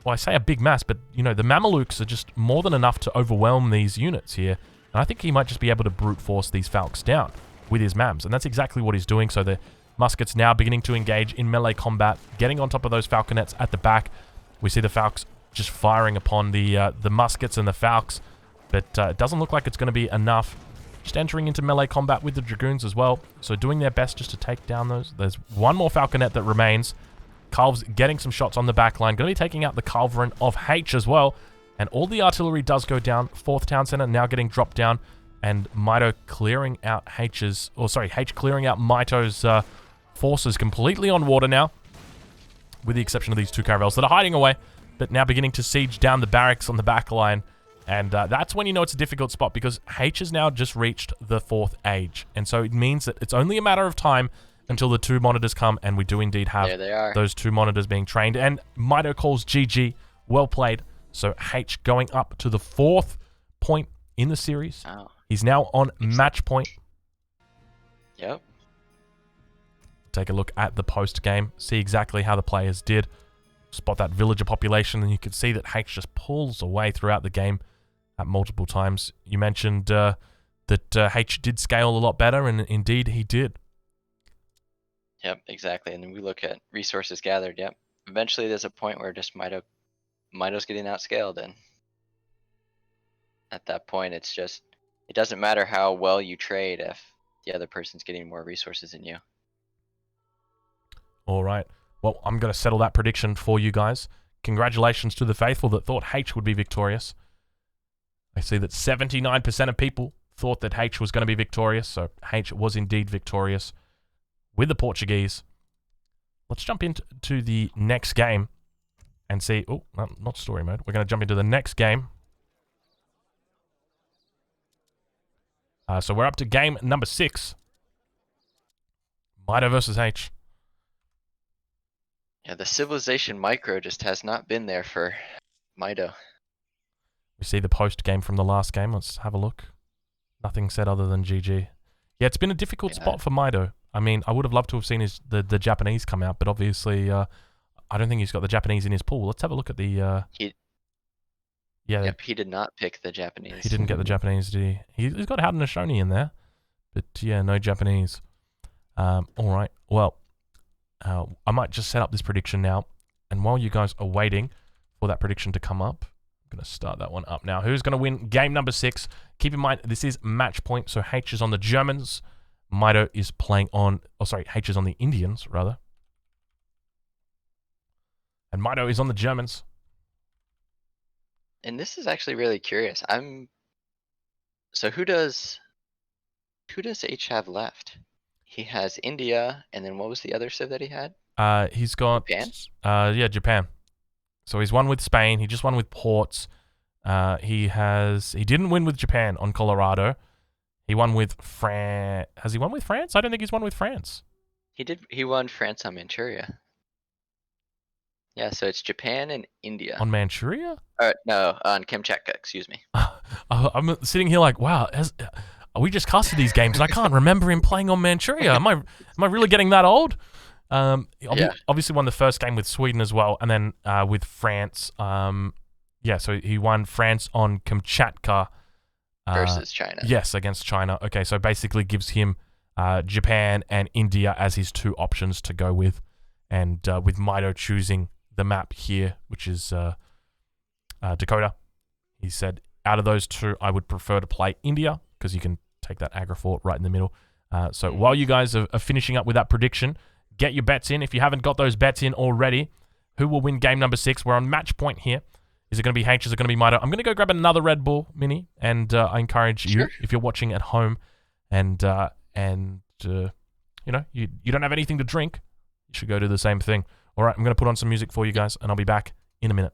I say a big mass, but, you know, the Mamelukes are just more than enough to overwhelm these units here. And I think he might just be able to brute force these Falcons down with his Mams. And that's exactly what he's doing. So the Muskets now beginning to engage in melee combat, getting on top of those Falconets at the back. We see the Falcons just firing upon the Muskets and the Falcons. But it doesn't look like it's going to be enough. Just entering into melee combat with the Dragoons as well. So doing their best just to take down those. There's one more Falconet that remains. Culves getting some shots on the back line. Going to be taking out the Culverin of Haitch as well. And all the artillery does go down. 4th Town Center now getting dropped down. And Mitoe clearing out Haitch clearing out Mitoe's forces completely on water now. With the exception of these 2 caravels that are hiding away. But now beginning to siege down the barracks on the back line. And that's when you know it's a difficult spot, because Haitch has now just reached the 4th age. And so it means that it's only a matter of time until the 2 monitors come, and we do indeed have those 2 monitors being trained. And Mitoe calls GG. Well played. So Haitch going up to the 4th point in the series. Oh. He's now on match point. Yep. Take a look at the post game. See exactly how the players did. Spot that villager population, and you can see that Haitch just pulls away throughout the game at multiple times. You mentioned that Haitch did scale a lot better, and indeed he did. Yep, exactly. And then we look at resources gathered. Yep. Eventually, there's a point where just Mitoe's getting outscaled, and at that point, it's just, it doesn't matter how well you trade if the other person's getting more resources than you. All right. Well, I'm going to settle that prediction for you guys. Congratulations to the faithful that thought Haitch would be victorious. I see that 79% of people thought that Haitch was going to be victorious, so Haitch was indeed victorious with the Portuguese. Let's jump into the next game and see... Oh, not story mode. We're going to jump into the next game. So we're up to game number 6. Mitoe versus Haitch. Yeah, the civilization micro just has not been there for Mitoe. We see the post game from the last game. Let's have a look. Nothing said other than GG. Yeah, it's been a difficult spot for Mitoe. I mean, I would have loved to have seen the Japanese come out, but obviously I don't think he's got the Japanese in his pool. Let's have a look at the... Yep, he did not pick the Japanese. He didn't get the Japanese, did he? He's got Haudenosaunee in there, but yeah, no Japanese. All right, well, I might just set up this prediction now, and while you guys are waiting for that prediction to come up, I'm going to start that one up now. Who's going to win game number 6? Keep in mind, this is match point, so Haitch is on the Germans. Mitoe is playing on... Oh, sorry, Haitch is on the Indians, rather. And Mitoe is on the Germans. And this is actually really curious. So who does H have left? He has India, and then what was the other civ that he had? He's got Japan? Yeah, Japan. So he's won with Spain. He just won with Ports. He didn't win with Japan on Colorado. He won with France. Has he won with France? I don't think he's won with France. He did. He won France on Manchuria. Yeah, so it's Japan and India. On Manchuria? No, on Kamchatka, excuse me. I'm sitting here like, wow, we just casted these games and I can't remember him playing on Manchuria. Am I really getting that old? Obviously won the first game with Sweden as well, and then with France. Yeah, so he won France on Kamchatka. Versus China. Yes, against China. Okay, so basically gives him Japan and India as his 2 options to go with. And with Mitoe choosing the map here, which is Dakota, he said, out of those 2, I would prefer to play India because you can take that aggro fort right in the middle. So while you guys are finishing up with that prediction, get your bets in. If you haven't got those bets in already, who will win game number 6? We're on match point here. Is it going to be Haitch? Is it going to be Mitoe? I'm going to go grab another Red Bull Mini, and I encourage you, if you're watching at home, and you know, you don't have anything to drink, you should go do the same thing. All right, I'm going to put on some music for you guys, and I'll be back in a minute.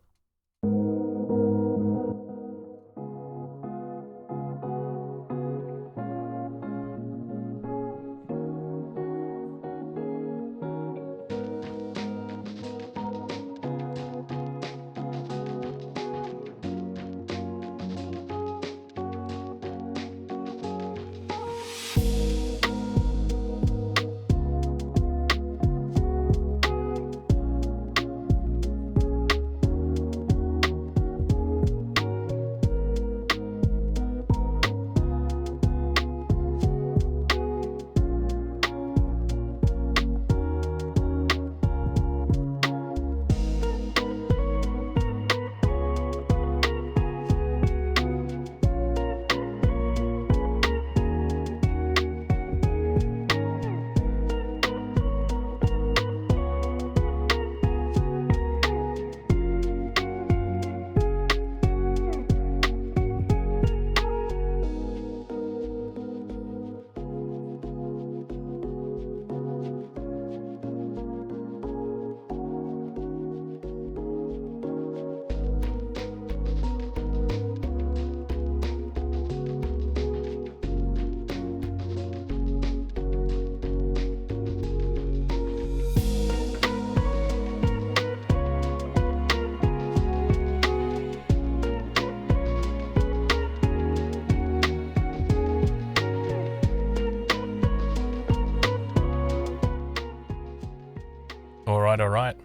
All right.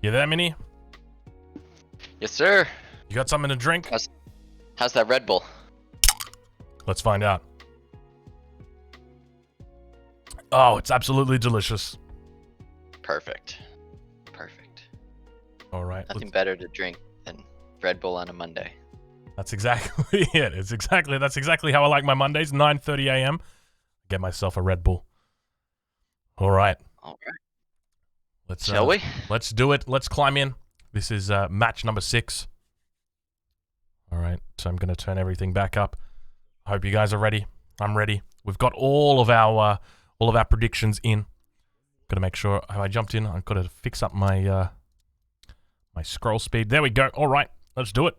You there, Mini? Yes, sir. You got something to drink? How's that Red Bull? Let's find out. Oh, it's absolutely delicious. Perfect. All right. Nothing better to drink than Red Bull on a Monday. That's exactly it. That's exactly how I like my Mondays. 9:30 a.m. Get myself a Red Bull. All right. Shall we? Let's do it. Let's climb in. This is match number 6. All right. So I'm going to turn everything back up. I hope you guys are ready. I'm ready. We've got all of our predictions in. Got to make sure. Have I jumped in? I've got to fix up my my scroll speed. There we go. All right. Let's do it.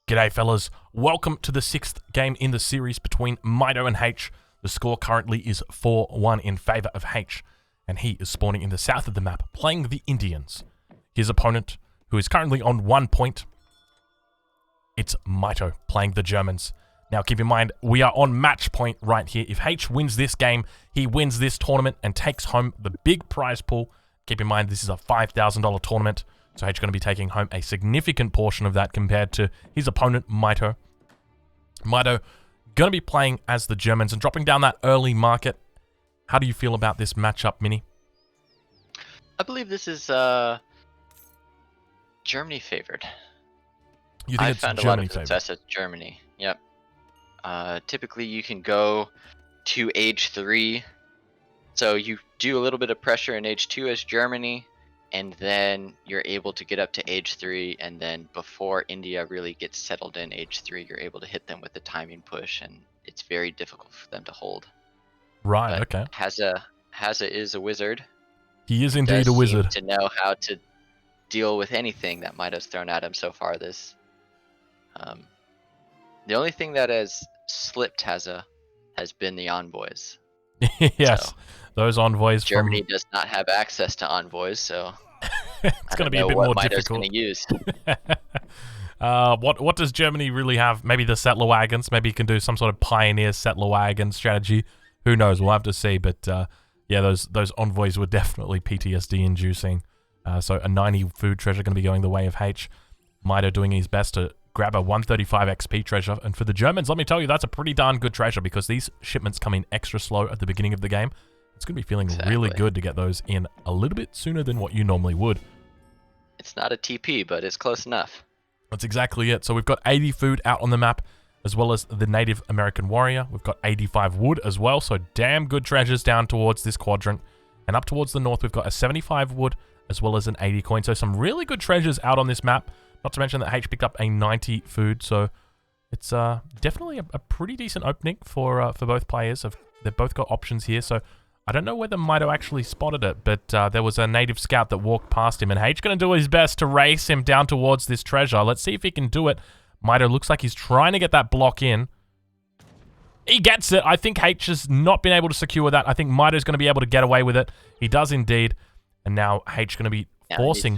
G'day, fellas. Welcome to the 6th game in the series between Mitoe and Haitch. The score currently is 4-1 in favor of Haitch, and he is spawning in the south of the map, playing the Indians. His opponent, who is currently on 1 point, it's Mitoe, playing the Germans. Now, keep in mind, we are on match point right here. If Haitch wins this game, he wins this tournament and takes home the big prize pool. Keep in mind, this is a $5,000 tournament, so Haitch is going to be taking home a significant portion of that compared to his opponent, Mitoe. Mitoe going to be playing as the Germans and dropping down that early market. How do you feel about this matchup, Mini? I believe this is Germany favored. You think it's found Germany a lot of favored? success at Germany. Yep. Typically, you can go to age 3. So you do a little bit of pressure in age 2 as Germany, and then you're able to get up to age 3, and then before India really gets settled in age 3, you're able to hit them with the timing push, and it's very difficult for them to hold. Right, But okay. Haza is a wizard. He is indeed a wizard. To know how to deal with anything that might have thrown at him so far. The only thing that has slipped Haza has been the envoys. Yes, so, those envoys. Germany does not have access to envoys, so it's going to be a bit more difficult. Going to use. What does Germany really have? Maybe the settler wagons. Maybe you can do some sort of pioneer settler wagon strategy. Who knows? We'll have to see. But yeah, those envoys were definitely PTSD inducing. So a 90 food treasure going to be going the way of Haitch. Mitoe doing his best to grab a 135 XP treasure. And for the Germans, let me tell you, that's a pretty darn good treasure because these shipments come in extra slow at the beginning of the game. It's going to be feeling really good to get those in a little bit sooner than what you normally would. It's not a TP, but it's close enough. That's exactly it. So we've got 80 food out on the map, as well as the Native American warrior. We've got 85 wood as well, so damn good treasures down towards this quadrant. And up towards the north, we've got a 75 wood, as well as an 80 coin. So some really good treasures out on this map. Not to mention that Haitch picked up a 90 food, so it's definitely a pretty decent opening for both players. They've both got options here, so I don't know whether Mitoe actually spotted it, but there was a native scout that walked past him, and Haitch going to do his best to race him down towards this treasure. Let's see if he can do it. Mitoe looks like he's trying to get that block in. He gets it. I think Haitch has not been able to secure that. I think Mitoe's going to be able to get away with it. He does indeed. And now Haitch going to be forcing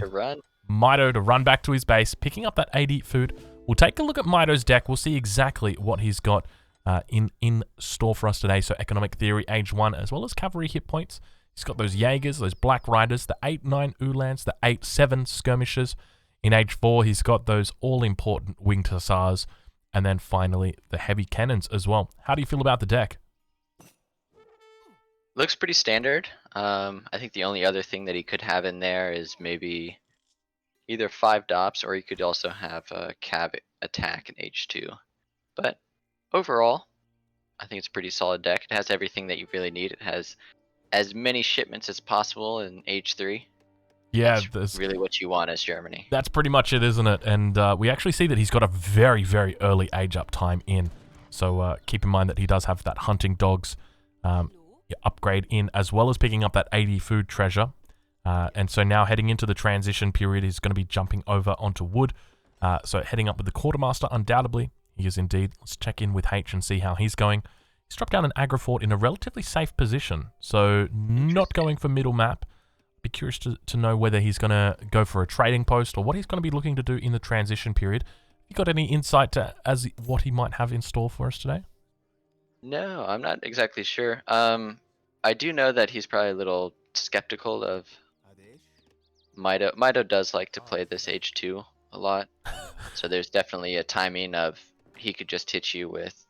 Mitoe to run back to his base, picking up that 80 food. We'll take a look at Mitoe's deck. We'll see exactly what he's got in store for us today. So Economic Theory, Age 1, as well as Cavalry hit points. He's got those Jaegers, those Black Riders, the 8-9 Ulans, the 8-7 Skirmishers. In Age 4, he's got those all-important Winged Hussars, and then finally the Heavy Cannons as well. How do you feel about the deck? Looks pretty standard. I think the only other thing that he could have in there is maybe either 5 DOPS, or he could also have a Cav attack in H2. But overall, I think it's a pretty solid deck. It has everything that you really need. It has as many shipments as possible in H3. Yeah, that's really what you want as Germany. That's pretty much it, isn't it? And we actually see that he's got a very, very early age up time in. So keep in mind that he does have that hunting dogs upgrade in, as well as picking up that 80 food treasure. And so now heading into the transition period, he's going to be jumping over onto wood. So heading up with the Quartermaster, undoubtedly. He is indeed. Let's check in with Haitch and see how he's going. He's dropped down an aggro fort in a relatively safe position. So not going for middle map. Be curious to know whether he's going to go for a trading post or what he's going to be looking to do in the transition period. You got any insight to what he might have in store for us today? No, I'm not exactly sure. I do know that he's probably a little skeptical of Mitoe. Mitoe does like to play this H2 a lot. So there's definitely a timing of he could just hit you with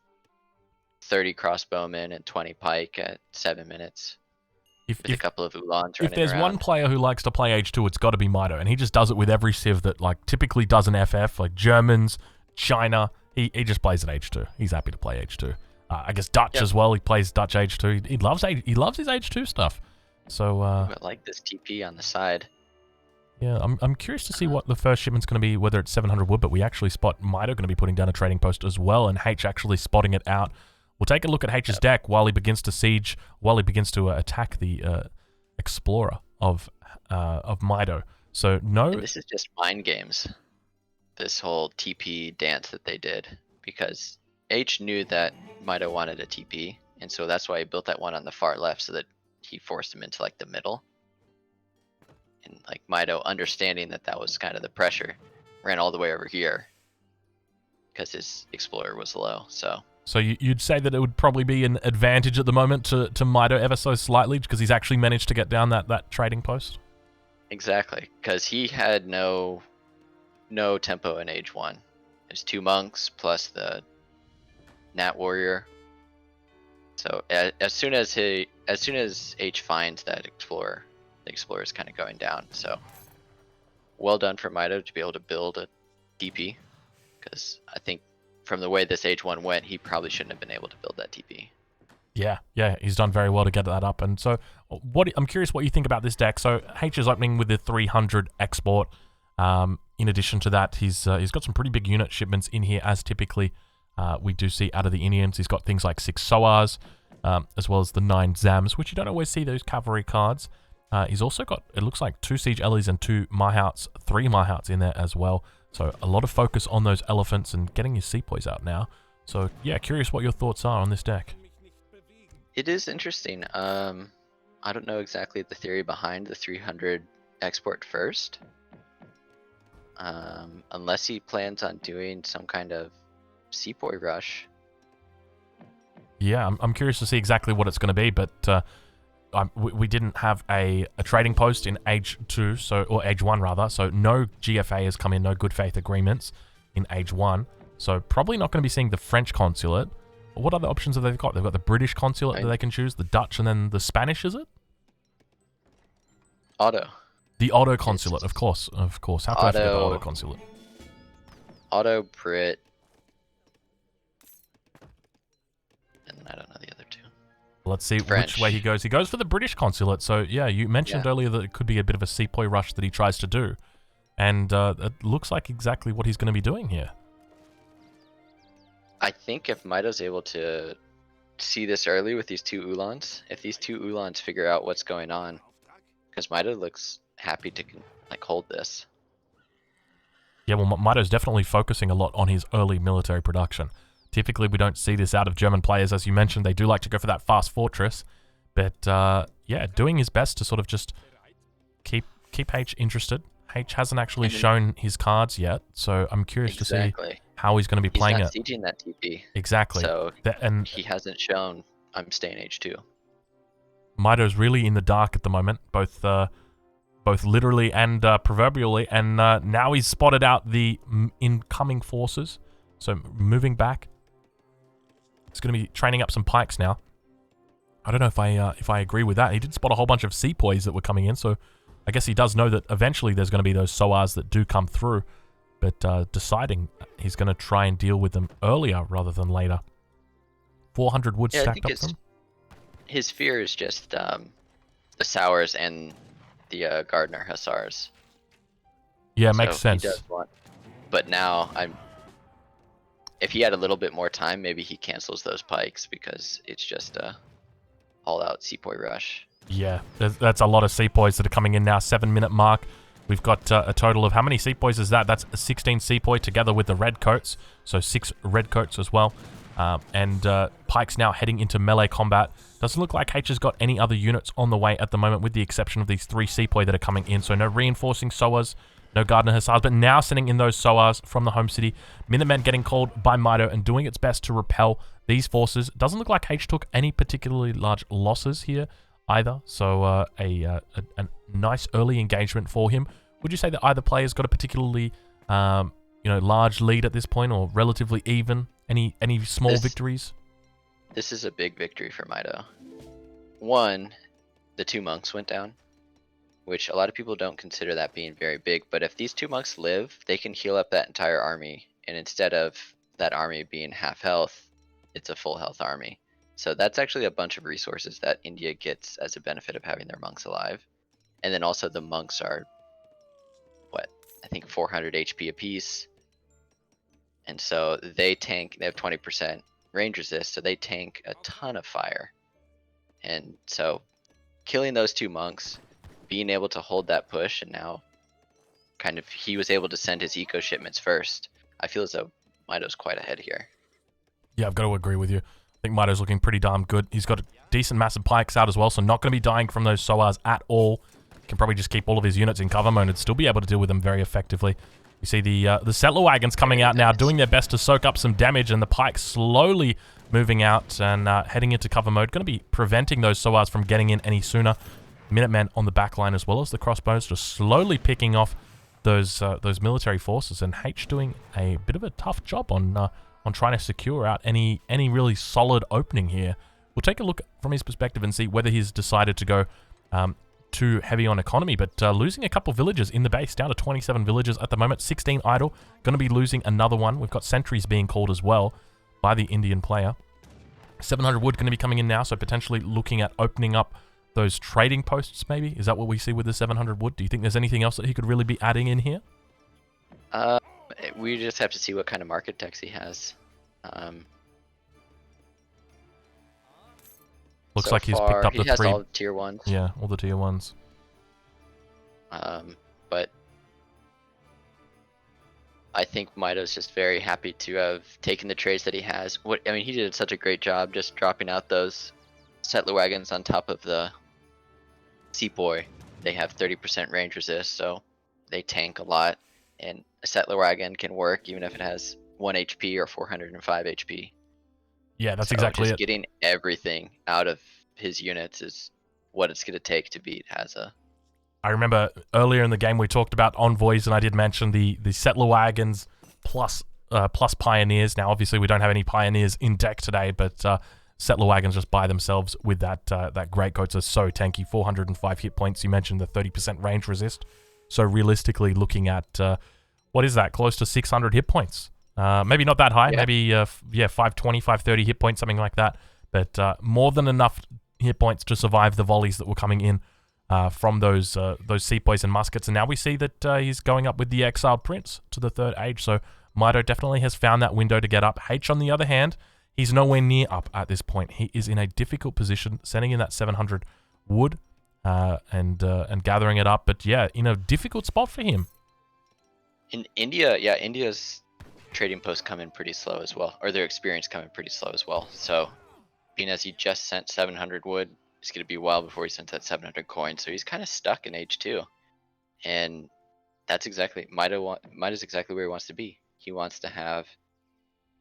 30 crossbowmen and 20 pike at 7 minutes. With a couple of Ulans if there's one player who likes to play H2, it's got to be Mitoe, and he just does it with every civ that like typically does an FF, like Germans, China. He just plays at H2. He's happy to play H2. I guess Dutch as well. He plays Dutch H2. He loves his H2 stuff. So I like this TP on the side. Yeah, I'm curious to see what the first shipment's going to be, whether it's 700 wood, but we actually spot Mitoe going to be putting down a trading post as well, and Haitch actually spotting it out. We'll take a look at Haitch's deck while he begins to siege, while he begins to attack the Explorer of Mitoe. So no... And this is just mind games, this whole TP dance that they did, because H knew that Mitoe wanted a TP, and so that's why he built that one on the far left, so that he forced him into like the middle. And like Mitoe, understanding that that was kind of the pressure, ran all the way over here because his Explorer was low. So you'd say that it would probably be an advantage at the moment to Mitoe ever so slightly because he's actually managed to get down that trading post? Exactly, because he had no tempo in Age 1. There's 2 monks plus the Nat Warrior. So as soon as H finds that Explorer, the Explorer is kind of going down. So well done for Mitoe to be able to build a DP, because I think from the way this H1 went, he probably shouldn't have been able to build that TP. Yeah, he's done very well to get that up. And so I'm curious what you think about this deck. So Haitch is opening with the 300 export. In addition to that, he's got some pretty big unit shipments in here, as typically we do see out of the Indians. He's got things like 6 Soars, as well as the 9 Zams, which you don't always see those cavalry cards. He's also got, it looks like, 2 Siege Ellies and 2 Mahouts, 3 Mahouts in there as well. So a lot of focus on those elephants and getting your sepoys out now. So yeah, curious what your thoughts are on this deck. It is interesting. I don't know exactly the theory behind the 300 export first. Unless he plans on doing some kind of sepoy rush. Yeah, I'm curious to see exactly what it's going to be, but we didn't have a trading post in Age 2, or Age 1 rather, so no GFA has come in, no good faith agreements in Age 1, so probably not going to be seeing the French consulate. What other options have they got? They've got the British consulate that they can choose, the Dutch, and then the Spanish, is it? Auto. The Auto consulate, of course. How can I forget the Auto consulate? Auto, Brit, and I don't know the other two. Let's see French. which way he goes. He goes for the British consulate. So, yeah, you mentioned earlier that it could be a bit of a sepoy rush that he tries to do. And it looks like exactly what he's going to be doing here. I think if Mitoe's able to see this early with these two Ulans, if these two Ulans figure out what's going on, because Mitoe looks happy to hold this. Yeah, well, Mitoe's definitely focusing a lot on his early military production. Typically, we don't see this out of German players. As you mentioned, they do like to go for that fast fortress. But, yeah, doing his best to sort of just keep Haitch interested. Haitch hasn't actually shown his cards yet, so I'm curious to see how he's going to be playing it. He's not sieging that TP. Exactly. So and he hasn't shown I'm staying H2. Mitoe's really in the dark at the moment, both literally and proverbially, and now he's spotted out the incoming forces. So moving back, he's going to be training up some pikes now. I don't know if I agree with that. He did spot a whole bunch of sepoys that were coming in, so I guess he does know that eventually there's going to be those SOARs that do come through, but deciding he's going to try and deal with them earlier rather than later. 400 wood stacked up from him. His fear is just the Sours and the Gardner Hussars. Yeah, makes sense. He does but now if he had a little bit more time, maybe he cancels those pikes because it's just a all-out sepoy rush. Yeah, that's a lot of sepoys that are coming in now. 7-minute mark. We've got a total of how many sepoys is that? That's 16 sepoy together with the red coats, so 6 red coats as well. And Pike's now heading into melee combat. Doesn't look like Haitch has got any other units on the way at the moment, with the exception of these 3 sepoy that are coming in. So no reinforcing SOARs, no Gardner Hussars, but now sending in those SOARs from the home city. Minutemen getting called by Mitoe and doing its best to repel these forces. Doesn't look like Haitch took any particularly large losses here either. So a nice early engagement for him. Would you say that either player's got a particularly large lead at this point, or relatively even? Any small victories? This is a big victory for Mitoe. One, the 2 monks went down, which a lot of people don't consider that being very big. But if these 2 monks live, they can heal up that entire army. And instead of that army being half health, it's a full health army. So that's actually a bunch of resources that India gets as a benefit of having their monks alive. And then also the monks are, I think 400 HP apiece. And so they have 20% range resist, so they tank a ton of fire. And so killing those 2 monks, being able to hold that push, and now he was able to send his eco shipments first. I feel as though Mitoe's quite ahead here. Yeah, I've got to agree with you. I think Mitoe's looking pretty darn good. He's got a decent massive pikes out as well, so not going to be dying from those SOARs at all. Can probably just keep all of his units in cover mode and still be able to deal with them very effectively. You see the settler wagons coming out now, doing their best to soak up some damage, and the pikes slowly moving out and heading into cover mode. Going to be preventing those SOARs from getting in any sooner. Minutemen on the back line as well as the crossbows, just slowly picking off those military forces, and Haitch doing a bit of a tough job on trying to secure out any really solid opening here. We'll take a look from his perspective and see whether he's decided to go too heavy on economy, but losing a couple villages in the base, down to 27 villages at the moment, 16 idle, going to be losing another one. We've got sentries being called as well by the Indian player. 700 wood going to be coming in now, so potentially looking at opening up those trading posts maybe. Is that what we see with the 700 wood? Do you think there's anything else that he could really be adding in here? We just have to see what kind of market tax he has. Looks so like he's picked up the 3. He has all the tier 1s. Yeah, all the tier 1s. But I think Mitoe's just very happy to have taken the trades that he has. He did such a great job just dropping out those settler wagons on top of the sepoy. They have 30% range resist, so they tank a lot. And a settler wagon can work even if it has 1 HP or 405 HP. Yeah, that's exactly it. Getting everything out of his units is what it's going to take to beat Haza. I remember earlier in the game we talked about envoys, and I did mention the settler wagons plus pioneers. Now, obviously, we don't have any pioneers in deck today, but settler wagons just by themselves with that greatcoats are so tanky. 405 hit points. You mentioned the 30% range resist. So realistically, looking at what is that? Close to 600 hit points. Maybe not that high. Yeah. Maybe 520, 530 hit points, something like that. But more than enough hit points to survive the volleys that were coming in from those sepoys and muskets. And now we see that he's going up with the exiled prince to the 3rd age. So Mitoe definitely has found that window to get up. Haitch, on the other hand, he's nowhere near up at this point. He is in a difficult position, sending in that 700 wood and gathering it up. But yeah, in a difficult spot for him. In India, India's trading posts come in pretty slow as well, or their experience come in pretty slow as well. So, being as he just sent 700 wood, it's going to be a while before he sent that 700 coin. So he's kind of stuck in age 2, and that's exactly Mitoe's exactly where he wants to be. He wants to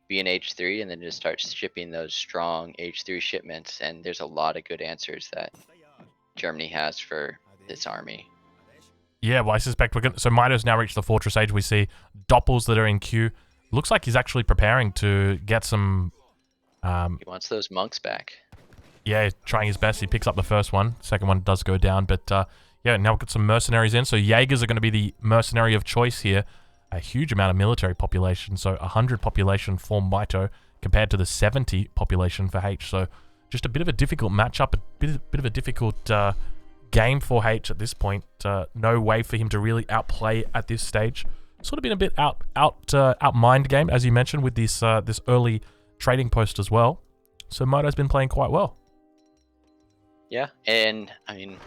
be in age 3 and then just start shipping those strong age 3 shipments. And there's a lot of good answers that Germany has for this army. Yeah, well, I suspect so Mitoe's now reached the fortress age. We see doppels that are in queue. Looks like he's actually preparing to get some. He wants those monks back. Yeah, trying his best. He picks up the first one. Second one does go down, but yeah, now we've got some mercenaries in. So Jaegers are going to be the mercenary of choice here. A huge amount of military population. So 100 population for Mitoe compared to the 70 population for Haitch. So just a bit of a difficult matchup, a bit of a difficult game for Haitch at this point. No way for him to really outplay at this stage. Sort of been a bit outmined game, as you mentioned, with this early trading post as well. So Mitoe's been playing quite well. Yeah, and I mean,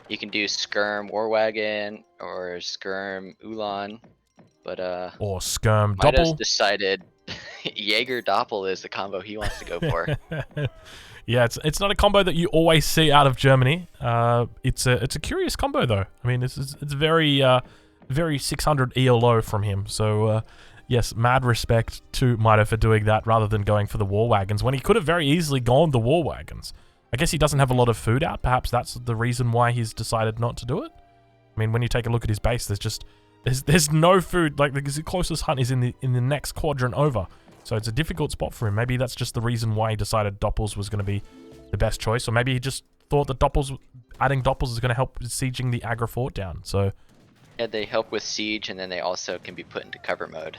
you can do Skirm War Wagon or Skirm Ulan, but or Skirm Mitoe's Doppel. decided Jaeger Doppel is the combo he wants to go for. Yeah, it's not a combo that you always see out of Germany. It's a curious combo though. I mean, it's very 600 ELO from him. So yes, mad respect to Mitoe for doing that rather than going for the war wagons when he could have very easily gone the war wagons. I guess he doesn't have a lot of food out. Perhaps that's the reason why he's decided not to do it. I mean, when you take a look at his base, there's no food. Like the closest hunt is in the next quadrant over. So it's a difficult spot for him. Maybe that's just the reason why he decided Doppels was going to be the best choice, or maybe he just thought that adding Doppels is going to help sieging the Agra fort down. So yeah, they help with siege, and then they also can be put into cover mode.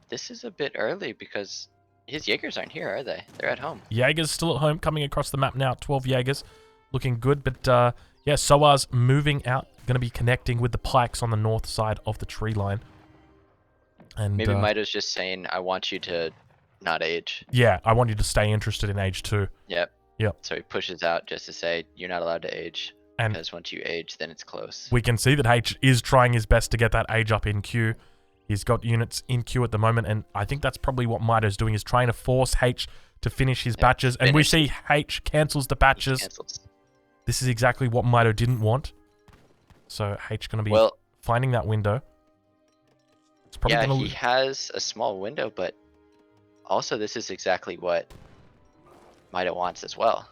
This is a bit early because his Jaegers aren't here, are they? They're at home. Jaegers still at home, coming across the map now. 12 Jaegers, looking good. But yeah, Soar's moving out, going to be connecting with the pikes on the north side of the tree line. And maybe Mitoe's just saying, I want you to not age. Yeah, I want you to stay interested in age 2. Yep. Yep. So he pushes out just to say, you're not allowed to age. And because once you age, then it's close. We can see that Haitch is trying his best to get that age up in queue. He's got units in queue at the moment, and I think that's probably what Mitoe's doing, is trying to force Haitch to finish his batches. And we see Haitch cancels the batches. This is exactly what Mitoe didn't want. So Haitch going to be finding that window. It's probably he has a small window, but also this is exactly what Mitoe wants as well.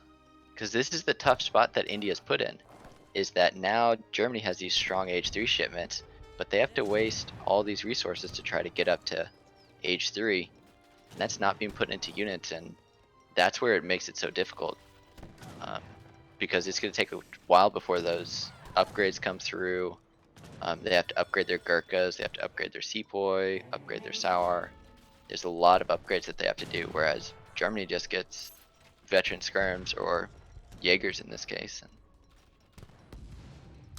Because this is the tough spot that India's put in, is that now Germany has these strong age 3 shipments, but they have to waste all these resources to try to get up to age 3, and that's not being put into units, and that's where it makes it so difficult. Because it's going to take a while before those upgrades come through. They have to upgrade their Gurkhas, they have to upgrade their Sepoy, upgrade their Sour. There's a lot of upgrades that they have to do, whereas Germany just gets veteran skirms or Jaegers in this case. And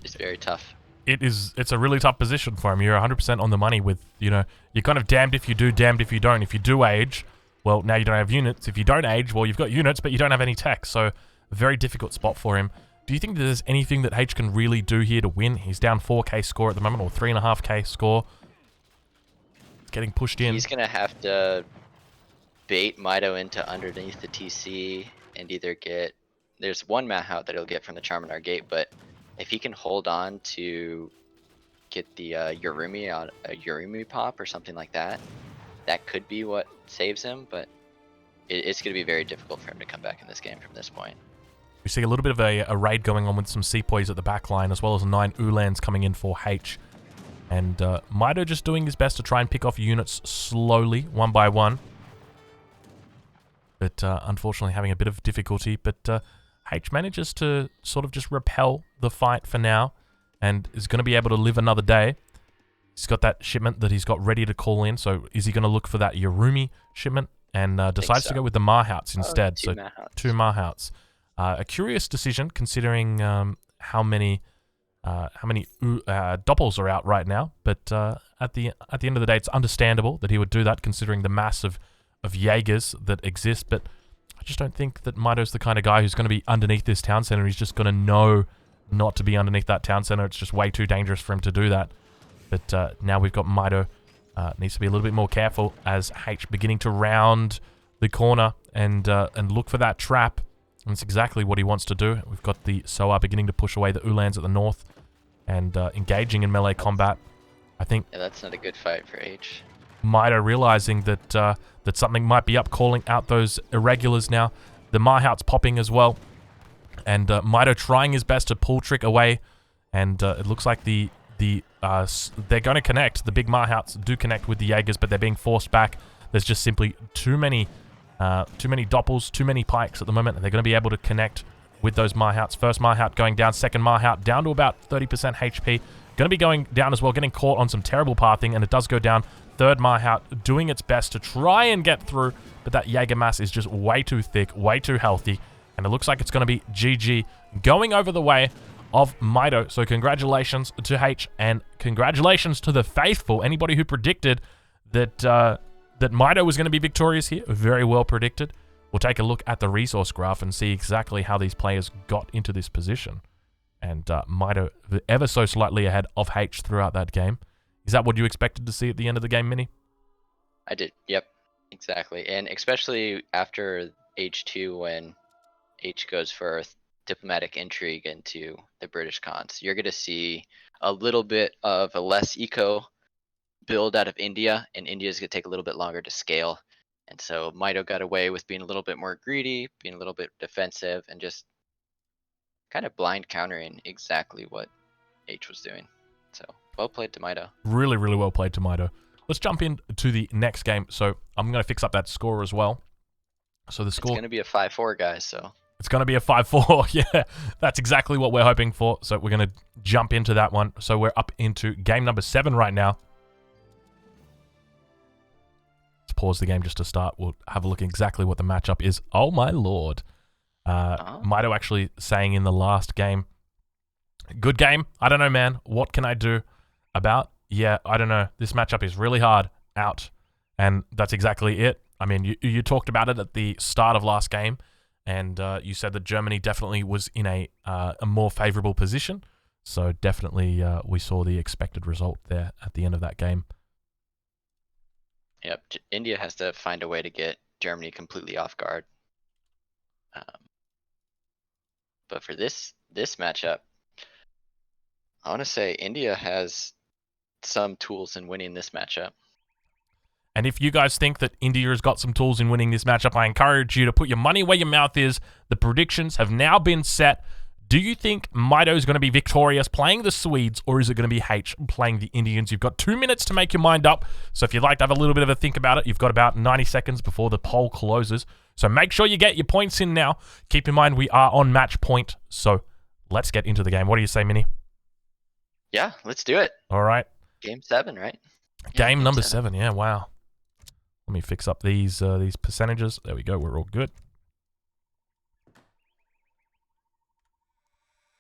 it's very tough. It's a really tough position for him. You're 100% on the money with, you're kind of damned if you do, damned if you don't. If you do age, well, now you don't have units. If you don't age, well, you've got units, but you don't have any tech. So a very difficult spot for him. Do you think that there's anything that Haitch can really do here to win? He's down 4k score at the moment, or 3.5k score. It's getting pushed in. He's going to have to bait Mitoe into underneath the TC and either get... There's one Mahout that he'll get from the Charminar Gate, but if he can hold on to get the Urumi pop or something like that, that could be what saves him, but it's going to be very difficult for him to come back in this game from this point. We see a little bit of a raid going on with some sepoys at the back line, as well as 9 Ulans coming in for Haitch. And Mitoe just doing his best to try and pick off units slowly, one by one. But unfortunately having a bit of difficulty. But Haitch manages to sort of just repel the fight for now, and is going to be able to live another day. He's got that shipment that he's got ready to call in, so is he going to look for that Yarumi shipment? And decides to go with the Mahouts instead. Two Mahouts. 2 Mahouts. A curious decision considering how many doppels are out right now. But at the end of the day, it's understandable that he would do that considering the mass of Jaegers that exist. But I just don't think that Mitoe's the kind of guy who's going to be underneath this town center. He's just going to know not to be underneath that town center. It's just way too dangerous for him to do that. But now we've got Mitoe. Needs to be a little bit more careful as Haitch beginning to round the corner and look for that trap. And that's exactly what he wants to do. We've got the Soa beginning to push away the Ulans at the north and engaging in melee combat. I think... Yeah, that's not a good fight for H. Mitoe realizing that that something might be up, calling out those irregulars now. The Mahout's popping as well. And Mitoe trying his best to pull Trick away. And it looks like they're going to connect. The big Mahouts do connect with the Jaegers, but they're being forced back. There's just simply too many doppels, too many pikes at the moment, and they're going to be able to connect with those Mahouts. First Mahout going down, second Mahout down to about 30% HP. Going to be going down as well, getting caught on some terrible pathing, and it does go down. Third Mahout doing its best to try and get through, but that Jaeger mass is just way too thick, way too healthy, and it looks like it's going to be GG going over the way of Mitoe. So congratulations to Haitch, and congratulations to the faithful. Anybody who predicted that that Mitoe was going to be victorious here, very well predicted. We'll take a look at the resource graph and see exactly how these players got into this position. And Mitoe ever so slightly ahead of Haitch throughout that game. Is that what you expected to see at the end of the game, Mini? I did. Yep, exactly. And especially after H2 when H goes for diplomatic intrigue into the British cons. You're going to see a little bit of a less eco build out of India, and India's going to take a little bit longer to scale. And so Mitoe got away with being a little bit more greedy, being a little bit defensive, and just kind of blind countering exactly what H was doing. So well played to Mitoe. Really, really well played to Mitoe. Let's jump into the next game. So I'm going to fix up that score as well. So the score... It's going to be a 5-4, guys, so... It's going to be a 5-4. Yeah, that's exactly what we're hoping for. So we're going to jump into that one. So we're up into game number 7 right now. Let's pause the game just to start. We'll have a look at exactly what the matchup is. Oh, my lord. Mitoe actually saying in the last game, good game. I don't know, man. What can I do about? Yeah, I don't know. This matchup is really hard. Out. And that's exactly it. I mean, you talked about it at the start of last game. And you said that Germany definitely was in a more favorable position. So definitely we saw the expected result there at the end of that game. Yep, India has to find a way to get Germany completely off guard. But for this matchup, I want to say India has some tools in winning this matchup. And if you guys think that India has got some tools in winning this matchup, I encourage you to put your money where your mouth is. The predictions have now been set. Do you think Mitoe is going to be victorious playing the Swedes, or is it going to be Haitch playing the Indians? You've got 2 minutes to make your mind up. So if you'd like to have a little bit of a think about it, you've got about 90 seconds before the poll closes. So make sure you get your points in now. Keep in mind we are on match point. So let's get into the game. What do you say, Mini? Yeah, let's do it. All right. Game 7, right? Game number 7. Yeah, wow. Let me fix up these percentages. There we go. We're all good.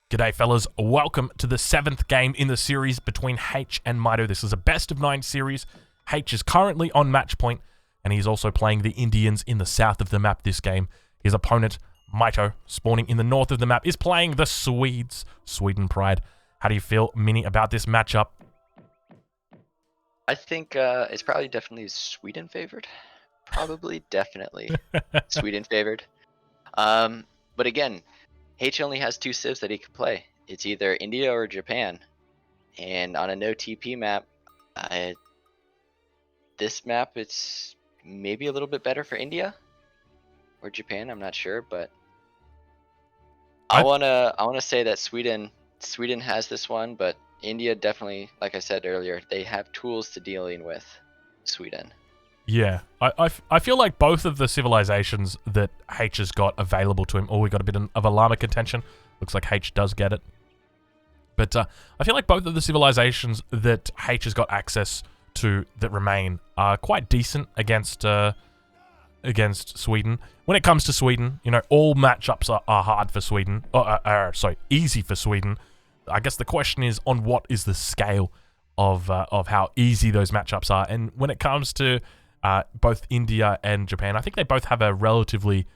G'day, fellas. Welcome to the 7th game in the series between Haitch and Mitoe. This is a best-of-9 series. Haitch is currently on match point, and he's also playing the Indians in the south of the map this game. His opponent, Mitoe, spawning in the north of the map, is playing the Swedes. Sweden pride. How do you feel, Mini, about this matchup? I think it's probably definitely Sweden favored. Probably, definitely Sweden favored. But again, Haitch only has 2 civs that he can play. It's either India or Japan. And on a no TP map, this map, it's maybe a little bit better for India or Japan. I'm not sure, but I wanna say that Sweden has this one, but India definitely, like I said earlier, they have tools to dealing with Sweden. Yeah, I feel like both of the civilizations that H has got available to him. Oh, we got a bit of a llama contention. Looks like H does get it. But I feel like both of the civilizations that H has got access to that remain are quite decent against Sweden. When it comes to Sweden, you know, all matchups are hard for Sweden. Sorry, easy for Sweden. I guess the question is on what is the scale of how easy those matchups are. And when it comes to both India and Japan, I think they both have a relatively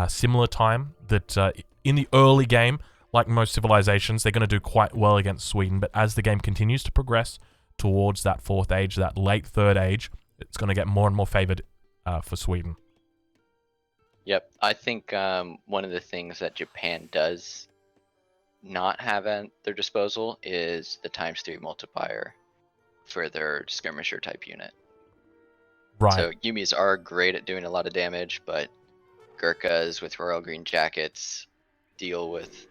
similar time. That in the early game, like most civilizations, they're going to do quite well against Sweden. But as the game continues to progress towards that fourth age, that late third age, it's going to get more and more favored for Sweden. Yep, I think one of the things that Japan does not have at their disposal is the ×3 multiplier for their skirmisher type unit. Right. So Yumis are great at doing a lot of damage, but Gurkhas with Royal Green Jackets deal with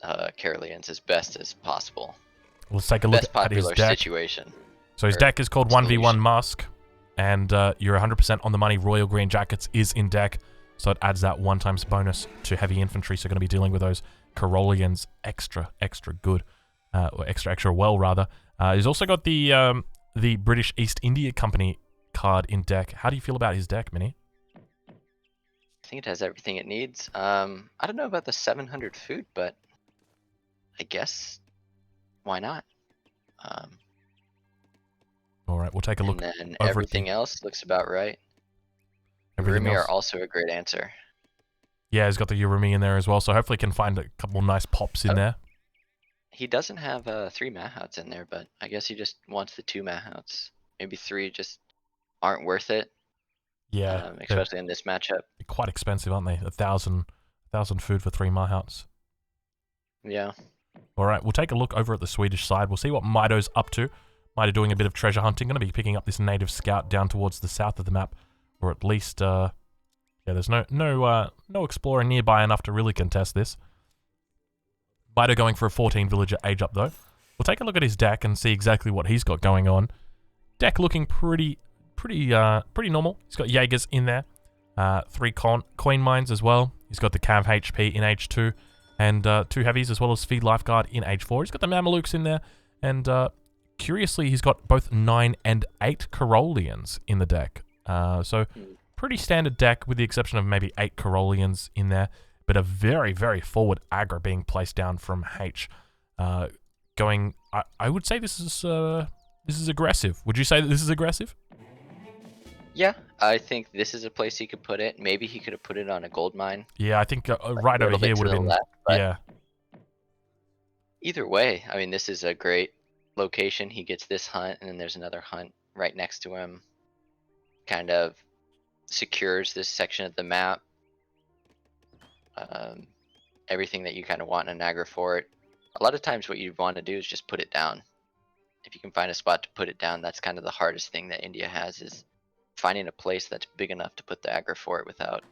Karelians as best as possible. Let's take a look Best at his popular deck. situation. So his deck is called 1v1 Musk, and you're 100% on the money. Royal Green Jackets is in deck, so it adds that 1x bonus to heavy infantry. So you're going to be dealing with those Karelians extra good, or extra well rather. He's also got the British East India Company card in deck. How do you feel about his deck, Minnie? I think it has everything it needs. I don't know about the 700 food, but I guess why not? All right, we'll take a look. And then everything else looks about right. Urumi are also a great answer. Yeah, he's got the Urumi in there as well, so hopefully can find a couple nice pops in there. He doesn't have 3 Mahouts in there, but I guess he just wants the 2 Mahouts. Maybe 3 just aren't worth it. Yeah, especially in this matchup. They're quite expensive, aren't they? 1,000 food for 3 Mahouts. Yeah. All right, we'll take a look over at the Swedish side. We'll see what Mitoe's up to. Mitoe doing a bit of treasure hunting. Going to be picking up this native scout down towards the south of the map, or at least, yeah, there's no explorer nearby enough to really contest this. Mitoe going for a 14 villager age up though. We'll take a look at his deck and see exactly what he's got going on. Deck looking pretty normal. He's got Jaegers in there, 3 coin mines as well. He's got the Cav HP in H2, and 2 heavies as well as Feed Lifeguard in H4. He's got the Mamelukes in there, and curiously, he's got both 9 and 8 Karelians in the deck. So pretty standard deck with the exception of maybe 8 Karelians in there, but a very, very forward aggro being placed down from Haitch. I would say this is aggressive. Would you say that this is aggressive? Yeah, I think this is a place he could put it. Maybe he could have put it on a gold mine. Yeah, I think right over here would have been left, yeah. Either way, I mean, this is a great location. He gets this hunt, and then there's another hunt right next to him. Kind of secures this section of the map. Everything that you kind of want in an aggro fort. A lot of times what you want to do is just put it down. If you can find a spot to put it down, that's kind of the hardest thing that India has, is finding a place that's big enough to put the aggro fort without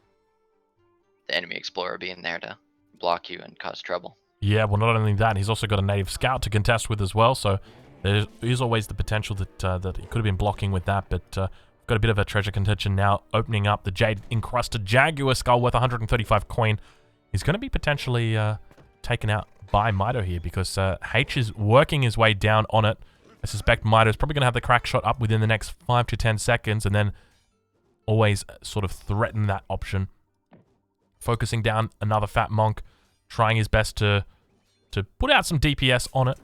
the enemy explorer being there to block you and cause trouble. Yeah, well, not only that, he's also got a native scout to contest with as well, so there is always the potential that he could have been blocking with that, but got a bit of a treasure contention now, opening up the jade-encrusted Jaguar skull worth 135 coin. He's going to be potentially taken out by Mitoe here, because H is working his way down on it. I suspect Mitoe's probably going to have the crack shot up within the next 5 to 10 seconds, and then always sort of threaten that option. Focusing down another Fat Monk, trying his best to put out some DPS on it.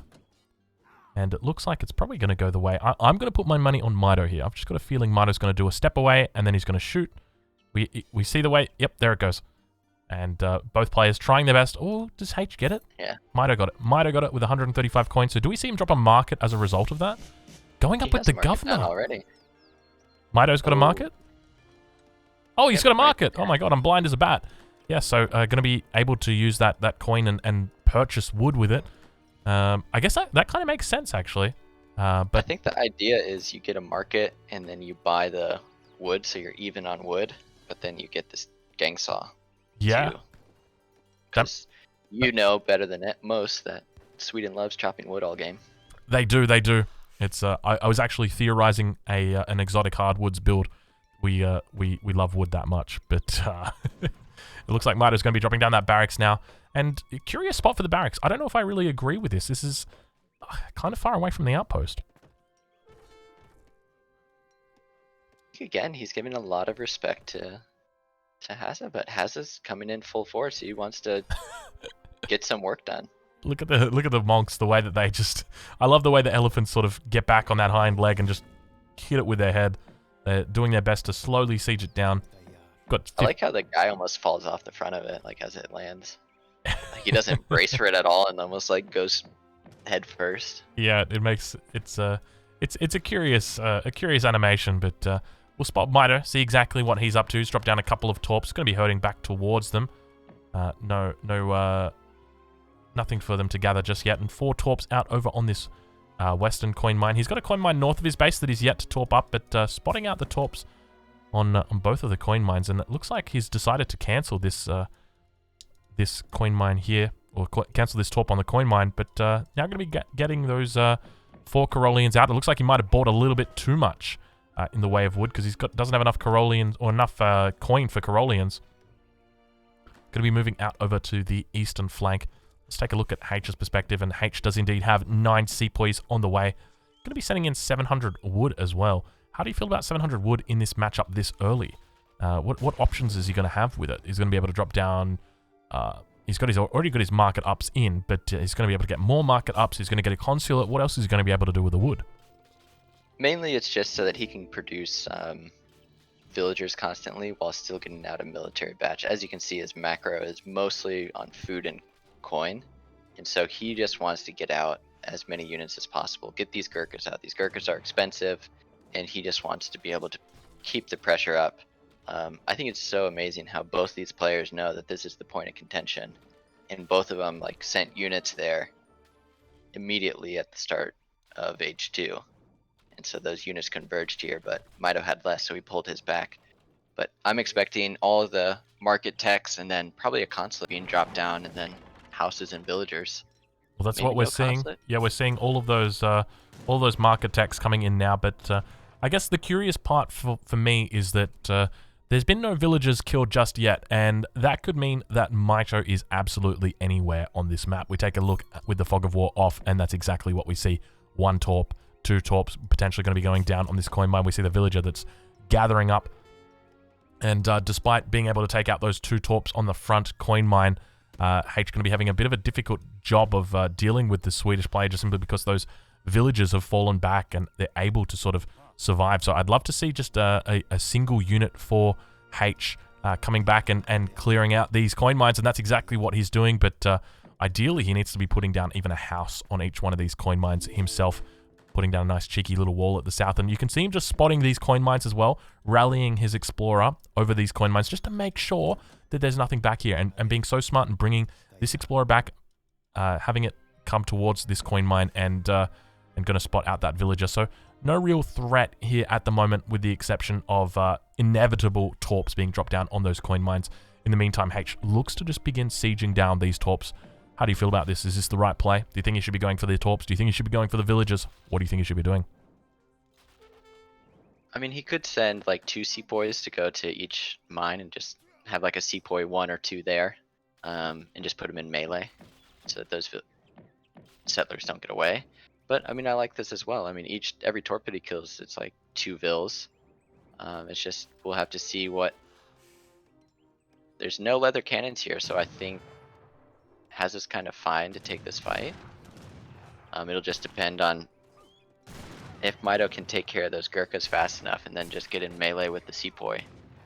And it looks like it's probably going to go the way. I'm going to put my money on Mitoe here. I've just got a feeling Mitoe's going to do a step away, and then he's going to shoot. We see the way. Yep, there it goes. And both players trying their best. Oh, does H get it? Yeah. Mitoe got it. Mitoe got it with 135 coins. So do we see him drop a market as a result of that? Going up with the governor. Already. Mitoe's got a market? Oh, he's got a market. Oh my god, I'm blind as a bat. Yeah, so going to be able to use that coin and purchase wood with it. I guess that kind of makes sense, actually. But I think the idea is you get a market and then you buy the wood, so you're even on wood, but then you get this gang saw. Yeah. Because you know better than most that Sweden loves chopping wood all game. They do. It's I was actually theorizing an exotic hardwoods build. We love wood that much, but it looks like Mitoe's going to be dropping down that barracks now. And a curious spot for the barracks. I don't know if I really agree with this. This is kind of far away from the outpost. Again, he's giving a lot of respect to Hazza, but Hazza's coming in full force. He wants to get some work done. Look at the monks, the way that they just... I love the way the elephants sort of get back on that hind leg and just hit it with their head. They're doing their best to slowly siege it down. I like how the guy almost falls off the front of it, like as it lands. Like he doesn't brace for it at all, and almost like goes head first. Yeah, it makes it's a curious animation, but we'll spot Mitoe, see exactly what he's up to. He's dropped down a couple of torps. Going to be herding back towards them. Nothing for them to gather just yet, and 4 torps out over on this western coin mine. He's got a coin mine north of his base that he's yet to torp up, but spotting out the torps on both of the coin mines, and it looks like he's decided to cancel this this coin mine here, or cancel this torp on the coin mine, but now going to be getting those 4 Caroleans out. It looks like he might have bought a little bit too much in the way of wood, because doesn't have enough Caroleans, or enough coin for Caroleans. Going to be moving out over to the eastern flank. Let's take a look at Haitch's perspective, and Haitch does indeed have 9 sepoys on the way. Going to be sending in 700 wood as well. How do you feel about 700 wood in this matchup this early? What options is he going to have with it? He's going to be able to drop down... he's already got his market ups in, but he's going to be able to get more market ups. He's going to get a consulate. What else is he going to be able to do with the wood? Mainly it's just so that he can produce villagers constantly while still getting out a military batch. As you can see, his macro is mostly on food and coin, and so he just wants to get out as many units as possible, get these Gurkhas out. These Gurkhas are expensive, and he just wants to be able to keep the pressure up. I think it's so amazing how both these players know that this is the point of contention, and both of them like sent units there immediately at the start of Age 2, and so those units converged here, but Mitoe had less, so he pulled his back. But I'm expecting all of the market techs, and then probably a consulate being dropped down, and then houses and villagers. Well, that's what we're seeing. Consulate. Yeah, we're seeing all of those market techs coming in now, but I guess the curious part for me is that there's been no villagers killed just yet, and that could mean that Mitoe is absolutely anywhere on this map. We take a look with the Fog of War off, and that's exactly what we see. 1 torp, 2 torps potentially going to be going down on this coin mine. We see the villager that's gathering up, and despite being able to take out those 2 torps on the front coin mine, Haitch going to be having a bit of a difficult job of dealing with the Swedish player, just simply because those villagers have fallen back and they're able to sort of survive. So I'd love to see just a single unit for Haitch coming back and clearing out these coin mines, and that's exactly what he's doing. But ideally, he needs to be putting down even a house on each one of these coin mines himself, putting down a nice cheeky little wall at the south. And you can see him just spotting these coin mines as well, rallying his explorer over these coin mines just to make sure that there's nothing back here, and being so smart and bringing this explorer back, having it come towards this coin mine, and going to spot out that villager. So no real threat here at the moment, with the exception of inevitable torps being dropped down on those coin mines. In the meantime, H looks to just begin sieging down these torps. How do you feel about this? Is this the right play? Do you think he should be going for the torps? Do you think he should be going for the villagers? What do you think he should be doing? I mean, he could send like 2 sepoys to go to each mine and just have like a sepoy 1 or 2 there, and just put them in melee so that those settlers don't get away. But I mean, I like this as well. I mean, every torp that he kills, it's like 2 vills. It's just, we'll have to see what... There's no leather cannons here, so I think Hazza's kind of fine to take this fight. It'll just depend on if Mitoe can take care of those Gurkhas fast enough and then just get in melee with the sepoy.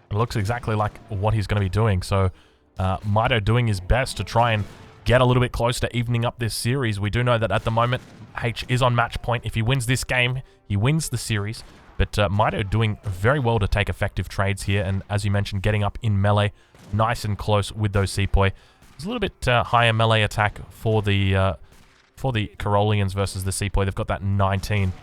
It looks exactly like what he's going to be doing. So Mitoe doing his best to try and get a little bit close to evening up this series. We do know that at the moment, H is on match point. If he wins this game, he wins the series. But Mitoe doing very well to take effective trades here. And as you mentioned, getting up in melee, nice and close with those sepoy. There's a little bit higher melee attack for the Caroleans versus the sepoy. They've got that 19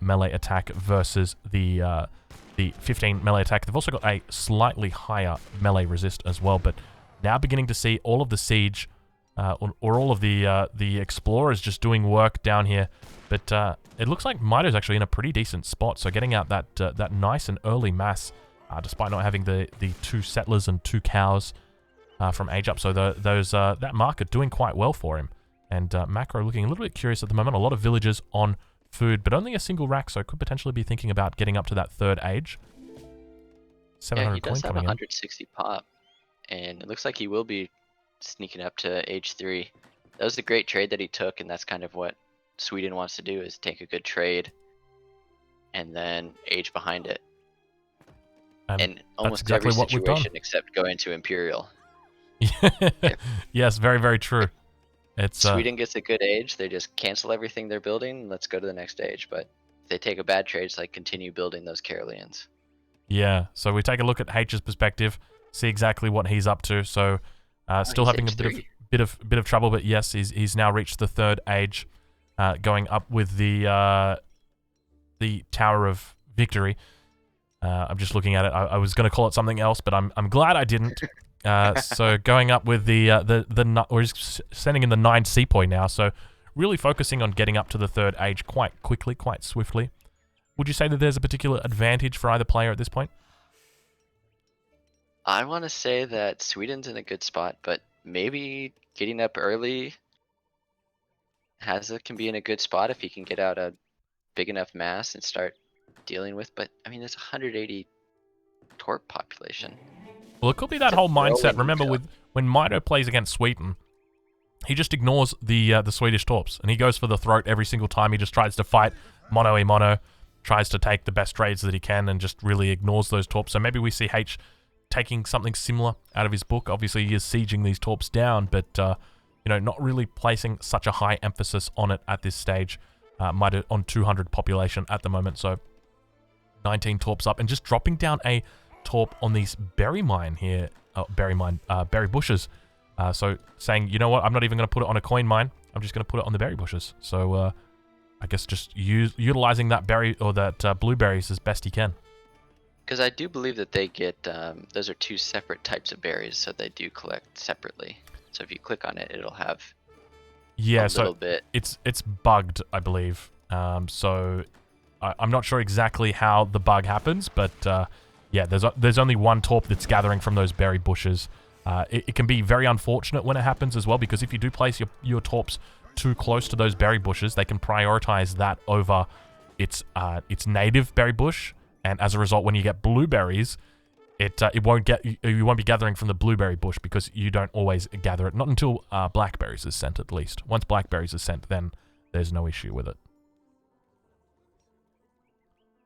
melee attack versus the 15 melee attack. They've also got a slightly higher melee resist as well. But Now beginning to see all of the siege, or all of the explorers just doing work down here. But it looks like Mitoe's actually in a pretty decent spot. So getting out that nice and early mass, despite not having the 2 settlers and 2 cows from age up. So that marker doing quite well for him. And Macro looking a little bit curious at the moment. A lot of villagers on food, but only a single rack, so could potentially be thinking about getting up to that 3rd age. 700 Yeah, he does coin have coming in. 160 pop, and it looks like he will be sneaking up to age 3. That was a great trade that he took, and that's kind of what Sweden wants to do, is take a good trade and then age behind it. And almost exactly every what we've done. situation except going to Imperial. Yes, very, very true. It's Sweden gets a good age, they just cancel everything they're building, and let's go to the next age. But if they take a bad trade, it's like continue building those Caroleans. Yeah, so we take a look at Haitch's perspective, see exactly what he's up to. So still having a bit of trouble, but yes, he's now reached the 3rd age, going up with the Tower of Victory. I'm just looking at it. I was going to call it something else, but I'm glad I didn't. So going up with we're just sending in the 9 Sepoy now. So really focusing on getting up to the 3rd age quite quickly, quite swiftly. Would you say that there's a particular advantage for either player at this point? I want to say that Sweden's in a good spot, but maybe getting up early can be in a good spot if he can get out a big enough mass and start dealing with. But I mean, there's 180 Torp population. Well, it could be that whole mindset. Remember, when Mitoe plays against Sweden, he just ignores the Swedish Torps, and he goes for the throat every single time. He just tries to fight mono, tries to take the best trades that he can, and just really ignores those Torps. So maybe we see Haitch taking something similar out of his book. Obviously, he is sieging these Torps down, but not really placing such a high emphasis on it at this stage. Mitoe on 200 population at the moment, so 19 Torps up, and just dropping down a Torp on these berry mine here, berry bushes. So saying, you know what, I'm not even going to put it on a coin mine. I'm just going to put it on the berry bushes. So I guess just utilizing that berry or that blueberries as best he can. Because I do believe that they get those are 2 separate types of berries, so they do collect separately. So if you click on it, it'll have a little bit. It's bugged, I believe. So I'm not sure exactly how the bug happens, but yeah, there's only one Torp that's gathering from those berry bushes. It can be very unfortunate when it happens as well, because if you do place your Torps too close to those berry bushes, they can prioritize that over its native berry bush, and as a result, when you get blueberries, you won't be gathering from the blueberry bush, because you don't always gather it, not until blackberries is sent at least. Once blackberries is sent, then there's no issue with it.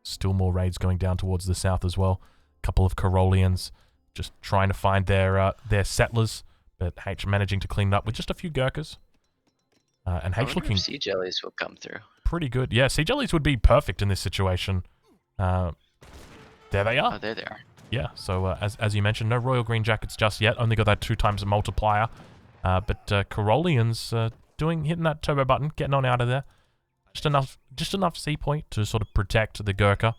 Still more raids going down towards the south as well. A couple of Caroleans just trying to find their settlers, but Haitch managing to clean it up with just a few Gurkhas. And Haitch looking... sea jellies will come through. Pretty good. Yeah, sea jellies would be perfect in this situation. There they are. Oh, there they are. Yeah, so as you mentioned, no Royal Green Jackets just yet. Only got that 2 times multiplier. But Caroleans hitting that turbo button, getting on out of there. Just enough C point to sort of protect the Gurkha.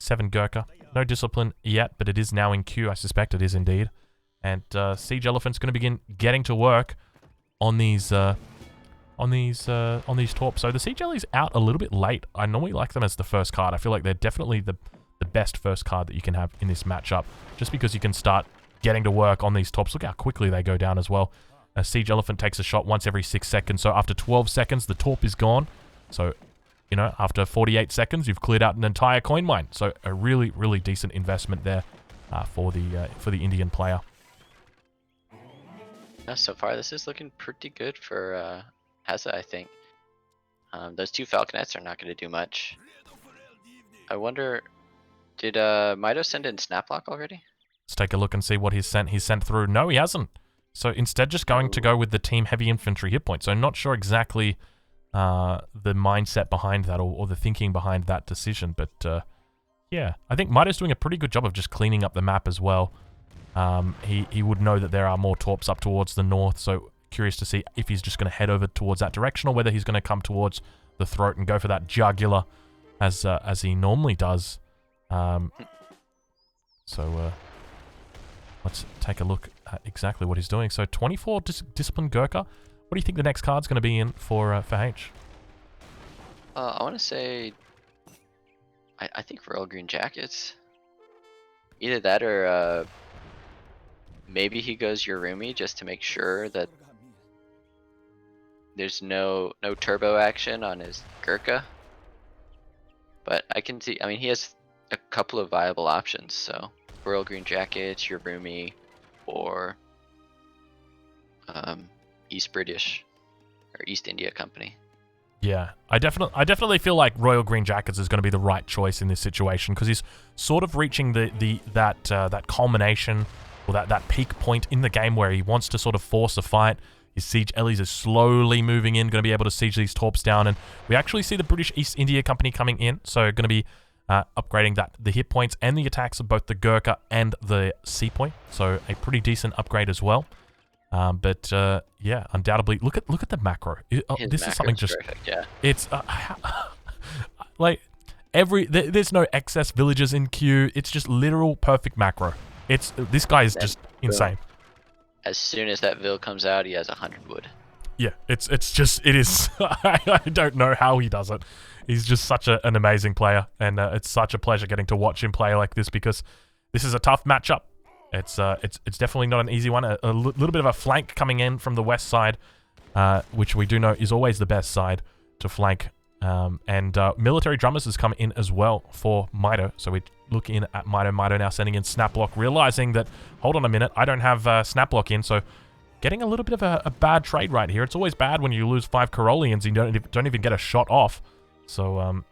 7 Gurkha. No discipline yet, but it is now in queue. I suspect it is indeed. And Siege Elephant's going to begin getting to work on these Torps. So the Siege Ellie's out a little bit late. I normally like them as the first card. I feel like they're definitely the best first card that you can have in this matchup, just because you can start getting to work on these Torps. Look how quickly they go down as well. A Siege Elephant takes a shot once every 6 seconds. So after 12 seconds, the Torp is gone. So, after 48 seconds, you've cleared out an entire coin mine. So a really, really decent investment there for the Indian player. So far, this is looking pretty good for Hazza, I think. Those 2 Falconets are not going to do much. I wonder, did Mitoe send in Snaplock already? Let's take a look and see what he's sent. He's sent through. No, he hasn't. So instead, just going to go with the team heavy infantry hit point. So not sure exactly the mindset behind that or the thinking behind that decision. But yeah, I think Mitoe's doing a pretty good job of just cleaning up the map as well. He would know that there are more Torps up towards the north. So curious to see if he's just going to head over towards that direction, or whether he's going to come towards the throat and go for that jugular as he normally does. So Let's take a look at exactly what he's doing. So 24 Discipline Gurkha. What do you think the next card's going to be in for Haitch? I want to say, I think Royal Green Jackets. Either that or maybe he goes Yorumi just to make sure that there's no turbo action on his Gurkha. But I can see, I mean, he has a couple of viable options. So Royal Green Jackets, Yorumi, or East British or East India Company. Yeah, I definitely feel like Royal Green Jackets is going to be the right choice in this situation because he's sort of reaching that culmination or that peak point in the game where he wants to sort of force a fight. His siege Ellies are slowly moving in, going to be able to siege these torps down, and we actually see the British East India Company coming in, so going to be upgrading the hit points and the attacks of both the Gurkha and the Sepoy, so a pretty decent upgrade as well. But yeah, undoubtedly, look at the macro. This is something just perfect, yeah. It's like there's no excess villagers in queue. It's just literal perfect macro. This guy is just insane. As soon as that Vil comes out, he has 100 wood. Yeah, it is. I don't know how he does it. He's just such an amazing player, and it's such a pleasure getting to watch him play like this because this is a tough matchup. It's definitely not an easy one. A little bit of a flank coming in from the west side, which we do know is always the best side to flank. And military drummers has come in as well for Mitoe. So we look in at Mitoe. Mitoe now sending in Snaplock, realizing that, hold on a minute, I don't have Snaplock in. So getting a little bit of a bad trade right here. It's always bad when you lose 5 Corollians and you don't even get a shot off. So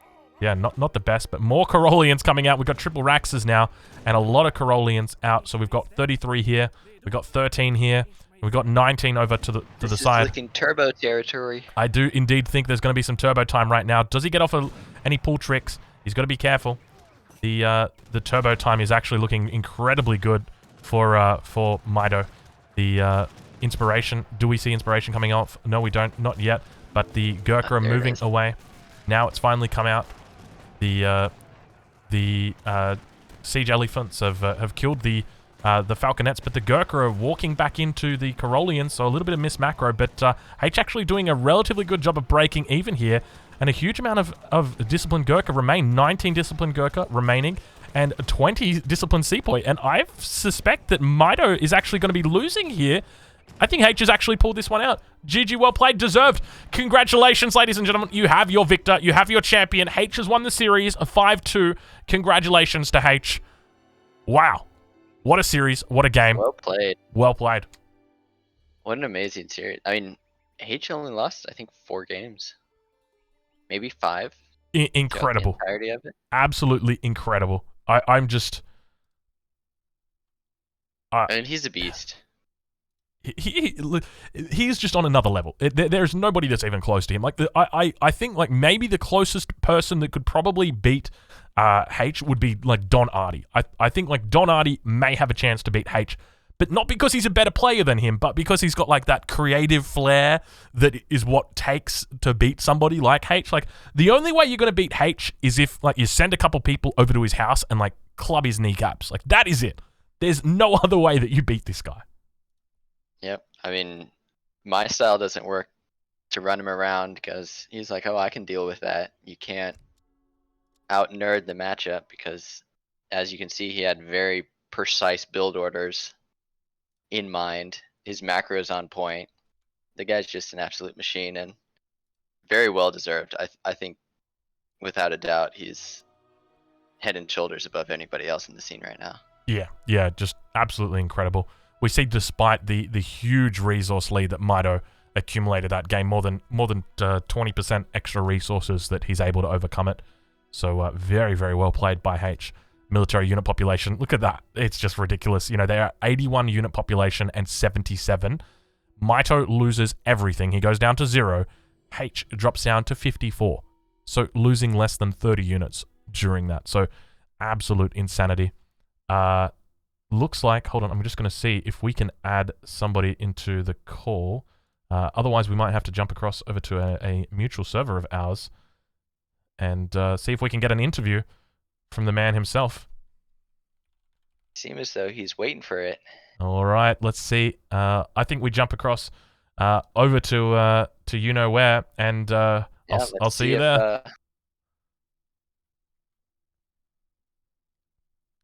yeah, not the best, but more Corollians coming out. We've got triple Raxes now, and a lot of Corollians out. So we've got 33 here, we've got 13 here, and we've got 19 over to the side. This is looking turbo territory. I do indeed think there's going to be some turbo time right now. Does he get off any pull tricks? He's got to be careful. The turbo time is actually looking incredibly good for Mitoe. The inspiration. Do we see inspiration coming off? No, we don't. Not yet. But the Gurkha are moving away. Now it's finally come out. The siege elephants have killed the falconets, but the Gurkha are walking back into the Corollians, so a little bit of miss macro, but Haitch actually doing a relatively good job of breaking even here, and a huge amount of disciplined Gurkha remain. 19 disciplined Gurkha remaining, and 20 disciplined Sepoy, and I suspect that Mitoe is actually going to be losing here. I think Haitch has actually pulled this one out. GG, well played, deserved. Congratulations, ladies and gentlemen. You have your victor. You have your champion. Haitch has won the series, a 5-2. Congratulations to Haitch. Wow. What a series. What a game. Well played. Well played. What an amazing series. I mean, Haitch only lost, I think, 4 games. Maybe 5. Incredible. The entirety of it. Absolutely incredible. I'm just... I mean, he's a beast. He's just on another level. There's nobody that's even close to him. Like I think like maybe the closest person that could probably beat Haitch would be like Don Artie. I think like Don Artie may have a chance to beat Haitch, but not because he's a better player than him, but because he's got like that creative flair that is what takes to beat somebody like Haitch. Like the only way you're gonna beat Haitch is if like you send a couple people over to his house and like club his kneecaps. Like that is it. There's no other way that you beat this guy. Yep. I mean, my style doesn't work to run him around because he's like, oh, I can deal with that. You can't out-nerd the matchup because, as you can see, he had very precise build orders in mind. His macros on point. The guy's just an absolute machine and very well deserved. I think, without a doubt, he's head and shoulders above anybody else in the scene right now. Yeah, just absolutely incredible. We see, despite the huge resource lead that Mitoe accumulated that game, more than 20% extra resources that he's able to overcome it. So very, very well played by Haitch. Military unit population, look at that. It's just ridiculous. You know, they are 81 unit population and 77. Mitoe loses everything. He goes down to 0. Haitch drops down to 54. So losing less than 30 units during that. So absolute insanity. Looks like, hold on, I'm just going to see if we can add somebody into the call. Otherwise, we might have to jump across over to a mutual server of ours and see if we can get an interview from the man himself. Seems as though he's waiting for it. All right, let's see. I think we jump across over to you know where, and Yeah, I'll let's see see you if there.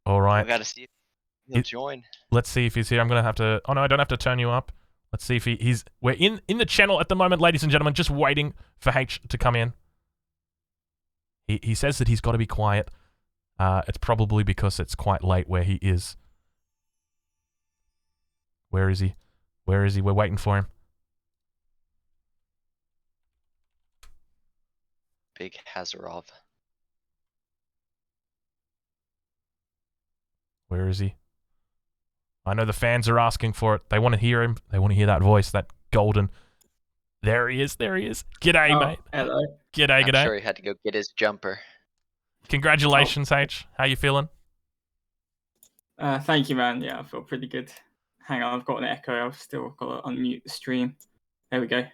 All we right. gotta see if he'll It- join. Let's see if he's here. I'm gonna have to. Oh no, I don't have to turn you up. Let's see if he's. We're in the channel at the moment, ladies and gentlemen. Just waiting for Haitch to come in. He says that he's got to be quiet. It's probably because it's quite late where he is. Where is he? Where is he? We're waiting for him. Big Hazarov. Where is he? I know the fans are asking for it. They want to hear him. They want to hear that voice, that golden. There he is. There he is. G'day, mate. Hello. G'day, I'm g'day. sure he had to go get his jumper. Congratulations, H. How you feeling? Thank you, man. Yeah, I feel pretty good. Hang on, I've got an echo. I've still got to unmute the stream. There we go.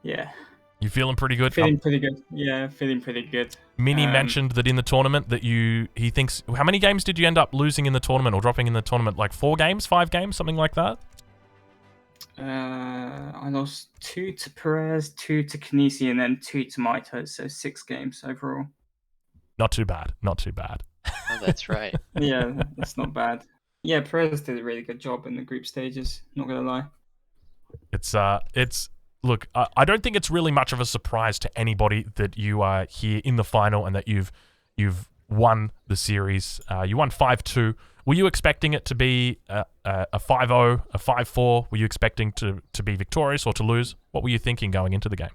Yeah. You feeling pretty good? Feeling pretty good. Yeah, feeling pretty good. Minnie mentioned that in the tournament that he thinks. How many games did you end up losing in the tournament or dropping in the tournament? Like 4 games, 5 games, something like that? I lost 2 to Perez, 2 to Kanisi, and then 2 to Mitoe, so 6 games overall. Not too bad. Not too bad. Oh, that's right. Yeah, that's not bad. Yeah, Perez did a really good job in the group stages, not gonna lie. It's look, I don't think it's really much of a surprise to anybody that you are here in the final and that you've won the series. You won 5-2. Were you expecting it to be a 5-0, a 5-4? Were you expecting to be victorious or to lose? What were you thinking going into the game?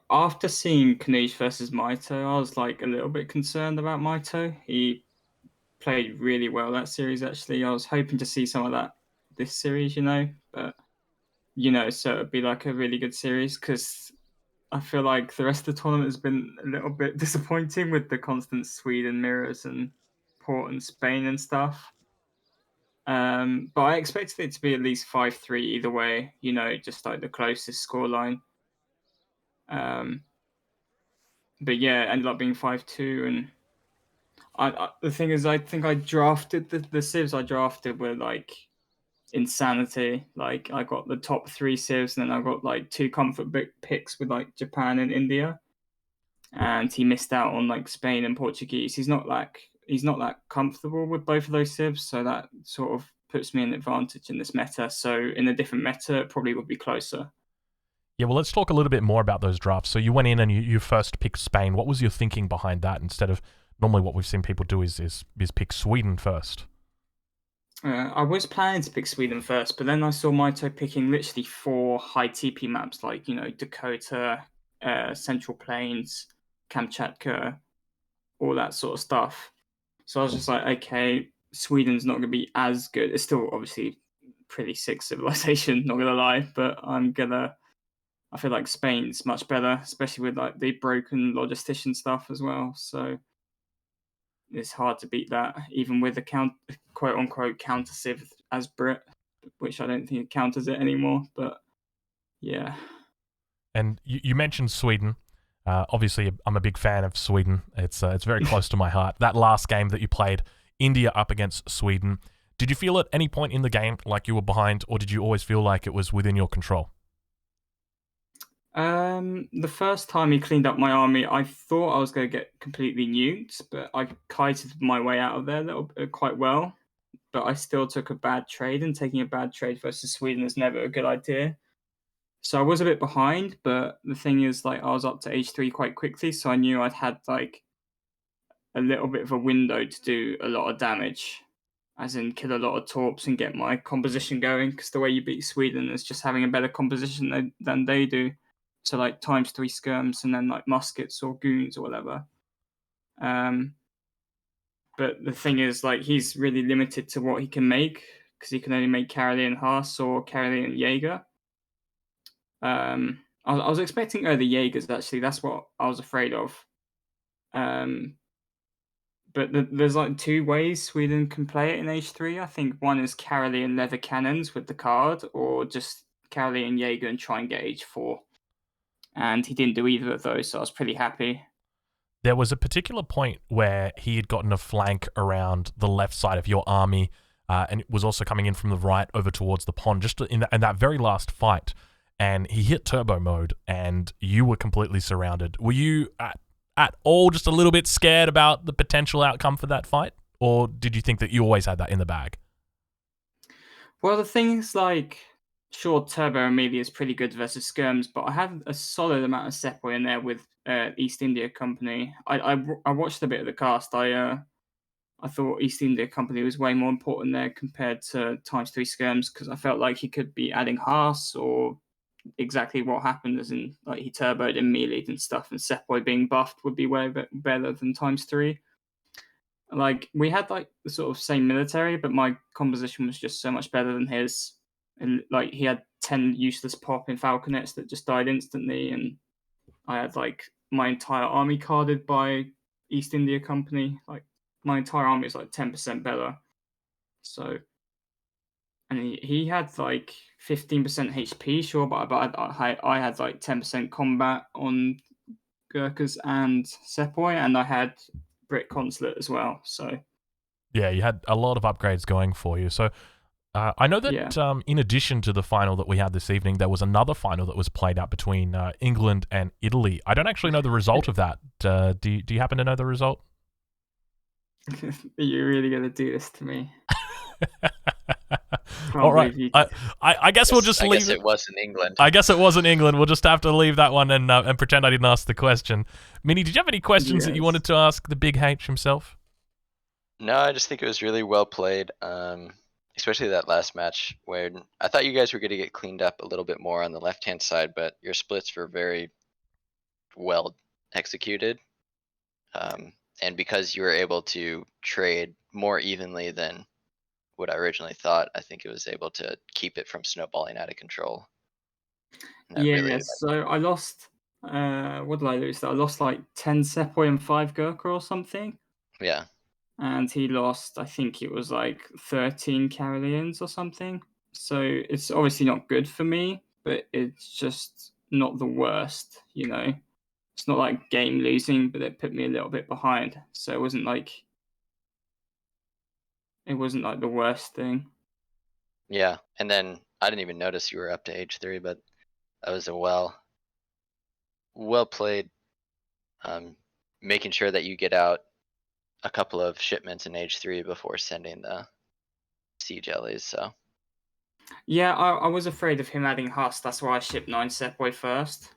After seeing Kanish versus Mitoe, I was like a little bit concerned about Mitoe. He played really well that series, actually. I was hoping to see some of that this series, but so it'd be like a really good series because I feel like the rest of the tournament has been a little bit disappointing with the constant Sweden mirrors and Port and Spain and stuff. But I expected it to be at least 5-3 either way, just like the closest scoreline. But yeah, it ended up being 5-2, and the thing is, I think I drafted the civs I drafted were like insanity. Like I got the top 3 civs, and then I got like 2 comfort picks with like Japan and India, and he missed out on like Spain and Portuguese. He's not that comfortable with both of those civs, so that sort of puts me an advantage in this meta. So in a different meta, it probably would be closer. Yeah, well, let's talk a little bit more about those drafts. So you went in and you first picked Spain. What was your thinking behind that instead of normally what we've seen people do is pick Sweden first? I was planning to pick Sweden first, but then I saw Mitoe picking literally 4 high TP maps like, Dakota, Central Plains, Kamchatka, all that sort of stuff. So I was just like, okay, Sweden's not going to be as good. It's still obviously pretty sick civilization, not going to lie, but I feel like Spain's much better, especially with like the broken logistician stuff as well. So it's hard to beat that, even with a quote unquote counter civ as Brit, which I don't think it counters it anymore. But yeah. And you mentioned Sweden. Obviously, I'm a big fan of Sweden. It's very close to my heart. That last game that you played, India up against Sweden, did you feel at any point in the game like you were behind, or did you always feel like it was within your control? The first time he cleaned up my army, I thought I was going to get completely nuked, but I kited my way out of there quite well. But I still took a bad trade, and taking a bad trade versus Sweden is never a good idea. So I was a bit behind, but the thing is, like, I was up to H3 quite quickly, so I knew I'd had like a little bit of a window to do a lot of damage, as in kill a lot of torps and get my composition going. Because the way you beat Sweden is just having a better composition than they do. So like times 3 skirms and then like muskets or goons or whatever. But the thing is, like, he's really limited to what he can make because he can only make Karelian Haas or Karelian Jaeger. I was expecting the Jaegers, actually. That's what I was afraid of. But there's like 2 ways Sweden can play it in H3. I think one is Karelian leather cannons with the card, or just Karelian Jaeger and try and get H4. And he didn't do either of those, so I was pretty happy. there was a particular point where he had gotten a flank around the left side of your army, and it was also coming in from the right over towards the pond, just in that very last fight. And he hit turbo mode, and you were completely surrounded. Were you at all just a little bit scared about the potential outcome for that fight? Or did you think that you always had that in the bag? Well, the thing is, like, sure, Turbo Amelia is pretty good versus Skirms, but I had a solid amount of Sepoy in there with East India Company. I watched a bit of the cast. I thought East India Company was way more important there compared to times 3 Skirms, because I felt like he could be adding Haas or exactly what happened, as in, like, he turboed and melee'd and stuff, and Sepoy being buffed would be way better than times 3. Like, we had, like, the sort of same military, but my composition was just so much better than his. And, like, he had 10 useless pop in falconets that just died instantly, and I had, like, my entire army carded by East India Company. Like, my entire army is, like, 10% better. So, and he had, like, 15% HP, sure, but I had, like, 10% combat on Gurkhas and Sepoy, and I had Brit Consulate as well, so... Yeah, you had a lot of upgrades going for you. So I know that in addition to the final that we had this evening, there was another final that was played out between England and Italy. I don't actually know the result of that. Do you happen to know the result? Are you really going to do this to me? All right. I guess we'll just leave it. I guess it was in England. I guess it was in England. We'll just have to leave that one and pretend I didn't ask the question. Minnie, did you have any questions that you wanted to ask the big Haitch himself? No, I just think it was really well played, especially that last match where I thought you guys were going to get cleaned up a little bit more on the left-hand side, but your splits were very well executed. And because you were able to trade more evenly than what I originally thought, I think it was able to keep it from snowballing out of control. So I lost, what did I lose? I lost like 10 Sepoy and 5 Gurkha or something. Yeah. And he lost, I think it was like 13 Karelians or something. So it's obviously not good for me, but it's just not the worst, you know? It's not like game losing, but it put me a little bit behind. So it wasn't like the worst thing. Yeah, and then I didn't even notice you were up to age 3, but that was a well played. Making sure that you get out a couple of shipments in age 3 before sending the sea jellies. So yeah, I was afraid of him adding Husk. That's why I shipped 9 Sepoy first.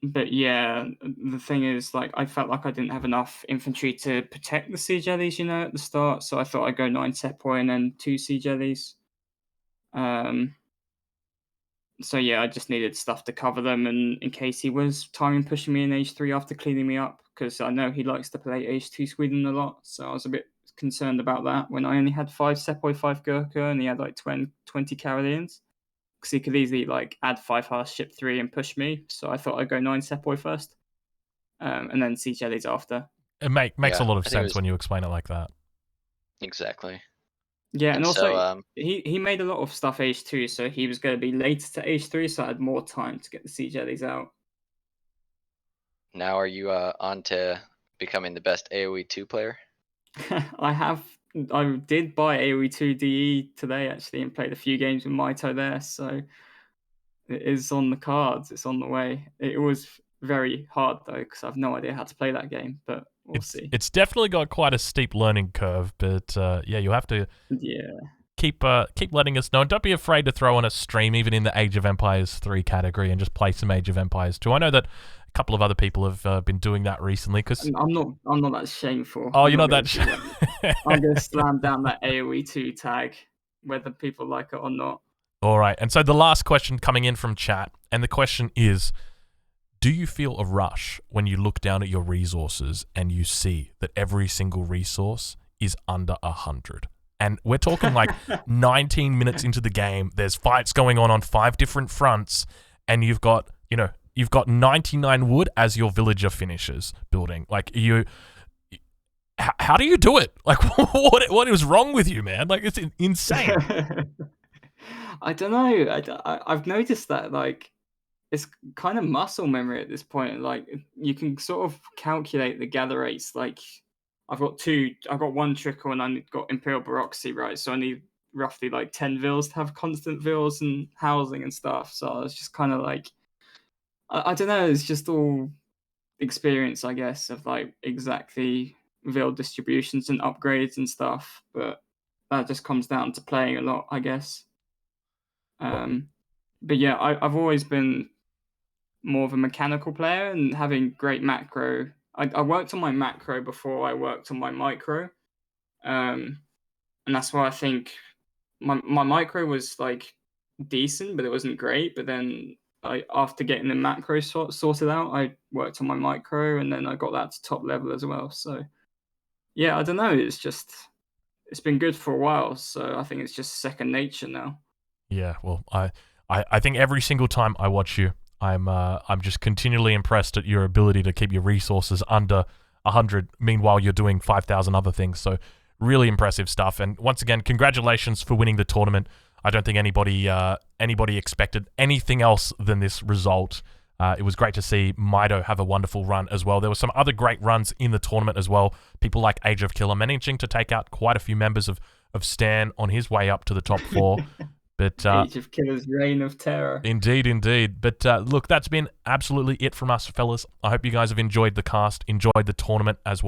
But yeah, the thing is, like, I felt like I didn't have enough infantry to protect the sea jellies, you know, at the start. So I thought I'd go 9 Sepoy and then 2 sea jellies. So yeah, I just needed stuff to cover them, and in case he was timing pushing me in age 3 after cleaning me up, because I know he likes to play age 2 Sweden a lot. So I was a bit concerned about that when I only had 5 Sepoy, 5 Gurkha, and he had like 20 Karelians. Because he could easily like add 5 Haas, ship 3, and push me. So I thought I'd go 9 Sepoy first, and then sea jellies after. It makes a lot of sense when you explain it like that. Exactly. Yeah, and also so, he made a lot of stuff age 2, so he was going to be later to age 3, so I had more time to get the sea jellies out. Now are you on to becoming the best AoE2 player? I did buy AoE2 DE today, actually, and played a few games with Mitoe there, so it is on the cards. It's on the way. It was very hard, though, because I have no idea how to play that game, but we'll see. It's definitely got quite a steep learning curve, but yeah, you'll have to keep letting us know. And don't be afraid to throw on a stream, even in the Age of Empires 3 category, and just play some Age of Empires 2. I know that a couple of other people have been doing that recently. Because I'm not that shameful. Oh, you're not that. I'm gonna slam down that AoE2 tag, whether people like it or not. All right, and so the last question coming in from chat, and the question is: do you feel a rush when you look down at your resources and you see that every single resource is under 100? And we're talking like 19 minutes into the game. There's fights going on 5 different fronts, and you've got 99 wood as your villager finishes building. Like, how do you do it? Like, what is wrong with you, man? Like, it's insane. I don't know. I've noticed that, like, it's kind of muscle memory at this point. Like you can sort of calculate the gather rates. Like I've got one trickle and I got Imperial Baroxy, right? So I need roughly like 10 vills to have constant vills and housing and stuff. So I was just kind of like, I don't know, it's just all experience, I guess, of like exactly vil distributions and upgrades and stuff. But that just comes down to playing a lot, I guess. But yeah, I've always been more of a mechanical player and having great macro. I worked on my macro before I worked on my micro. And that's why I think my micro was like decent, but it wasn't great. But then after getting the macro sorted out, I worked on my micro, and then I got that to top level as well. So yeah, I don't know. It's been good for a while, so I think it's just second nature now. Yeah, well, I think every single time I watch you, I'm just continually impressed at your ability to keep your resources under 100. Meanwhile, you're doing 5,000 other things. So really impressive stuff. And once again, congratulations for winning the tournament. I don't think anybody expected anything else than this result. It was great to see Mitoe have a wonderful run as well. There were some other great runs in the tournament as well. People like Age of Killer managing to take out quite a few members of Stan on his way up to the top 4. But Age of Killer's reign of terror. Indeed. But look, that's been absolutely it from us, fellas. I hope you guys have enjoyed the cast, enjoyed the tournament as well.